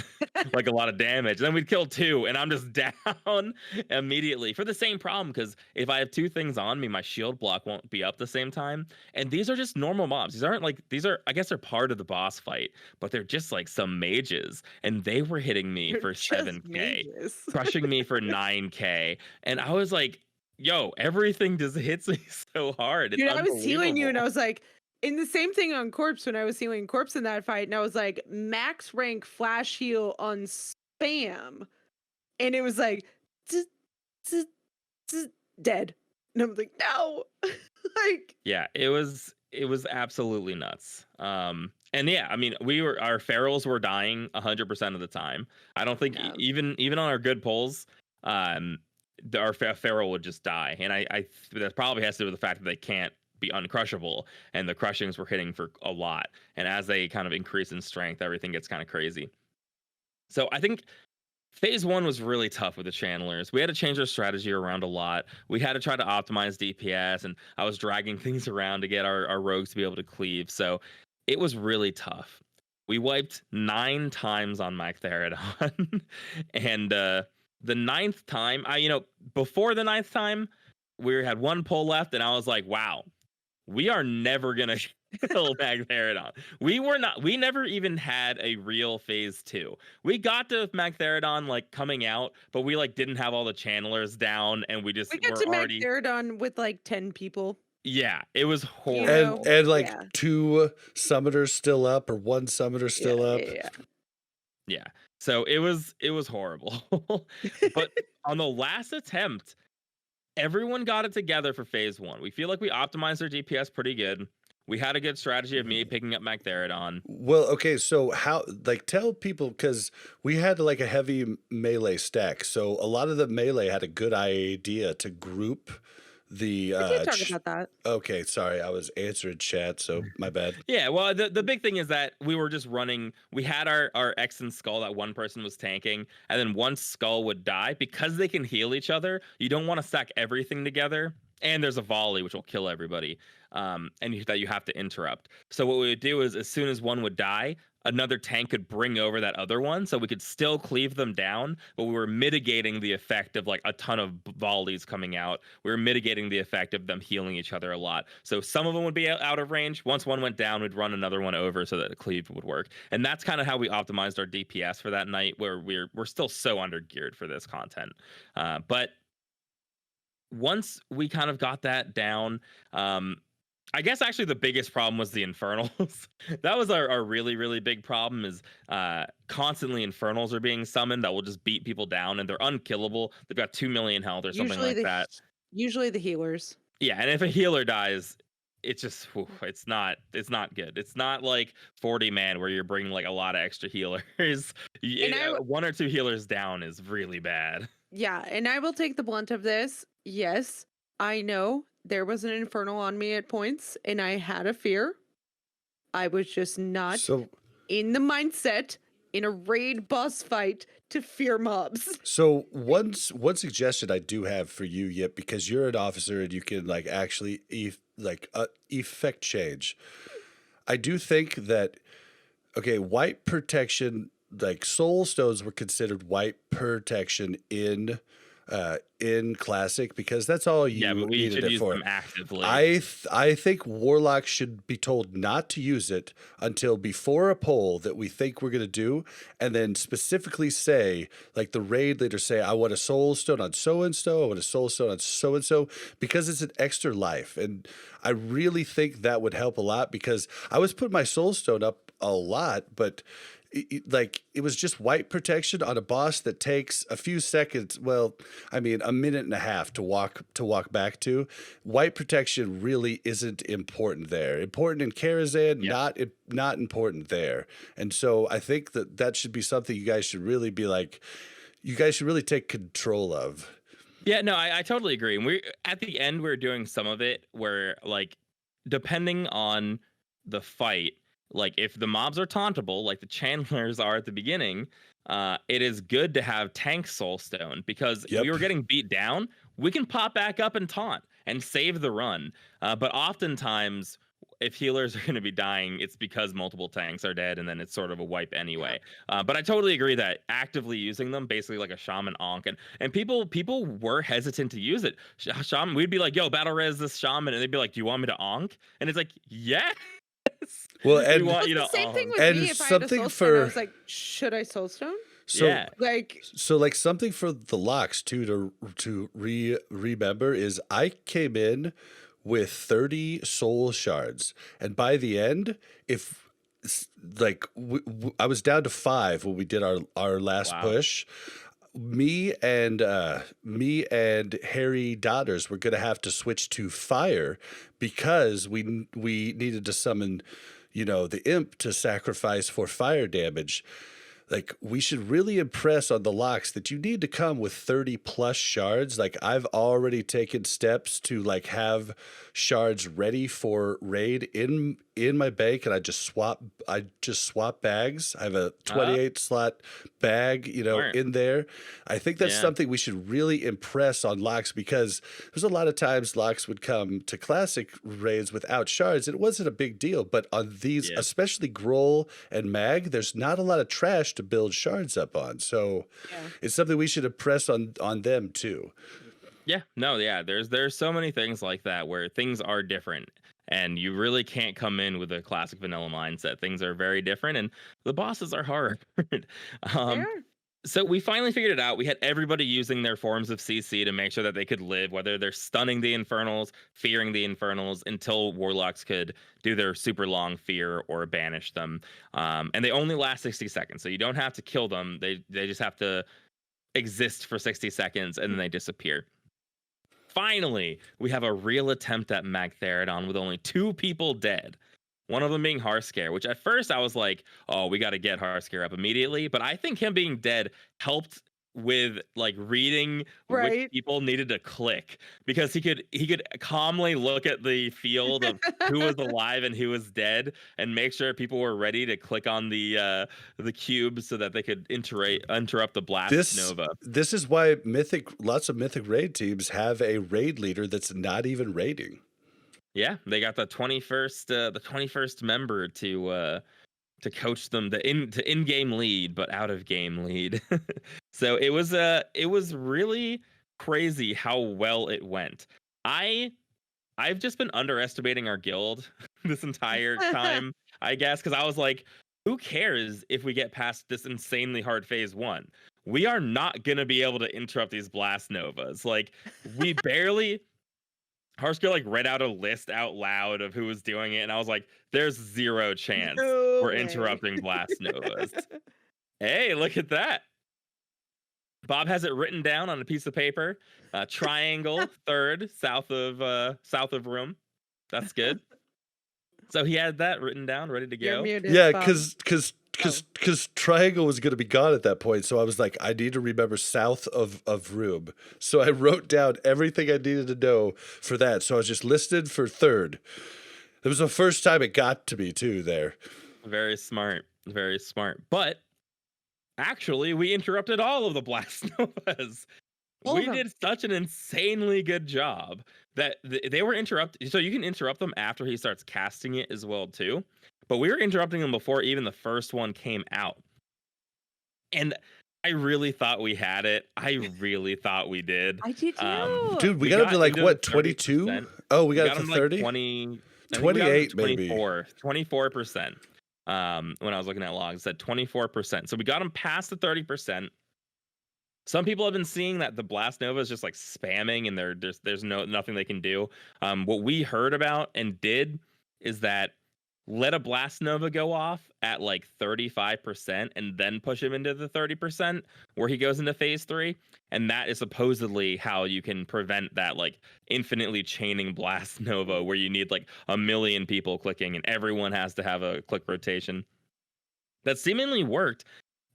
like a lot of damage." And then we'd kill 2, and I'm just down immediately for the same problem. Because if I have 2 things on me, my shield block won't be up the same time. And these are just normal mobs. I guess they're part of the boss fight, but they're just like some mages, and they were hitting me They're for just 7K, mages. crushing me for 9K, and I was like, yo, everything just hits me so hard. It's Dude, I was healing you, and I unbelievable. was like, in the same thing on Corpse when I was healing Corpse in that fight, and I was like, max rank flash heal on spam, and it was like, zzz, zzz, zzz, dead, and I'm like, no, like, Yeah, it was absolutely nuts. And yeah, I mean, our ferals were dying 100% of the time. I don't think yeah. even on our good pulls, um, our feral would just die, and I that probably has to do with the fact that they can't be uncrushable, and the crushings were hitting for a lot. And as they kind of increase in strength, everything gets kind of crazy. So I think Phase 1 was really tough with the channelers. We had to change our strategy around a lot. We had to try to optimize DPS, and I was dragging things around to get our rogues to be able to cleave. So it was really tough. We wiped 9 times on Mike Theradon. And the 9th time, before the 9th time, we had 1 pull left, and I was like, wow, we are never gonna kill Magtheridon. We never even had a real phase 2. We got to Magtheridon like coming out, but we like didn't have all the channelers down, and we just We got were to already. Magtheridon with like 10 people. Yeah, it was You horrible. know? And like Yeah. 2 summoners still up, or 1 summoner still up. Yeah. So it was horrible. But on the last attempt, everyone got it together for phase 1. We feel like we optimized our DPS pretty good. We had a good strategy of me picking up Magtheridon. Well, okay, so how, like, tell people, because we had like a heavy melee stack, so a lot of the melee had a good idea to group the. We did talk about that. Okay, sorry, I was answering chat, so my bad. Yeah, well, the big thing is that we were just running. We had our X and Skull that one person was tanking, and then one Skull would die because they can heal each other. You don't want to stack everything together, and there's a volley which will kill everybody, that you have to interrupt. So what we would do is, as soon as one would die, another tank could bring over that other one, so we could still cleave them down, but we were mitigating the effect of like a ton of volleys coming out. We were mitigating the effect of them healing each other a lot. So some of them would be out of range. Once one went down, we'd run another one over so that the cleave would work. And that's kind of how we optimized our DPS for that night, where we're still so undergeared for this content. But once we kind of got that down, I guess actually the biggest problem was the Infernals. That was our really, really big problem, is constantly Infernals are being summoned that will just beat people down, and they're unkillable. They've got 2 million health or something like that. Usually the healers. Yeah, and if a healer dies, it's just, it's not good. It's not like 40 man where you're bringing like a lot of extra healers. 1 or 2 healers down is really bad. Yeah, and I will take the blunt of this. Yes, I know there was an infernal on me at points, and I had a fear. I was just not So in the mindset in a raid boss fight to fear mobs. So one suggestion I do have for you, Yip, because you're an officer and you can like actually effect change. I do think that white protection, like soul stones, were considered white protection in classic because that's all you Yeah, but we needed should it use for. them actively. I think warlocks should be told not to use it until before a poll that we think we're gonna do, and then specifically say, like the raid leader say, I want a soul stone on so and so, I want a soul stone on so and so, because it's an extra life, and I really think that would help a lot because I was putting my soul stone up a lot, but it was just white protection on a boss that takes a few seconds. Well, I mean, a minute and a half to walk back to. White protection really isn't important there. Important in Crusade, not important there. And so I think that should be something you guys should really be like. You guys should really take control of. Yeah, no, I totally agree. And we at the end we're doing some of it where like depending on the fight, like if the mobs are tauntable, like the Chandlers are at the beginning, it is good to have tank soulstone because Yep. we were getting beat down. We can pop back up and taunt and save the run. But oftentimes, if healers are going to be dying, it's because multiple tanks are dead, and then it's sort of a wipe anyway. But I totally agree that actively using them, basically like a shaman onk, and people were hesitant to use it. Shaman, we'd be like, "Yo, battle res this shaman," and they'd be like, "Do you want me to onk?" And it's like, "Yes." Well, we and want you The to same thing onk. with And me. If I had a something soul stone, I for- was like, should I soulstone? so Yeah. Like, So like something for the locks too to remember is I came in with 30 soul shards, and by the end, if like I was down to 5 when we did our last Wow. push. Me and Harry Daughters were gonna have to switch to fire because we needed to summon, the imp to sacrifice for fire damage. Like, we should really impress on the locks that you need to come with 30 plus shards. Like, I've already taken steps to like have shards ready for raid in my bank, and I just swap bags. I have a 28 slot bag, Smart. in there. I think that's Yeah. something we should really impress on locks because there's a lot of times locks would come to classic raids without shards. It wasn't a big deal, but on these, Yeah. especially Groll and Mag, there's not a lot of trash to build shards up on. So yeah. it's something we should impress on them too. Yeah, no, yeah. There's so many things like that where things are different, and you really can't come in with a classic vanilla mindset. Things are very different, and the bosses are hard. um, Yeah. so we finally figured it out. We had everybody using their forms of CC to make sure that they could live, whether they're stunning the Infernals, fearing the Infernals, until Warlocks could do their super long fear or banish them. And they only last 60 seconds, so you don't have to kill them. They just have to exist for 60 seconds, and then they disappear. Finally, we have a real attempt at Magtheridon with only 2 people dead. One of them being Harscare, which at first I was like, oh, we got to get Harscare up immediately. But I think him being dead helped with like reading which Right. people needed to click, because he could calmly look at the field of who was alive and who was dead and make sure people were ready to click on the cube so that they could interrupt the blast nova. This is why lots of mythic raid teams have a raid leader that's not even raiding. Yeah, they got the 21st member to coach them to in-game lead, but out of game lead. So it was really crazy how well it went. I've just been underestimating our guild this entire time, I guess, because I was like, who cares if we get past this insanely hard phase 1? We are not gonna be able to interrupt these blast novas. Like, we barely. Harscare like read out a list out loud of who was doing it, and I was like, "There's 0 chance No we're way. interrupting blast novas." Hey, look at that! Bob has it written down on a piece of paper. Triangle, 3rd, south of room. That's good. So he had that written down, ready to You're go. muted. Yeah, Bob. because because Triangle was going to be gone at that point. So I was like, I need to remember south of Room. So I wrote down everything I needed to know for that. So I was just listed for third. It was the first time it got to me too there. Very smart. Very smart. But actually, we interrupted all of the Blast Novas. We did such an insanely good job that they were interrupted. So you can interrupt them after he starts casting it as well too. But we were interrupting them before even the first one came out. And I really thought we had it. I really thought we did. I did too. Dude, we got up to like what, 22? Oh, we got up to 30? Like 20, 28 maybe. 24%. When I was looking at logs, it said 24%. So we got them past the 30%. Some people have been seeing that the Blast Nova is just like spamming and there's nothing they can do. What we heard about and did is that let a Blast Nova go off at like 35% and then push him into the 30% where he goes into phase 3. And that is supposedly how you can prevent that like infinitely chaining Blast Nova where you need like 1 million people clicking and everyone has to have a click rotation. That seemingly worked.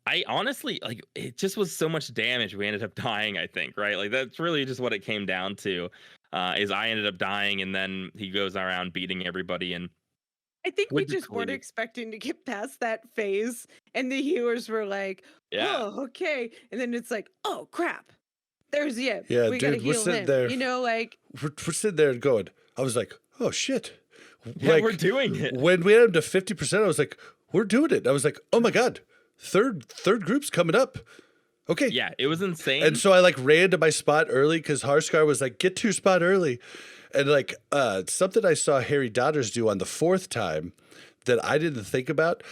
I honestly, like, it just was so much damage. We ended up dying, I think, right? Like, that's really just what it came down to, is I ended up dying, and then he goes around beating everybody. And I think we just weren't expecting to get past that phase, and the healers were like, oh, okay. And then it's like, oh, crap. There's, we dude, gotta heal we're sitting him. there. You know, like... We're sitting there going, I was like, oh, shit. Yeah, like, we're doing it. When we had him to 50%, I was like, we're doing it. I was like, oh, my God. Third group's coming up. Okay. Yeah, it was insane. And so I like ran to my spot early because Harskar was like, get to your spot early. And like something I saw Harry Dodders do on the 4th time that I didn't think about.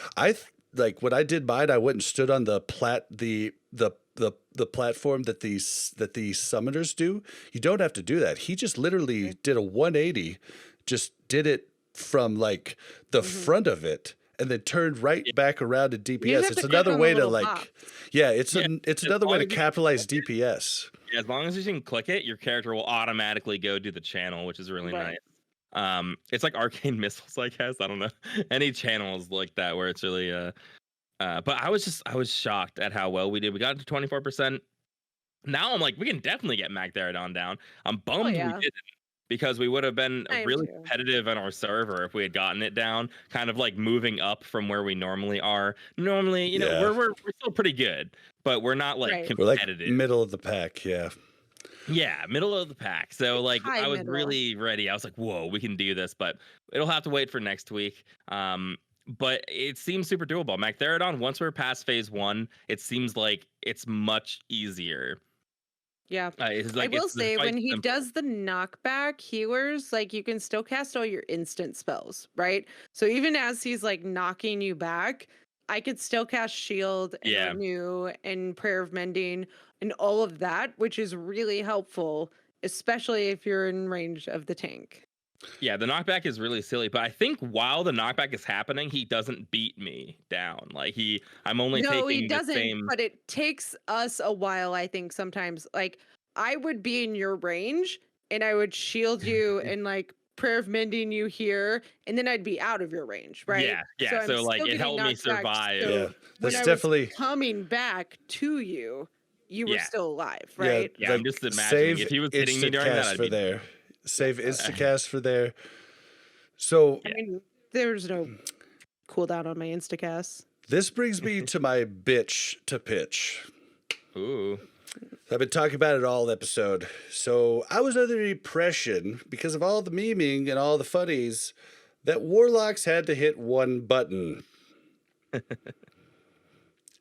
Like when I did mine, I went and stood on the platform that the summoners do. You don't have to do that. He just literally did a 180, just did it from like the front of it. And then turned right back around to DPS. It's another way to like, box. It's another way to capitalize DPS. Yeah, as long as you can click it, your character will automatically go do the channel, which is really nice. It's like arcane missiles, I guess. I don't know. Any channels like that where it's really but I was shocked at how well we did. We got to 24%. Now I'm like, we can definitely get Magtheridon down. I'm bummed we didn't. Because we would have been really competitive on our server if we had gotten it down, kind of like moving up from where we normally are. Normally, you know, we're still pretty good, but we're not like competitive. We're like middle of the pack, Yeah, middle of the pack. So like I was really ready. I was like, whoa, we can do this, but it'll have to wait for next week. But it seems super doable. Magtheridon, once we're past phase 1, it seems like it's much easier. Yeah, I will say when he does the knockback healers, like you can still cast all your instant spells, right? So even as he's like knocking you back, I could still cast Shield and Renew and Prayer of Mending and all of that, which is really helpful, especially if you're in range of the tank. Yeah, the knockback is really silly, but I think while the knockback is happening, he doesn't beat me down. Like I'm only taking he doesn't, the same. But it takes us a while, I think, sometimes. Like I would be in your range and I would shield you and like Prayer of Mending you here, and then I'd be out of your range, right? Yeah. So like it helped me survive. So that's when definitely I was coming back to you. You were still alive, right? Yeah, I'm just imagining if he was hitting me during that, I'd be there. Save Instacast for there. So I mean, there's no cooldown on my Instacast. This brings me to my bitch to pitch. Ooh. I've been talking about it all episode. So I was under the impression, because of all the memeing and all the funnies, that Warlocks had to hit one button.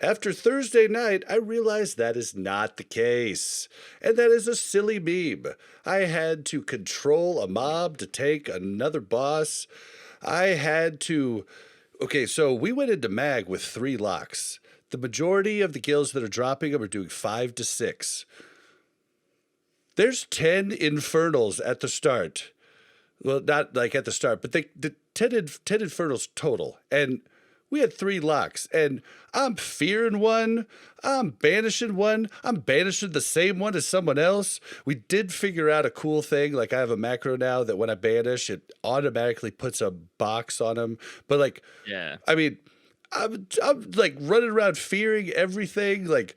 After Thursday night, I realized that is not the case. And that is a silly meme. I had to control a mob to take another boss. I had to... Okay, so we went into Mag with 3 locks. The majority of the guilds that are dropping them are doing 5 to 6. There's 10 Infernals at the start. Well, not like at the start, but the 10 Infernals total. And... we had 3 locks, and I'm fearing one, I'm banishing one, I'm banishing the same one as someone else. We did figure out a cool thing, like I have a macro now that when I banish, it automatically puts a box on them. But like, I mean, I'm like running around fearing everything, like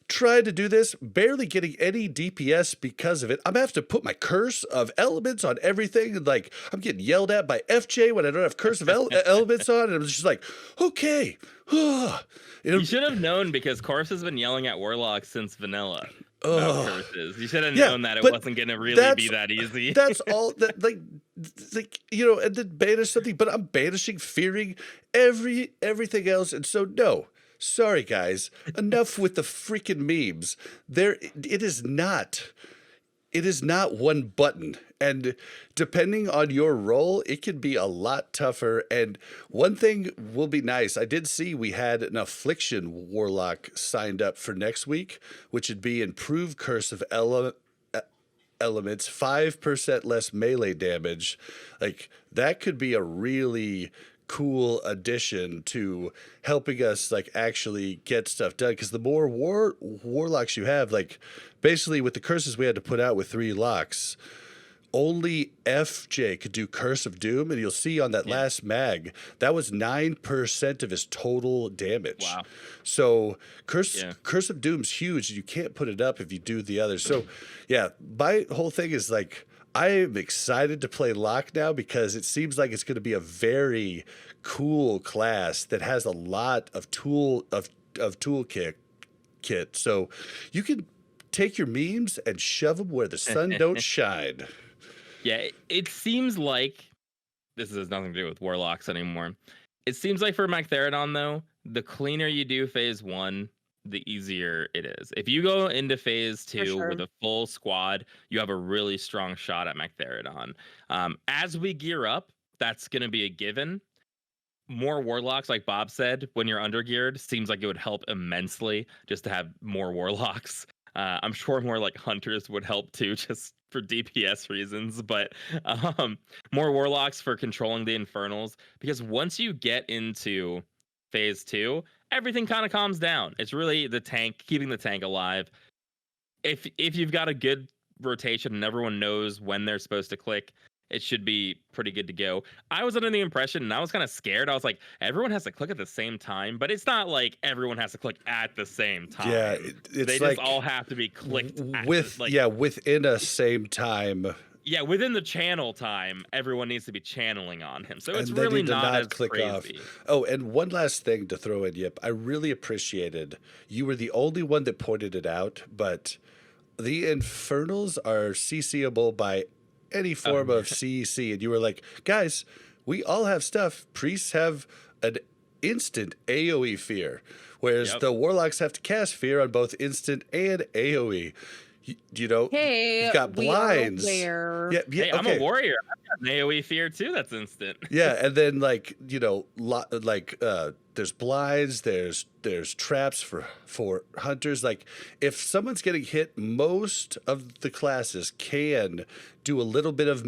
trying to do this, barely getting any DPS because of it. I'm gonna have to put my curse of elements on everything. And like I'm getting yelled at by FJ when I don't have curse of elements on, and I'm just like, okay. You should have known because Corpse has been yelling at Warlocks since vanilla about curses. You should have known that it wasn't going to really be that easy. That's all that like you know, and then banish something, but I'm banishing, fearing everything else, and so no. Sorry guys, enough with the freaking memes. It is not one button, and depending on your role, it can be a lot tougher. And one thing will be nice. I did see we had an Affliction Warlock signed up for next week, which would be improved Curse of Elements, 5% less melee damage. Like that could be a really cool addition to helping us like actually get stuff done, because the more warlocks you have, like basically with the curses we had to put out with 3 locks, only FJ could do Curse of Doom, and you'll see on that last mag that was 9% of his total damage. Wow. So Curse of Doom's huge. You can't put it up if you do the others. So yeah, my whole thing is like I am excited to play Locke now because it seems like it's going to be a very cool class that has a lot of toolkit. So you can take your memes and shove them where the sun don't shine. Yeah, it seems like this has nothing to do with Warlocks anymore. It seems like for Magtheridon, though, the cleaner you do phase 1, the easier it is. If you go into phase 2 with a full squad, you have a really strong shot at Magtheridon. As we gear up, that's going to be a given. More Warlocks, like Bob said, when you're undergeared, seems like it would help immensely just to have more Warlocks. I'm sure more like Hunters would help too, just for DPS reasons, but more Warlocks for controlling the Infernals, because once you get into phase 2, everything kind of calms down. It's really the tank, keeping the tank alive. If you've got a good rotation and everyone knows when they're supposed to click, it should be pretty good to go. I was under the impression, and I was kind of scared. I was like, everyone has to click at the same time, but it's not like everyone has to click at the same time. Yeah, they just all have to be clicked within a same time. Yeah, within the channel time, everyone needs to be channeling on him. So it's really not as click crazy. Off. Oh, and one last thing to throw in, Yip. I really appreciated, you were the only one that pointed it out, but the Infernals are CCable by any form of CEC, and you were like, guys, we all have stuff. Priests have an instant AoE fear, whereas the Warlocks have to cast fear on both instant and AoE. You know, you've got blinds. Hey, I'm a warrior. I've got an AoE fear too. That's instant. Yeah, and then like there's blinds, there's traps for hunters. Like if someone's getting hit, most of the classes can do a little bit of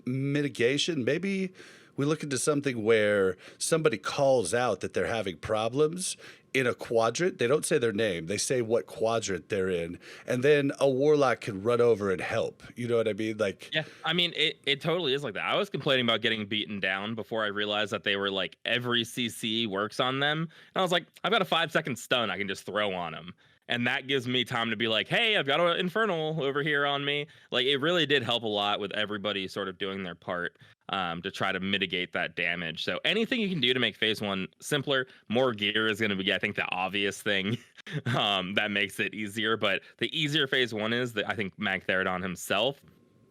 mitigation. Maybe we look into something where somebody calls out that they're having problems in a quadrant. They don't say their name. They say what quadrant they're in. And then a warlock can run over and help. You know what I mean? Like, yeah, I mean, it totally is like that. I was complaining about getting beaten down before I realized that they were like every CC works on them. And I was like, I've got a 5-second stun I can just throw on them. And that gives me time to be like, hey, I've got an Infernal over here on me. Like, it really did help a lot with everybody sort of doing their part to try to mitigate that damage. So anything you can do to make phase 1 simpler, more gear is going to be, I think, the obvious thing that makes it easier. But the easier phase 1 is that I think Magtheridon himself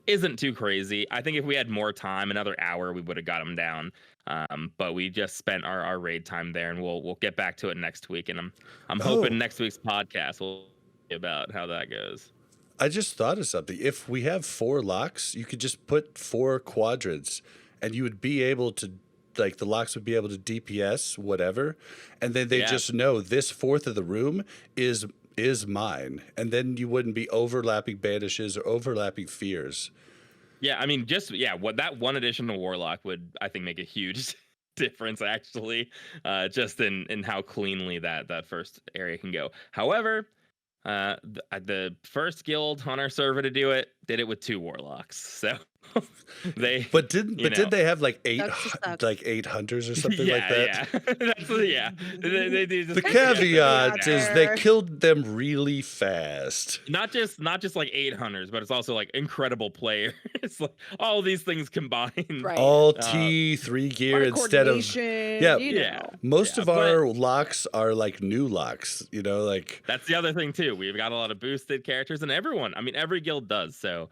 isn't too crazy. I think if we had more time, another hour, we would have got him down. But we just spent our raid time there, and we'll get back to it next week. And I'm hoping next week's podcast will be about how that goes. I just thought of something. If we have 4 locks, you could just put 4 quadrants, and you would be able to, like, the locks would be able to DPS whatever, and then they just know this fourth of the room is mine, and then you wouldn't be overlapping banishes or overlapping fears. Yeah, I mean, what that one additional Warlock would, I think, make a huge difference, actually, just in how cleanly that first area can go. However, the first guild on our server to do it did it with 2 Warlocks. So They, Did they have like Sucks to suck. eight hunters or something yeah, like that? yeah, yeah. They do The just caveat is they there. killed them really fast. not just like 8 hunters, but it's also like incredible players. It's like all these things combined. Right. All Uh, T3 A gear lot of instead of coordination, yeah, you Yeah. know. most Yeah, of but- our locks are like new locks, you know, like That's the other thing too. We've got a lot of boosted characters, and everyone. I mean, every guild does. So,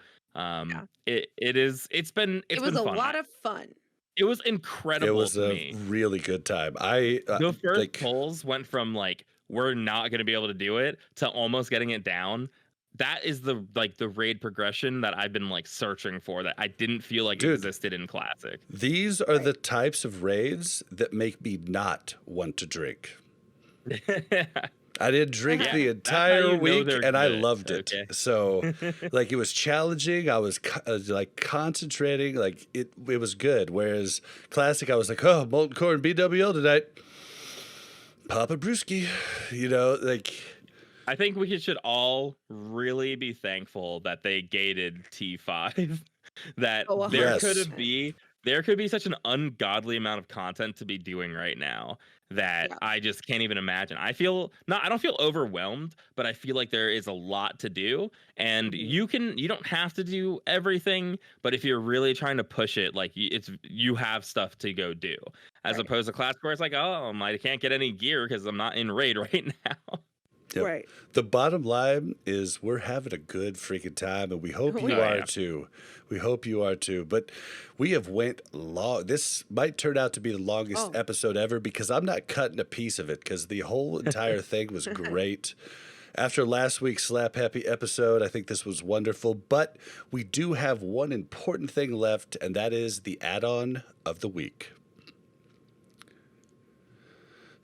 it's been It was been a fun. lot of fun. It was incredible. it was to a me. really good time. I The first like polls went from like we're not going to be able to do it to almost getting it down. That is the raid progression that I've been like searching for that I didn't feel like Dude. existed in Classic. these are the types of raids that make me not want to drink. I didn't drink Yeah, the that's how entire you know week, they're and I good, loved it. okay? So, like, it was challenging. I was like concentrating. Like it was good. Whereas classic, I was like, oh, molten core and BWL tonight. Papa Brewski, you know, like I think we should all really be thankful that they gated T5. That Oh, there Yes. could be such an ungodly amount of content to be doing right now that Yeah. I just can't even imagine. I don't feel overwhelmed, but I feel like there is a lot to do, and Mhm. you don't have to do everything, but if you're really trying to push it, like you have stuff to go do, as Right. opposed to class where it's like, oh, I can't get any gear because I'm not in raid right now. Yep. Right. the bottom line is we're having a good freaking time, and we hope We you are. are too. We hope you are too. But we have went long. This might turn out to be the longest Oh. episode ever because I'm not cutting a piece of it because the whole entire thing was great. After last week's Slap Happy episode, I think this was wonderful. But we do have one important thing left, and that is the add-on of the week.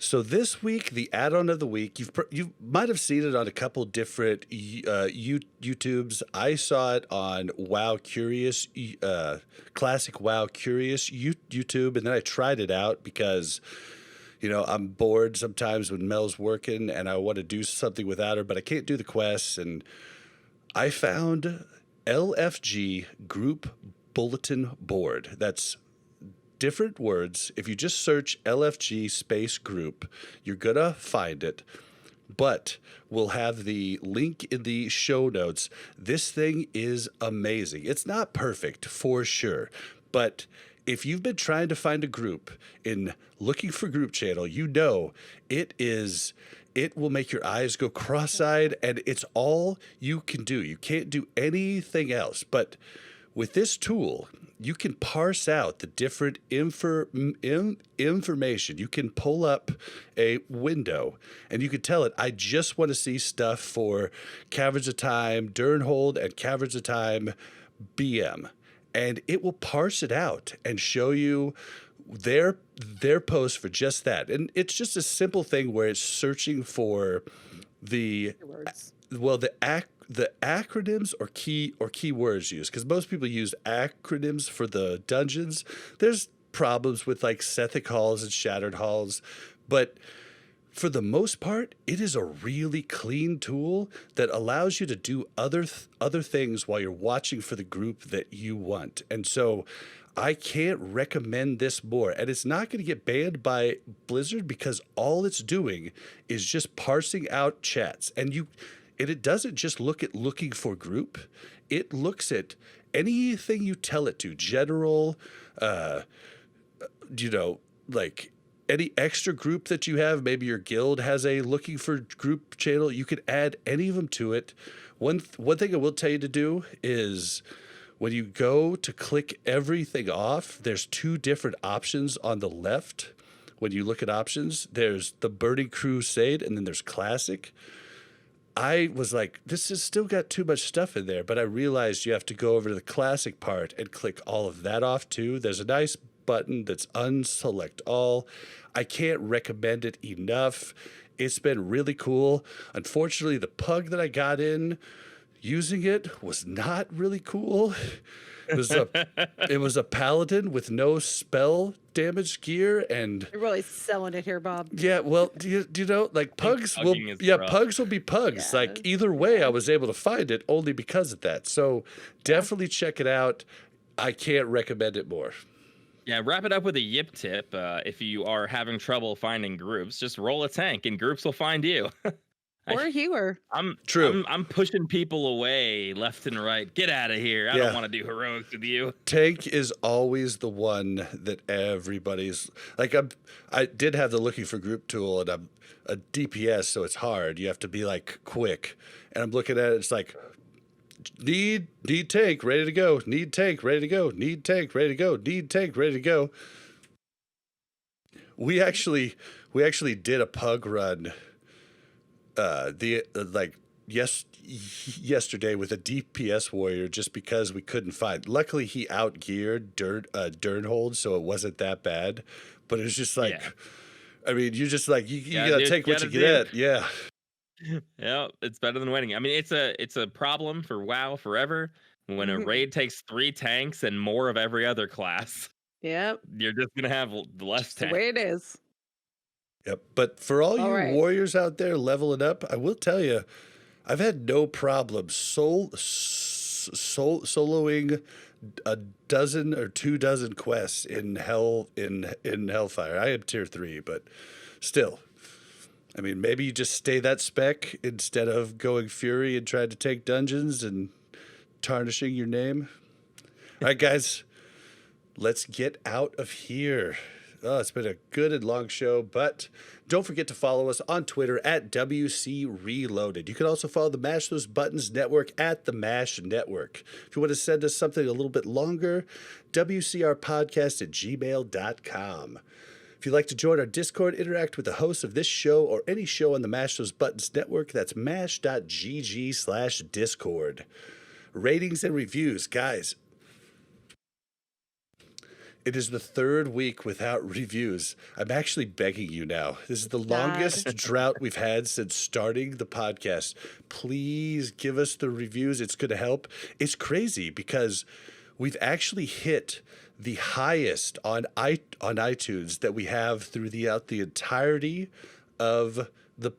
So this week, the add-on of the week, you might have seen it on a couple different YouTubes. I saw it on Wow Curious, classic Wow Curious YouTube, and then I tried it out because, you know, I'm bored sometimes when Mel's working and I want to do something without her, but I can't do the quests. And I found LFG Group Bulletin Board. That's different words. If you just search LFG space group, you're gonna find it. But we'll have the link in the show notes. This thing is amazing. It's not perfect for sure, but if you've been trying to find a group in looking for group channel, you know it will make your eyes go cross-eyed, and it's all you can do. You can't do anything else. But with this tool, you can parse out the different information. You can pull up a window and you can tell it, I just want to see stuff for Caverns of Time, Durnhold, and Caverns of Time BM. And it will parse it out and show you their post for just that. And it's just a simple thing where it's searching for the Words. well, the acronyms or keywords used, because most people use acronyms for the dungeons. There's problems with like Sethic halls and Shattered halls, but for the most part, it is a really clean tool that allows you to do other things while you're watching for the group that you want. And so I can't recommend this more. And it's not going to get banned by Blizzard because all it's doing is just parsing out chats. And it doesn't just look at looking for group. It looks at anything you tell it to, general, like any extra group that you have. Maybe your guild has a looking for group channel. You could add any of them to it. One thing I will tell you to do is when you go to click everything off, there's two different options on the left. When you look at options, there's the Burning Crusade and then there's Classic. I was like, this has still got too much stuff in there, but I realized you have to go over to the Classic part and click all of that off too. There's a nice button that's unselect all. I can't recommend it enough. It's been really cool. Unfortunately, the pug that I got in using it was not really cool. It was a paladin with no spell damage gear, and You're really selling it here, Bob. yeah, well, do you know, like pugs will, pugging is yeah, rough. pugs will be pugs. Yeah. Like either way, I was able to find it only because of that. So definitely check it out. I can't recommend it more. Yeah, wrap it up with a yip tip. If you are having trouble finding groups, just roll a tank and groups will find you. Or a healer. True. I'm pushing people away left and right. Get out of here. I Yeah. don't want to do heroics with you. Tank is always the one that everybody's like. I did have the looking for group tool, and I'm a DPS, so it's hard. You have to be like quick, and I'm looking at it. It's like need tank ready to go. Need tank ready to go. Need tank ready to go. Need tank ready to go. We actually did a pug run. Yesterday with a DPS warrior just because we couldn't find. Luckily, he outgeared Durnhold, so it wasn't that bad. But it's just like, Yeah. I mean, you're just like you Yeah, gotta dude, take what gotta you do get. it. Yeah, Yeah, it's better than waiting. I mean, it's a problem for WoW forever. When a Mhm. raid takes 3 tanks and more of every other class, Yep. you're just gonna have less It's the tanks. way it is. yep. But for all you right. warriors out there leveling up, I will tell you, I've had no problem soloing a dozen or 2 dozen quests in Hellfire. I am tier 3, but still. I mean, maybe you just stay that spec instead of going Fury and trying to take dungeons and tarnishing your name. All right, guys, let's get out of here. Oh, it's been a good and long show, but don't forget to follow us on Twitter at WC Reloaded. You can also follow the Mash Those Buttons Network at the Mash Network. If you want to send us something a little bit longer, WCRpodcast@gmail.com. If you'd like to join our Discord, interact with the hosts of this show or any show on the Mash Those Buttons Network, that's mash.gg/Discord. Ratings and reviews. Guys, it is the 3rd week without reviews. I'm actually begging you now. This is the longest drought we've had since starting the podcast. Please give us the reviews. It's going to help. It's crazy because we've actually hit the highest on iTunes that we have throughout the entirety of the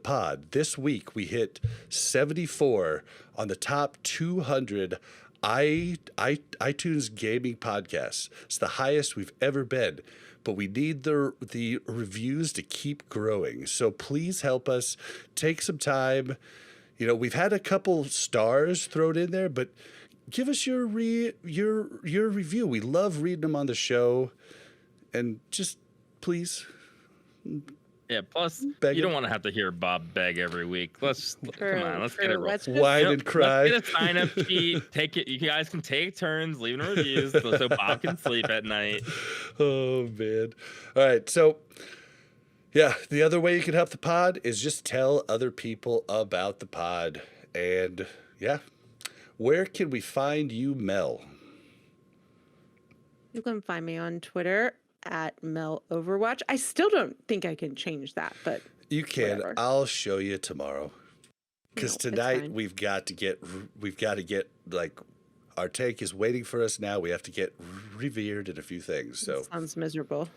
pod. This week we hit 74 on the top 200 iTunes gaming podcasts. It's the highest we've ever been, but we need the reviews to keep growing. So please help us. Take some time. You know, we've had a couple stars thrown in there, but give us your review. We love reading them on the show, and just please. Yeah, plus Beg you don't it. want to have to hear Bob beg every week. Let's come on, let's get it rolling. Let's just- Whine Yep, and cry. Let's get a sign up sheet. Take it. You guys can take turns leaving reviews so Bob can sleep at night. Oh, man. All right. So, yeah, the other way you can help the pod is just tell other people about the pod. And, yeah, where can we find you, Mel? You can find me on Twitter at Mel Overwatch. I still don't think I can change that, but You can. Whatever. I'll show you tomorrow. Because No, it's tonight fine. we've got to get like our tank is waiting for us now. We have to get revered in a few things. So sounds miserable.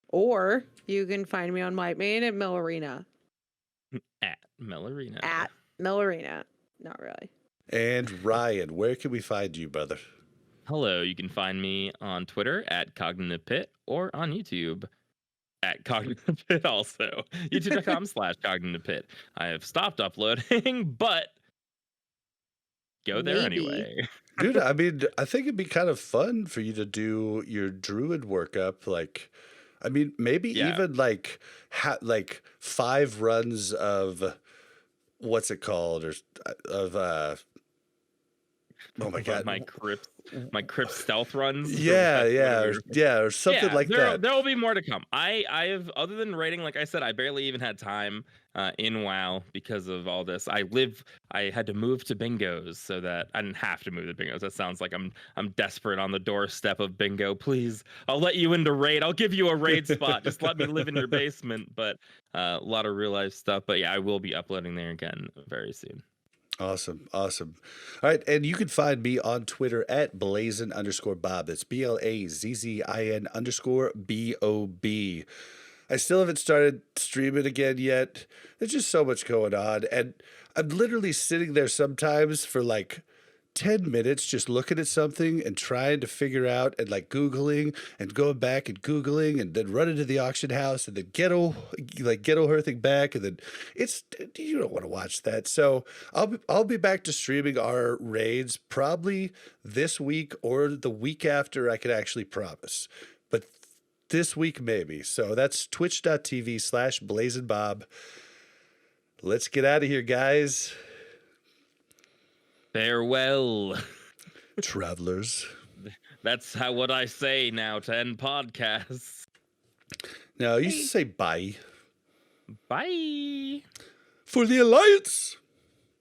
Or you can find me on White Main at Mel Arena. At Melorina. At Mel Arena. Not really. and Ryan, where can we find you, brother? Hello, you can find me on Twitter at Cognitive Pit or on YouTube at Cognitive Pit also. YouTube.com/Cognitive Pit. I have stopped uploading, but go there Maybe. anyway. Dude, I mean, I think it'd be kind of fun for you to do your druid workup. Like, I mean, maybe Yeah. even like 5 runs of what's it called, or of oh my god, my crypt stealth runs. or something like that. There will be more to come. I have, other than raiding, like I said, I barely even had time in WoW because of all this. I had to move to bingos so that I didn't have to move to bingos. That sounds like I'm desperate on the doorstep of bingo. Please, I'll let you into raid. I'll give you a raid spot. Just let me live in your basement. But a lot of real life stuff. But yeah, I will be uploading there again very soon. Awesome. All right, and you can find me on Twitter at Blazin_Bob. That's BLAZZIN_BOB. I still haven't started streaming again yet. There's just so much going on, and I'm literally sitting there sometimes for like 10 minutes just looking at something and trying to figure out and like Googling and going back and Googling and then running to the auction house and then ghetto hearthing back. And then you don't want to watch that. So I'll be back to streaming our raids probably this week or the week after, I could actually promise. But this week, maybe. So that's twitch.tv/BlazinBob. Let's get out of here, guys. Farewell. Travelers. That's what I say now to end podcasts. No, you should say bye. Bye. For the Alliance.